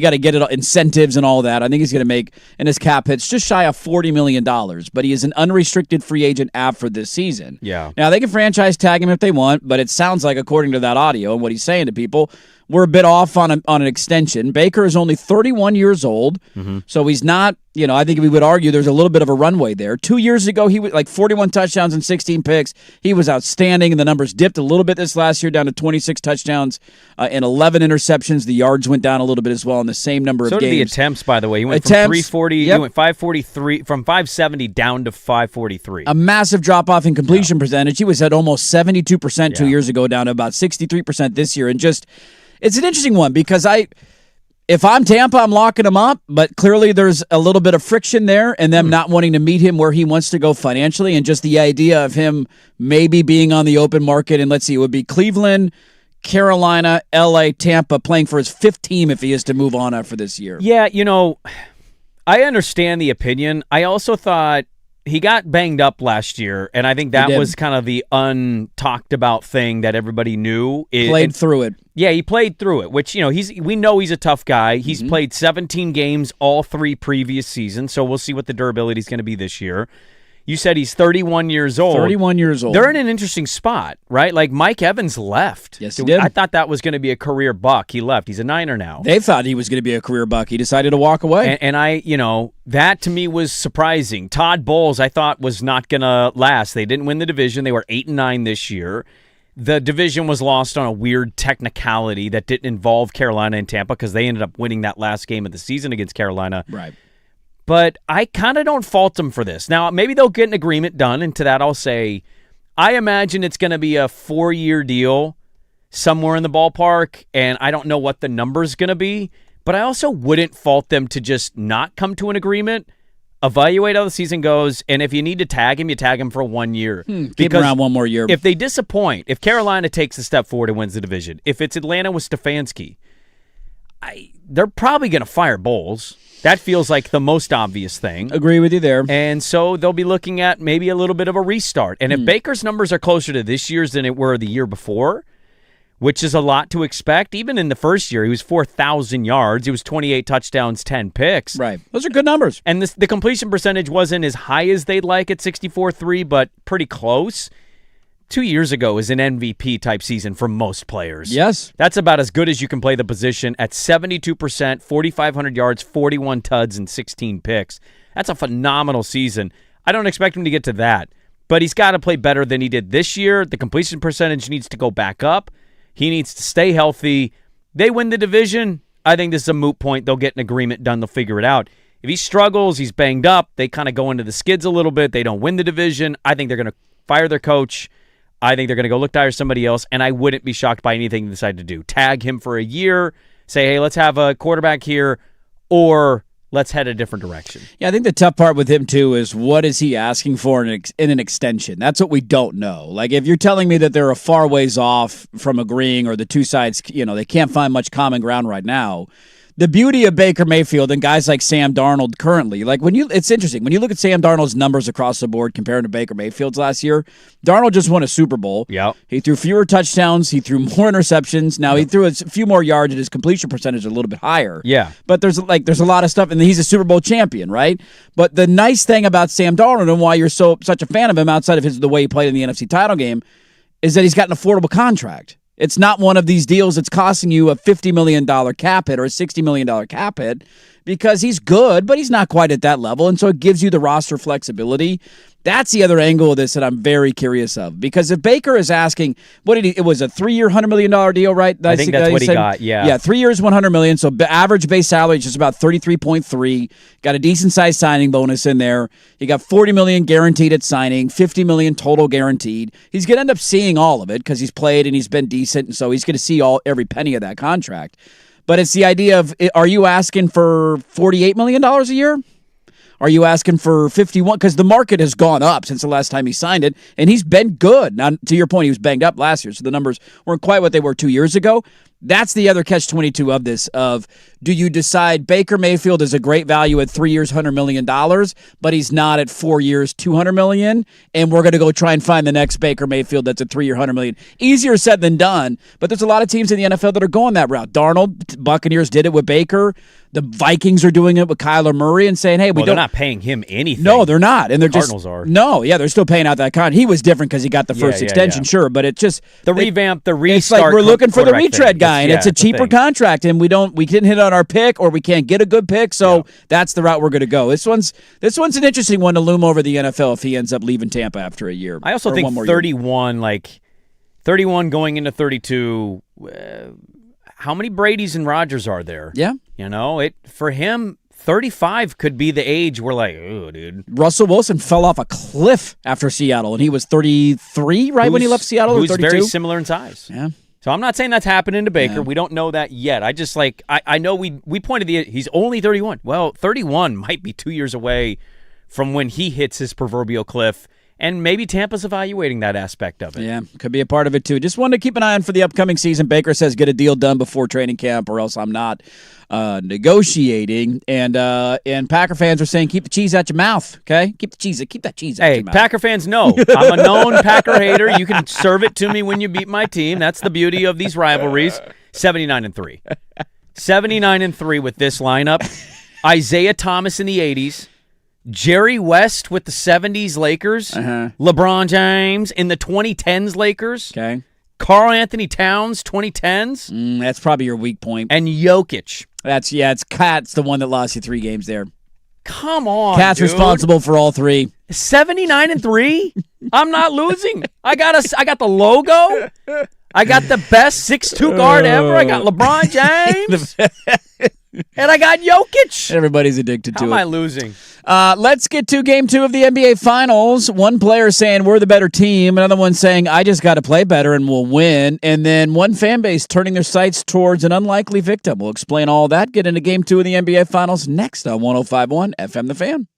got to get it, incentives and all that. I think he's going to make, in his cap hits, just shy of $40 million. But he is an unrestricted free agent after this season. Yeah. Now, they can franchise tag him if they want, but it sounds like, according to that audio and what he's saying to people, we're a bit off on an extension. Baker is only 31 years old, so he's not, I think we would argue there's a little bit of a runway there. 2 years ago, he was like 41 touchdowns and 16 picks. He was outstanding, and the numbers dipped a little bit this last year, down to 26 touchdowns and 11 interceptions. The yards went down a little bit as well in the same number of games. So did the attempts, by the way. He went from 340, he went 543, from 570 down to 543. A massive drop-off in completion percentage. He was at almost 72% 2 years ago, down to about 63% this year. And just, it's an interesting one because if I'm Tampa, I'm locking him up, but clearly there's a little bit of friction there and them not wanting to meet him where he wants to go financially, and just the idea of him maybe being on the open market. And let's see, it would be Cleveland, Carolina, LA, Tampa, playing for his fifth team if he is to move on after this year. Yeah, I understand the opinion. I also thought he got banged up last year, and I think that was kind of the untalked about thing that everybody knew. Played through it. Yeah, he played through it, which, we know he's a tough guy. He's played 17 games all 3 previous seasons, so we'll see what the durability is going to be this year. You said he's 31 years old. 31 years old. They're in an interesting spot, right? Like Mike Evans left. Yes, he did. I thought that was going to be a career buck. He left. He's a Niner now. They thought he was going to be a career buck. He decided to walk away. And that to me was surprising. Todd Bowles, I thought, was not going to last. They didn't win the division. They were 8-9 this year. The division was lost on a weird technicality that didn't involve Carolina and Tampa because they ended up winning that last game of the season against Carolina. Right. But I kind of don't fault them for this. Now, maybe they'll get an agreement done, and to that I'll say, I imagine it's going to be a 4-year deal somewhere in the ballpark, and I don't know what the number's going to be, but I also wouldn't fault them to just not come to an agreement, evaluate how the season goes, and if you need to tag him, you tag him for 1 year. Keep him around 1 more year. If they disappoint, if Carolina takes a step forward and wins the division, if it's Atlanta with Stefanski, they're probably going to fire Bowles. That feels like the most obvious thing. Agree with you there. And so they'll be looking at maybe a little bit of a restart. And if Baker's numbers are closer to this year's than it were the year before, which is a lot to expect, even in the first year, he was 4,000 yards. He was 28 touchdowns, 10 picks. Right. Those are good numbers. And the completion percentage wasn't as high as they'd like at 64.3, but pretty close. 2 years ago is an MVP-type season for most players. Yes. That's about as good as you can play the position at 72%, 4,500 yards, 41 tuds, and 16 picks. That's a phenomenal season. I don't expect him to get to that, but he's got to play better than he did this year. The completion percentage needs to go back up. He needs to stay healthy. They win the division. I think this is a moot point. They'll get an agreement done. They'll figure it out. If he struggles, he's banged up, they kind of go into the skids a little bit. They don't win the division. I think they're going to fire their coach. I think they're going to go look to hire somebody else, and I wouldn't be shocked by anything they decide to do. Tag him for a year, say, hey, let's have a quarterback here, or let's head a different direction. Yeah, I think the tough part with him, too, is what is he asking for in an extension? That's what we don't know. Like, if you're telling me that they're a far ways off from agreeing, or the two sides, they can't find much common ground right now, the beauty of Baker Mayfield and guys like Sam Darnold currently, it's interesting. When you look at Sam Darnold's numbers across the board compared to Baker Mayfield's last year, Darnold just won a Super Bowl. Yeah. He threw fewer touchdowns. He threw more interceptions. Now, he threw a few more yards, and his completion percentage is a little bit higher. Yeah. But there's a lot of stuff, and he's a Super Bowl champion, right? But the nice thing about Sam Darnold and why you're such a fan of him outside of the way he played in the NFC title game is that he's got an affordable contract. It's not one of these deals that's costing you a $50 million cap hit or a $60 million cap hit, because he's good, but he's not quite at that level, and so it gives you the roster flexibility. That's the other angle of this that I'm very curious of, because if Baker is asking, it was a 3-year, $100 million deal, right? I think that's what he got, yeah. Yeah, 3 years, $100 million, so average base salary is just about $33.3, got a decent-sized signing bonus in there. He got $40 million guaranteed at signing, $50 million total guaranteed. He's going to end up seeing all of it because he's played and he's been decent, and so he's going to see every penny of that contract. But it's the idea of, are you asking for $48 million a year? Are you asking for 51? Because the market has gone up since the last time he signed it, and he's been good. Now, to your point, he was banged up last year, so the numbers weren't quite what they were 2 years ago. That's the other catch-22 of this, of do you decide Baker Mayfield is a great value at 3 years, $100 million, but he's not at 4 years, $200 million, and we're going to go try and find the next Baker Mayfield that's a 3 year, $100 million. Easier said than done, but there's a lot of teams in the NFL that are going that route. Darnold, Buccaneers did it with Baker. The Vikings are doing it with Kyler Murray and saying, hey, they're not paying him anything. No, they're not. And they're Cardinals are. No, yeah, they're still paying out that contract. He was different because he got the first extension, sure, but it's just the revamp, the restart. It's like we're looking for the retread guy. and it's a cheaper contract, and we didn't hit on our pick, or we can't get a good pick, so that's the route we're going to go. This one's an interesting one to loom over the NFL if he ends up leaving Tampa after a year. I also think 31, 31 going into 32. How many Bradys and Rodgers are there? Yeah, for him. 35 could be the age we're like, oh, dude. Russell Wilson fell off a cliff after Seattle, and he was 33, right, when he left Seattle? Who's 32? very similar in size. Yeah. So I'm not saying that's happening to Baker. Yeah. We don't know that yet. I just I know we pointed he's only 31. Well, 31 might be 2 years away from when he hits his proverbial cliff. And maybe Tampa's evaluating that aspect of it. Yeah, could be a part of it, too. Just wanted to keep an eye on for the upcoming season. Baker says get a deal done before training camp or else I'm not negotiating. And Packer fans are saying keep the cheese out your mouth, okay? Keep that cheese out your mouth. Hey, Packer fans, no. I'm a known Packer hater. You can serve it to me when you beat my team. That's the beauty of these rivalries. 79-3. 79-3 with this lineup. Isaiah Thomas in the 80s. Jerry West with the 70s Lakers. LeBron James in the 2010s Lakers. Okay. Karl Anthony Towns, 2010s. That's probably your weak point. And Jokic. It's Cat's the one that lost you 3 games there. Come on, Cat's dude. responsible for all 3. 79-3? I'm not losing. I got the logo. I got the best 6'2" guard ever. I got LeBron James. And I got Jokic. Everybody's addicted to it. How am I losing? Let's get to Game 2 of the NBA Finals. One player saying we're the better team. Another one saying I just got to play better and we'll win. And then one fan base turning their sights towards an unlikely victim. We'll explain all that. Get into Game 2 of the NBA Finals next on 105.1 FM The Fan.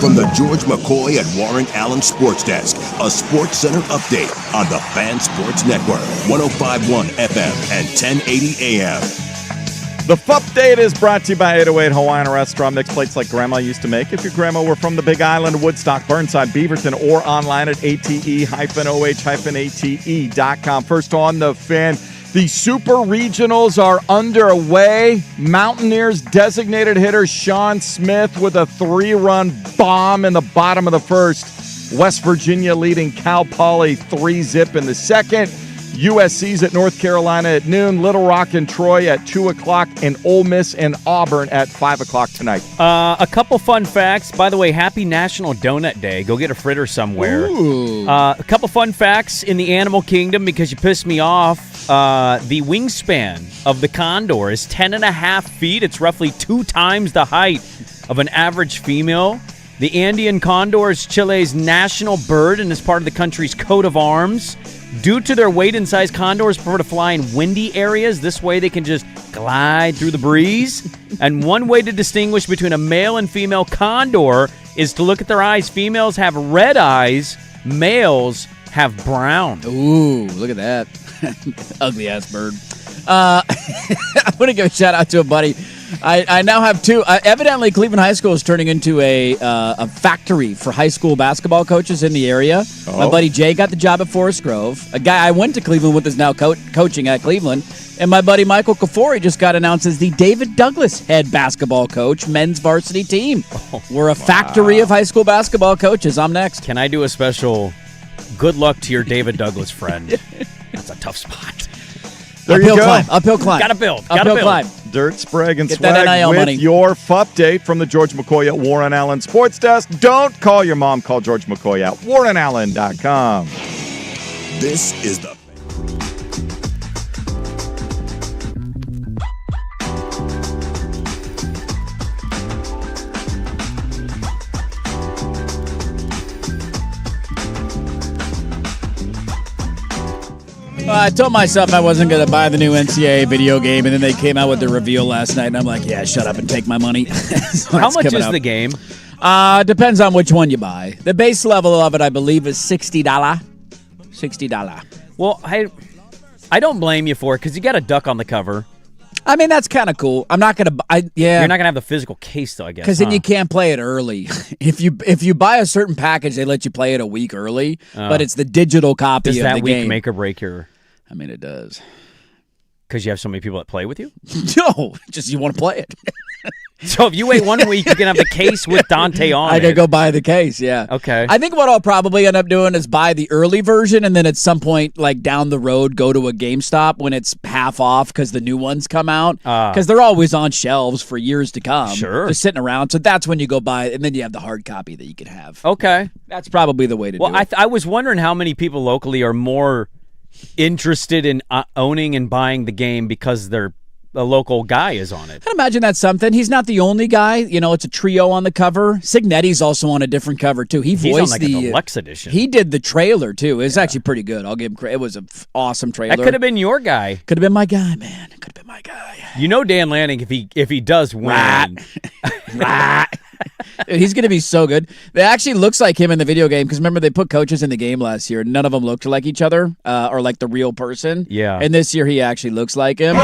From the George McCoy and Warren Allen Sports Desk, a Sports Center update on the Fan Sports Network, 105.1 FM and 1080 AM. The Fupdate is brought to you by 808 Hawaiian Restaurant. Mixed plates like Grandma used to make. If your grandma were from the Big Island, Woodstock, Burnside, Beaverton, or online at ate-oh-ate.com. First on the Fan. The Super Regionals are underway. Mountaineers designated hitter Sean Smith with a 3-run bomb in the bottom of the first. West Virginia leading Cal Poly 3-zip in the second. USC's at North Carolina at noon. Little Rock and Troy at 2 o'clock. And Ole Miss and Auburn at 5 o'clock tonight. A couple fun facts. By the way, happy National Donut Day. Go get a fritter somewhere. A couple fun facts in the animal kingdom because you pissed me off. The wingspan of the condor is 10.5 feet. It's roughly 2 times the height of an average female. The Andean condor is Chile's national bird and is part of the country's coat of arms. Due to their weight and size, condors prefer to fly in windy areas. This way they can just glide through the breeze. And one way to distinguish between a male and female condor is to look at their eyes. Females have red eyes. Males have brown. Ooh, look at that. Ugly-ass bird. I want to give a shout-out to a buddy. I now have 2. Evidently, Cleveland High School is turning into a factory for high school basketball coaches in the area. Oh. My buddy Jay got the job at Forest Grove. A guy I went to Cleveland with is now coaching at Cleveland. And my buddy Michael Kafori just got announced as the David Douglas head basketball coach, men's varsity team. We're a factory of high school basketball coaches. I'm next. Can I do a special good luck to your David Douglas friend? That's a tough spot. There you go. Uphill climb. Gotta build. Uphill climb. Dirt, Sprague, and Get Swag that NIL with money. your Fupdate from the George McCoy at Warren Allen Sports Desk. Don't call your mom. Call George McCoy at warrenallen.com. This is the I told myself I wasn't going to buy the new NCAA video game, and then they came out with the reveal last night, and I'm like, yeah, shut up and take my money. So how much is the game? Depends on which one you buy. The base level of it, I believe, is $60. $60. Well, I don't blame you for it because you got a duck on the cover. I mean, that's kind of cool. I'm not going to You're not going to have the physical case, though, I guess. Because then you can't play it early. If you buy a certain package, they let you play it a week early, but it's the digital copy of the game. Does that week make or break your... I mean, it does. Because you have so many people that play with you? No, just you want to play it. So if you wait 1 week, you can have the case with Dante on I could go buy the case, yeah. Okay. I think what I'll probably end up doing is buy the early version and then at some point, like down the road, go to a GameStop when it's half off because the new ones come out. Because they're always on shelves for years to come. Sure. Just sitting around. So that's when you go buy it, and then you have the hard copy that you can have. Okay. That's probably the way to do it. Well, I was wondering how many people locally are more interested in owning and buying the game because a local guy is on it. I'd imagine that's something. He's not the only guy. You know, it's a trio on the cover. Signetti's also on a different cover, too. He's on like a deluxe edition. He did the trailer, too. It's actually pretty good. I'll give him credit. It was an awesome trailer. That could have been your guy. Could have been my guy, man. It could have been my guy. You know Dan Lanning, if he does win. He's going to be so good. It actually looks like him in the video game because remember they put coaches in the game last year. None of them looked like each other or like the real person. Yeah. And this year he actually looks like him.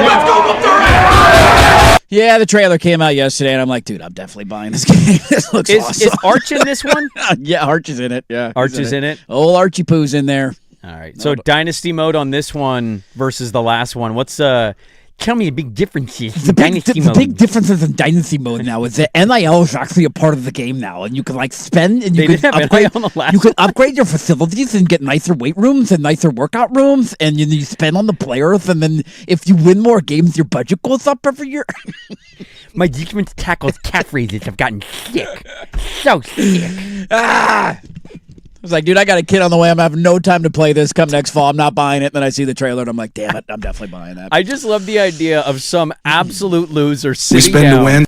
Yeah, the trailer came out yesterday, and I'm like, dude, I'm definitely buying this game. This looks awesome. Is Arch in this one? Yeah, Arch is in it. Yeah, Arch is in it. Old Archie Poo's in there. All right. So dynasty mode on this one versus the last one. What's tell me a big difference here. The big differences in dynasty mode now is that NIL is actually a part of the game now, and you can like spend and you can upgrade. You can upgrade your facilities and get nicer weight rooms and nicer workout rooms, and you spend on the players. And then if you win more games, your budget goes up every year. My defense tackles calf raises have gotten sick, so sick. I was like, dude, I got a kid on the way. I'm having no time to play this. Come next fall, I'm not buying it. And then I see the trailer, and I'm like, damn it, I'm definitely buying that. I just love the idea of some absolute loser sitting down,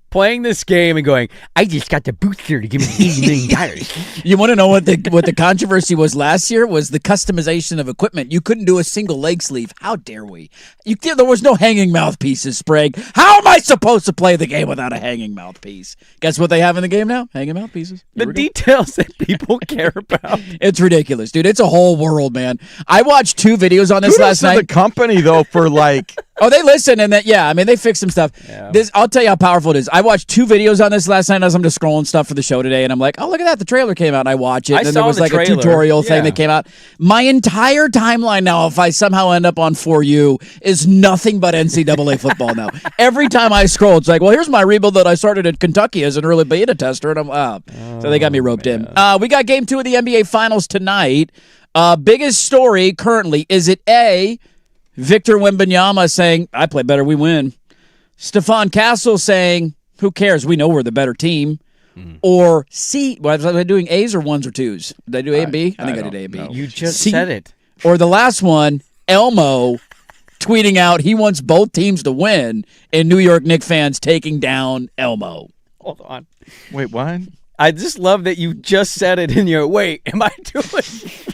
playing this game and going, I just got the booster to give me $80 million. You want to know what the controversy was last year? Was the customization of equipment. You couldn't do a single leg sleeve. How dare we? There was no hanging mouthpieces, Sprague. How am I supposed to play the game without a hanging mouthpiece? Guess what they have in the game now? Hanging mouthpieces. The details that people care about. It's ridiculous, dude. It's a whole world, man. I watched 2 videos on this last night. The company, though, for like... Oh, they listen, and they fix some stuff. Yeah. I'll tell you how powerful it is. I watched 2 videos on this last night as I'm just scrolling stuff for the show today, and I'm like, oh, look at that. The trailer came out, and I watch it. And then there was like a tutorial thing that came out. My entire timeline now, if I somehow end up on For You, is nothing but NCAA football now. Every time I scroll, it's like, well, here's my rebuild that I started at Kentucky as an early beta tester, and so they got me roped in. We got game 2 of the NBA Finals tonight. Biggest story currently, is it A, Victor Wembanyama saying, I play better, we win. Stephon Castle saying, who cares? We know we're the better team. Or C, was I doing A's or 1s or 2s? Did I do A and B? I think I did A and B. You just said it. Or the last one, Elmo tweeting out he wants both teams to win, and New York Knicks fans taking down Elmo. Hold on. Wait, what? I just love that you just said it and you're, wait, am I doing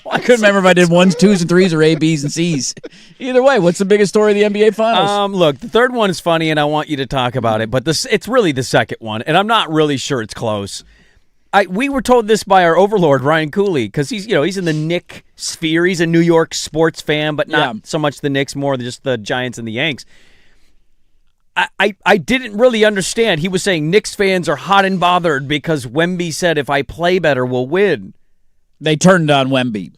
I couldn't remember if I did 1s, 2s, and 3s or A, Bs, and Cs. Either way, what's the biggest story of the NBA Finals? Look, the third one is funny, and I want you to talk about it, but it's really the second one, and I'm not really sure it's close. We were told this by our overlord, Ryan Cooley, because he's in the Knicks sphere. He's a New York sports fan, but not so much the Knicks, more than just the Giants and the Yanks. I didn't really understand. He was saying Knicks fans are hot and bothered because Wemby said if I play better, we'll win. They turned on Wemby,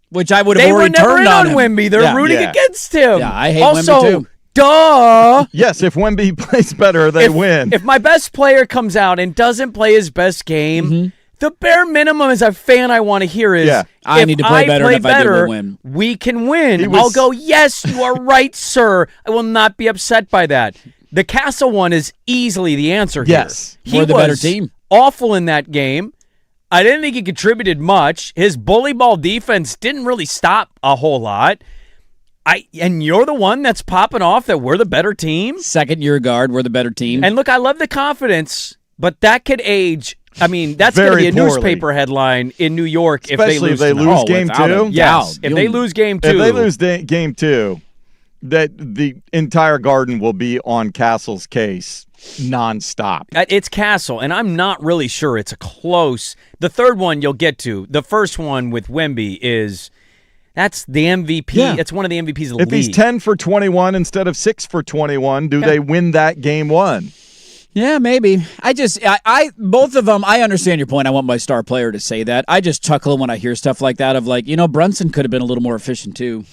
which I would have already turned on him. They were never in on Wemby. They're rooting against him. Yeah, I hate Wemby too. Duh. Yes, if Wemby plays better, they win. If my best player comes out and doesn't play his best game, the bare minimum as a fan I want to hear is, I need to play better, and if I do, we'll win. We can win. I'll go, yes, you are right, sir. I will not be upset by that. The Castle one is easily the answer here. Yes, we're the better team. Awful in that game. I didn't think he contributed much. His bully ball defense didn't really stop a whole lot. And you're the one that's popping off that we're the better team. Second-year guard, we're the better team. And look, I love the confidence, but that could age. I mean, that's going to be a newspaper headline in New York. Especially if they lose game 2. Yes, if they lose game 2. If they lose game 2, that the entire Garden will be on Castle's case nonstop. It's Castle, and I'm not really sure it's a close. The third one you'll get to. The first one with Wemby is That's the MVP. Yeah. That's one of the MVPs of the league. If he's 10 for 21 instead of 6 for 21, do they win that game one? Yeah, maybe. I both of them, I understand your point. I want my star player to say that. I just chuckle when I hear stuff like that of like, Brunson could have been a little more efficient too.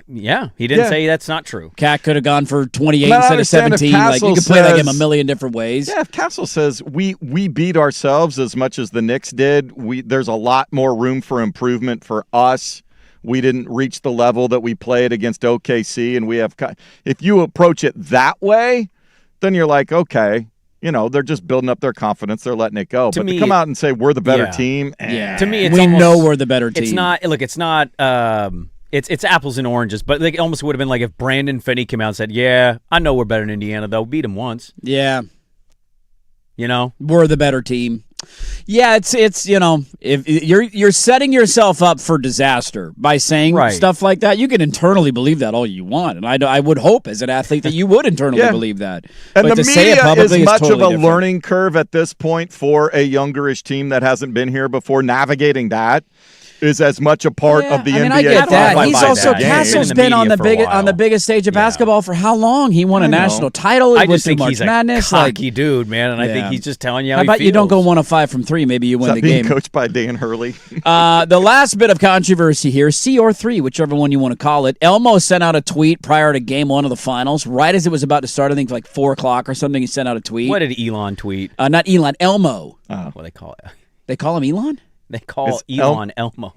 Yeah, he didn't say that's not true. Cat could have gone for 28 instead of 17. Like you could play that game a million different ways. Yeah, if Castle says we beat ourselves as much as the Knicks did, there's a lot more room for improvement for us. We didn't reach the level that we played against OKC, and we have. If you approach it that way, then you're like, okay, they're just building up their confidence. They're letting it go. But to come out and say we're the better team, to me, we know we're the better team. It's not. Look, it's not. It's apples and oranges, but it almost would have been like if Brandon Finney came out and said, "Yeah, I know we're better than Indiana, though. Beat them once." Yeah, we're the better team. Yeah, it's if you're setting yourself up for disaster by saying stuff like that. You can internally believe that all you want, and I would hope as an athlete that you would internally believe that. And but the to media say it publicly is much totally of a different. learning curve at this point for a youngerish team that hasn't been here before. Navigating that is as much a part of the NBA. I get that. He's also Castle's been on the biggest stage of basketball for how long? He won a national title. He went through March Madness. Cocky dude, man, and I think he's just telling you how about he feels. you don't go 1 of 5 from 3? Maybe you win the being game. Coached by Dan Hurley. The last bit of controversy here, C or 3, whichever one you want to call it. Elmo sent out a tweet prior to Game 1 of the finals, right as it was about to start. I think like 4 o'clock or something. He sent out a tweet. What did Elon tweet? Not Elon, Elmo. What do they call it? They call him Elon? They call Elon Elmo.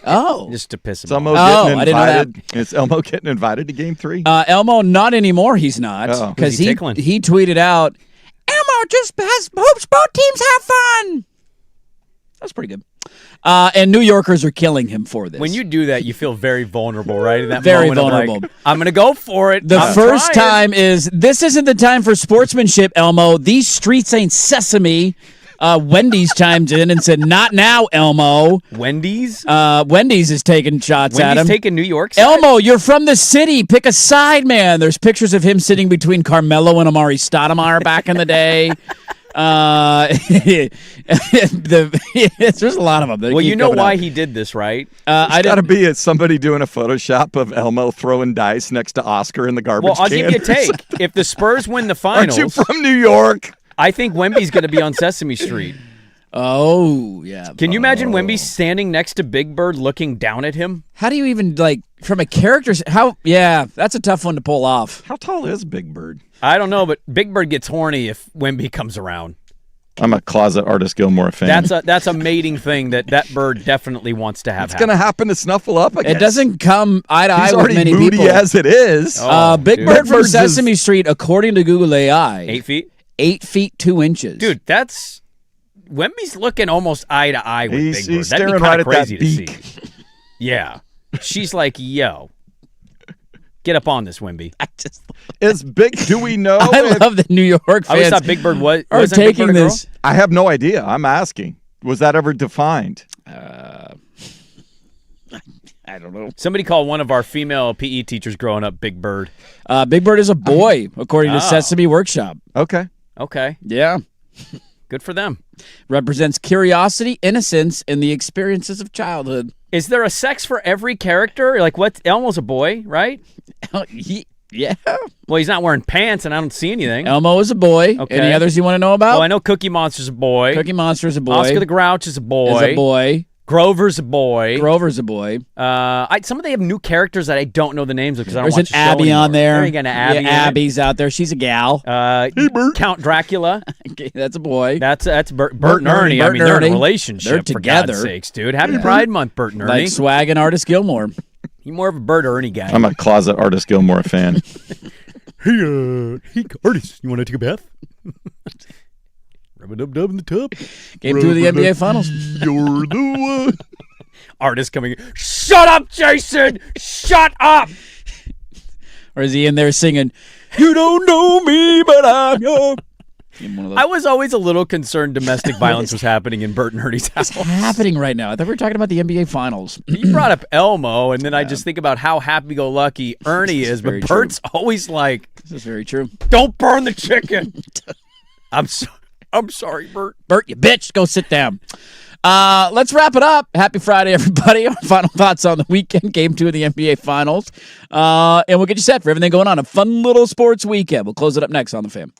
Oh. Just to piss him Elmo off. Getting I didn't know that. Is Elmo getting invited to Game 3? Elmo, not anymore. He's not. Because he tweeted out, Elmo just hopes both teams have fun. That's pretty good. And New Yorkers are killing him for this. When you do that, you feel very vulnerable, right? In that very moment vulnerable. Like, I'm going to go for it. The first time is, this isn't the time for sportsmanship, Elmo. These streets ain't sesame. Wendy's chimed in and said, not now, Elmo. Wendy's? Wendy's is taking shots at him. Wendy's taking New York side? Elmo, you're from the city. Pick a side, man. There's pictures of him sitting between Carmelo and Amari Stoudemire back in the day. There's a lot of them. Well, you know why he did this, right? It's got to be somebody doing a Photoshop of Elmo throwing dice next to Oscar in the garbage can. Well, I'll give you a take. If the Spurs win the finals... Aren't you from New York? I think Wemby's going to be on Sesame Street. Oh, yeah. Can you imagine Wemby standing next to Big Bird looking down at him? How do you even, from a character... Yeah, that's a tough one to pull off. How tall is Big Bird? I don't know, but Big Bird gets horny if Wemby comes around. I'm a closet Artist Gilmore fan. That's a mating thing that bird definitely wants to have. It's going to happen to Snuffle Up, I guess. It doesn't come eye to eye with many moody people. As it is. Big Bird from Sesame Street, according to Google AI. 8 feet? 8 feet 2 inches. Dude, that's... Wemby's looking almost eye to eye with Big Bird. He's That'd be staring kind of right at crazy that to see. Yeah. She's like, yo, get up on this, Wemby. Is Big... Do we know... I love the New York fans. I always thought Big Bird are taking this. I have no idea. I'm asking. Was that ever defined? I don't know. Somebody called one of our female PE teachers growing up Big Bird. Big Bird is a boy, according to Sesame Workshop. Okay. Yeah. Good for them. Represents curiosity, innocence, and the experiences of childhood. Is there a sex for every character? Like, what? Elmo's a boy, right? Yeah. Well, he's not wearing pants, and I don't see anything. Elmo is a boy. Okay. Any others you want to know about? Oh, I know Cookie Monster's a boy. Cookie Monster's a boy. Oscar the Grouch is a boy. Is a boy. Grover's a boy. Grover's a boy. Some of them have new characters that I don't know the names of because I don't watch the show There's an Abby on there. There ain't gonna Abby. Yeah, Abby's out there. She's a gal. Count Dracula. Okay, that's a boy. That's Bert and Ernie. I mean, they're in a relationship. They're together. For God's sakes, dude. Happy Pride Month, Bert and Ernie. Like Swag and Artist Gilmore. You're more of a Bert Ernie guy. I'm a closet Artist Gilmore fan. Hey, Artist, you want to take a bath? Rub-a-dub-dub in the tub. Game 2 of the NBA Finals. You're the one. Artist coming in. Shut up, Jason! Shut up! Or is he in there singing, you don't know me, but I'm young? I was always a little concerned domestic violence was happening in Bert and Ernie's house. It's happening right now. I thought we were talking about the NBA Finals. You brought up Elmo, and then I just think about how happy-go-lucky Ernie is, but Bert's always like... This is very true. Don't burn the chicken! I'm sorry, Bert. Bert, you bitch. Go sit down. Let's wrap it up. Happy Friday, everybody. Our final thoughts on the weekend, Game 2 of the NBA Finals. And we'll get you set for everything going on. A fun little sports weekend. We'll close it up next on The Fan.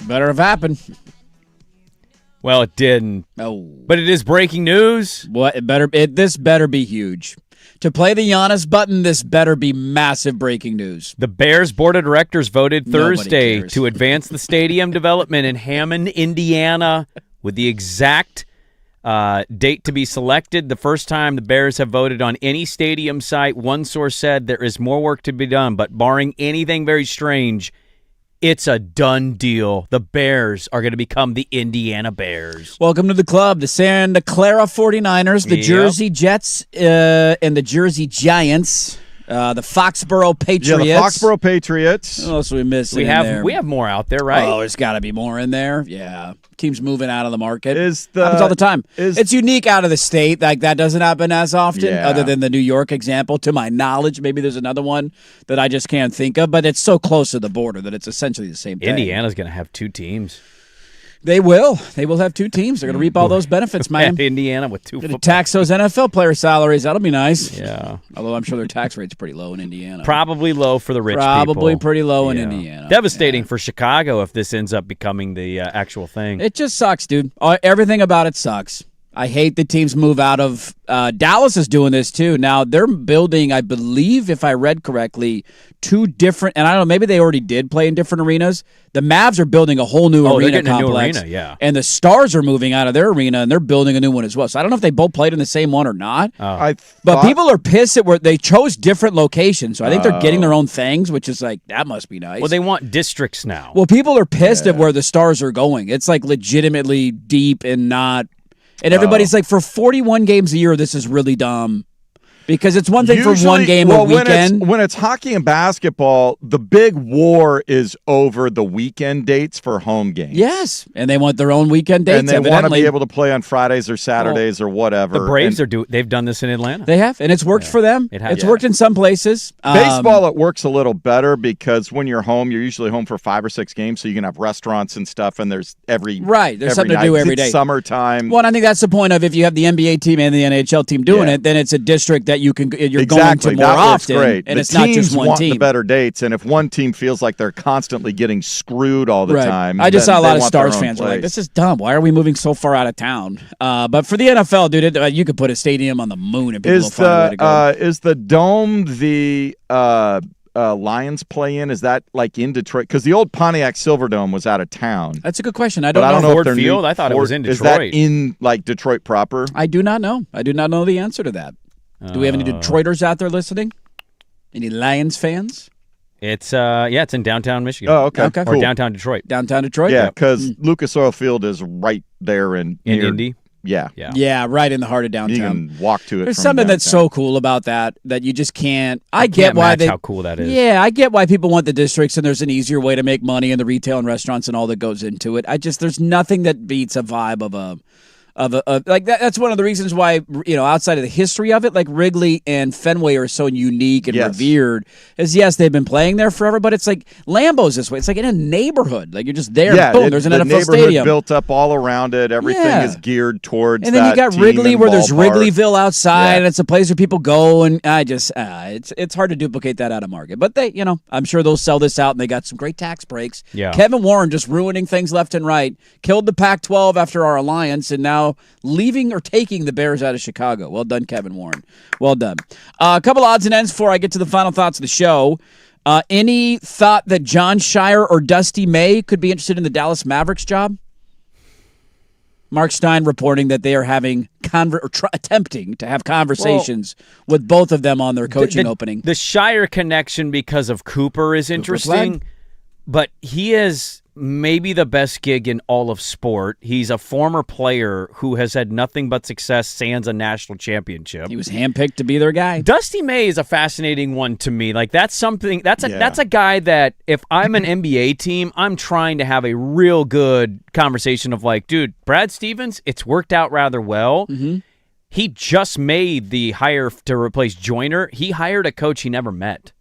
Better have happened. Well, it didn't. Oh. But it is breaking news. What? This better be huge. To play the Giannis button, this better be massive breaking news. The Bears Board of Directors voted Nobody Thursday cares. to advance the stadium development in Hammond, Indiana, with the exact date to be selected. The first time the Bears have voted on any stadium site, one source said there is more work to be done, but barring anything very strange, it's a done deal. The Bears are going to become the Indiana Bears. Welcome to the club. The Santa Clara 49ers, the Jersey Jets, and the Jersey Giants. The Foxborough Patriots. Yeah, the Foxborough Patriots. What else are we missing? We have more out there, right? Oh, there's got to be more in there. Yeah, teams moving out of the market. Happens all the time. It's unique out of the state. Like that doesn't happen as often, other than the New York example. To my knowledge, maybe there's another one that I just can't think of. But it's so close to the border that it's essentially the same thing. Indiana's going to have 2 teams. They will. They will have 2 teams. They're going to reap all those benefits, man. Indiana with 2 football. Tax those NFL player salaries. That'll be nice. Yeah. Although I'm sure their tax rate's pretty low in Indiana. Probably low for the rich people. Probably pretty low in Indiana. Devastating for Chicago if this ends up becoming the actual thing. It just sucks, dude. Everything about it sucks. I hate that teams move out of Dallas is doing this too. Now they're building, I believe, if I read correctly, 2 different, and I don't know, maybe they already did play in different arenas. The Mavs are building a whole new arena complex. A new arena, yeah. And the Stars are moving out of their arena and they're building a new one as well. So I don't know if they both played in the same one or not. But people are pissed at where they chose different locations. So I think they're getting their own things, which is like, that must be nice. Well, they want districts now. Well, people are pissed at where the Stars are going. It's like legitimately deep and not. And everybody's like, for 41 games a year, this is really dumb. Because it's one thing for one game a weekend. When it's hockey and basketball, the big war is over the weekend dates for home games. Yes, and they want their own weekend dates. And they want to be able to play on Fridays or Saturdays or whatever. The Braves they've done this in Atlanta. They have, and it's worked for them. It's worked in some places. Baseball, it works a little better because when you're home, you're usually home for 5 or 6 games, so you can have restaurants and stuff, and there's there's something to do every day. It's summertime. Well, and I think that's the point of if you have the NBA team and the NHL team doing it, then it's a district that you're going to more often, great. And it's not just one want team. The better dates, and if one team feels like they're constantly getting screwed all the time, I just saw a lot of Stars fans were like, "This is dumb. Why are we moving so far out of town?" But for the NFL, dude, you could put a stadium on the moon and people will find a way to go. Is the Dome the Lions play in? Is that like in Detroit? Because the old Pontiac Silverdome was out of town. That's a good question. I don't know. Ford Field? I thought it was in Detroit. Is that in like Detroit proper? I do not know. I do not know the answer to that. Do we have any Detroiters out there listening? Any Lions fans? It's it's in downtown Michigan. Oh, okay. Or cool. downtown Detroit. Downtown Detroit? Yeah, because Lucas Oil Field is right there in Indy. Yeah, right in the heart of downtown. You can walk to it. There's from something downtown. that's so cool about that you just can't. I get why how cool that is. Yeah, I get why people want the districts, and there's an easier way to make money in the retail and restaurants and all that goes into it. There's nothing that beats a vibe of a like that. That's one of the reasons why, outside of the history of it, like Wrigley and Fenway are so unique and revered. Is yes, they've been playing there forever, but it's like Lambeau's this way. It's like in a neighborhood. Like you're just there. Yeah, boom, there's an NFL stadium built up all around it. Everything is geared towards. And then you got Wrigley, where there's Wrigleyville outside, and it's a place where people go. And it's hard to duplicate that out of market. But they, I'm sure they'll sell this out, and they got some great tax breaks. Yeah. Kevin Warren just ruining things left and right. Killed the Pac-12 after our alliance, and now leaving or taking the Bears out of Chicago. Well done, Kevin Warren. Well done. A couple odds and ends before I get to the final thoughts of the show. Any thought that John Shire or Dusty May could be interested in the Dallas Mavericks job? Mark Stein reporting that they are having attempting to have conversations with both of them on their coaching opening. The Shire connection because of Cooper is interesting, but he is maybe the best gig in all of sport. He's a former player who has had nothing but success sans a national championship. He was handpicked to be their guy. Dusty May is a fascinating one to me. Like that's a guy that if I'm an NBA team, I'm trying to have a real good conversation of like, dude, Brad Stevens, it's worked out rather well. Mm-hmm. He just made the hire to replace Joyner. He hired a coach he never met.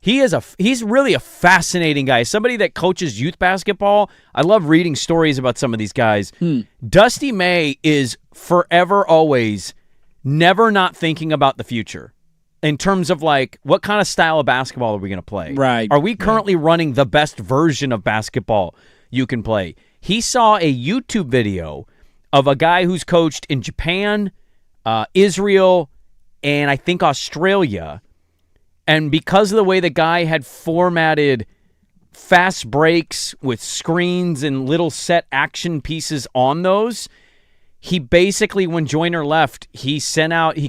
He's really a fascinating guy. Somebody that coaches youth basketball. I love reading stories about some of these guys. Dusty May is forever, always, never not thinking about the future in terms of like, what kind of style of basketball are we going to play? Right. Are we currently running the best version of basketball you can play? He saw a YouTube video of a guy who's coached in Japan, Israel, and I think Australia. And because of the way the guy had formatted fast breaks with screens and little set action pieces on those, he basically, when Joyner left, he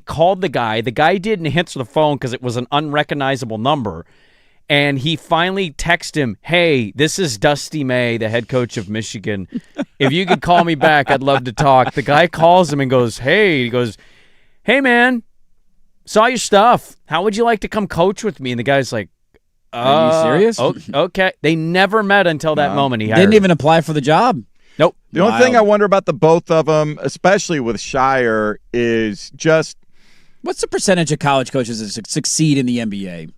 called the guy. The guy didn't answer the phone because it was an unrecognizable number. And he finally texted him, "Hey, this is Dusty May, the head coach of Michigan. If you could call me back, I'd love to talk." The guy calls him and goes, "Hey," man, saw your stuff. How would you like to come coach with me?" And the guy's like, "Are you serious?" Okay. They never met until that moment. He didn't even apply for the job. Nope. The only thing I wonder about the both of them, especially with Shire, is just what's the percentage of college coaches that succeed in the NBA?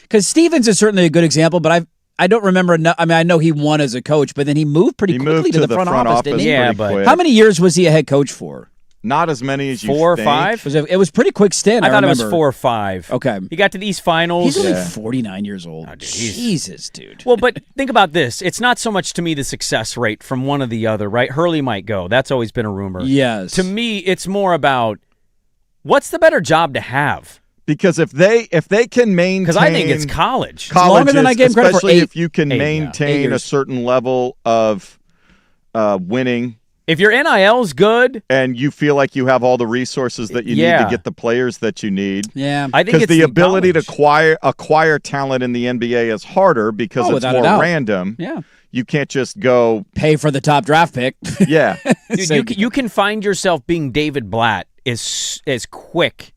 Because Stevens is certainly a good example, but I don't remember. I know he won as a coach, but then he moved pretty quickly to the front office, didn't he? Yeah, but how many years was he a head coach for? Not as many as you think. 4 or 5? It was pretty quick stint. I thought it was 4 or 5. Okay. He got to the East Finals. He's only 49 years old. Oh, Jesus, dude. Well, but think about this. It's not so much to me the success rate from one or the other, right? Hurley might go. That's always been a rumor. Yes. To me, it's more about what's the better job to have? Because if they can maintain, because I think it's college. Longer than I gave credit for. Especially if you can maintain a certain level of winning. If your NIL's good and you feel like you have all the resources that you need to get the players that you need, I think because the ability to acquire talent in the NBA is harder because it's more random. Yeah, you can't just go pay for the top draft pick. Yeah, dude, you can find yourself being David Blatt as quick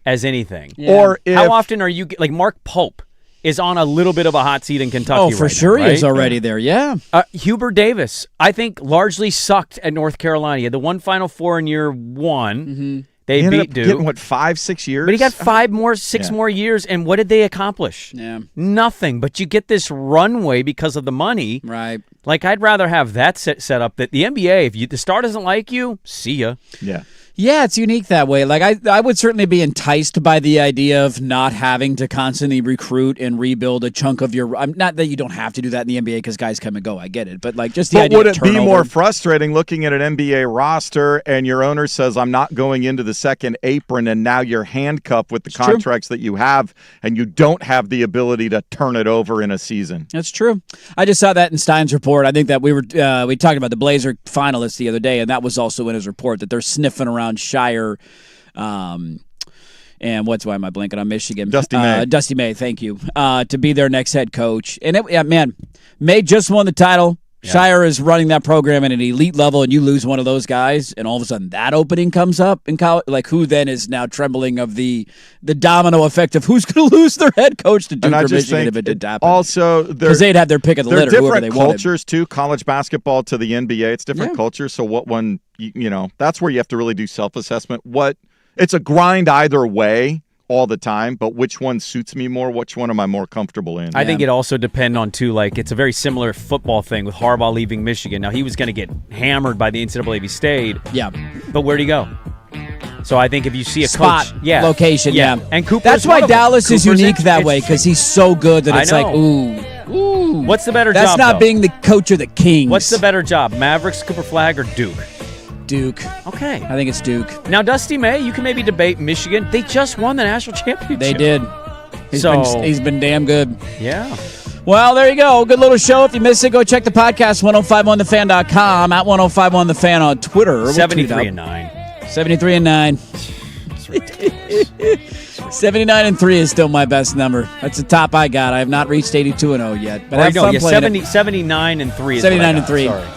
as anything. Yeah. Or how often are you like Mark Pope is on a little bit of a hot seat in Kentucky? Oh, for sure now, he is already there. Yeah. Hubert Davis, I think, largely sucked at North Carolina. He had the one Final Four in year 1. Mm-hmm. They beat Duke. Getting, 5-6 years? But he got 6 more years, and what did they accomplish? Yeah. Nothing. But you get this runway because of the money. Right. Like, I'd rather have that set up. That the NBA, if the star doesn't like you, see ya. Yeah. Yeah, it's unique that way. Like I would certainly be enticed by the idea of not having to constantly recruit and rebuild a chunk of your. Not that you don't have to do that in the NBA because guys come and go. I get it, but like just the idea. Would it be more frustrating looking at an NBA roster and your owner says, "I'm not going into the second apron," and now you're handcuffed with the contracts that you have, and you don't have the ability to turn it over in a season? That's true. I just saw that in Stein's report. I think that we talked about the Blazer finalists the other day, and that was also in his report that they're sniffing around Shire, and why am I blanking on Michigan? Dusty May. Dusty May, thank you. To be their next head coach. And May just won the title. Yeah. Shire is running that program at an elite level, and you lose one of those guys, and all of a sudden that opening comes up in college. Like, who then is now trembling of the domino effect of who's going to lose their head coach to Duke or Michigan if it did happen? Also, because they'd have their pick of the litter. They're different cultures too. College basketball to the NBA, it's different cultures. So what one? That's where you have to really do self-assessment. It's a grind either way all the time, but which one suits me more? Which one am I more comfortable in? I think it also depends on, too, like it's a very similar football thing with Harbaugh leaving Michigan. Now, he was going to get hammered by the NCAA if he stayed. Yeah. But where'd he go? So I think if you see a spot, coach, location, and Cooper. That's why Dallas is unique that way, because he's so good that it's like, ooh. What's the better job? That's not being the coach of the Kings. What's the better job, Mavericks, Cooper Flagg, or Duke? Duke. Okay. I think it's Duke. Now, Dusty May, you can maybe debate Michigan. They just won the national championship. They did. He's been damn good. Yeah. Well, there you go. Good little show. If you missed it, go check the podcast, 1051thefan.com, at 1051thefan on Twitter. 73 and 9. 73 and 9. 79 and 3 is still my best number. That's the top I got. I have not reached 82 and 0 yet. But I have fun playing it. 79 and 3 is 79 and 3. Sorry.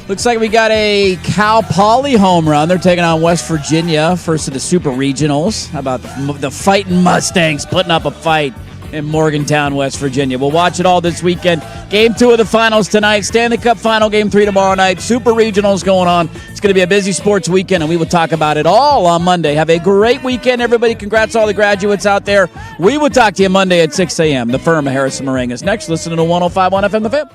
Looks like we got a Cal Poly home run. They're taking on West Virginia, first of the Super Regionals. How about the Fighting Mustangs putting up a fight in Morgantown, West Virginia? We'll watch it all this weekend. Game 2 of the finals tonight. Stanley Cup final, Game 3 tomorrow night. Super Regionals going on. It's going to be a busy sports weekend, and we will talk about it all on Monday. Have a great weekend, everybody. Congrats to all the graduates out there. We will talk to you Monday at 6 a.m. The Firm of Harrison Morangas. Next, listen to 105.1 FM The Fan.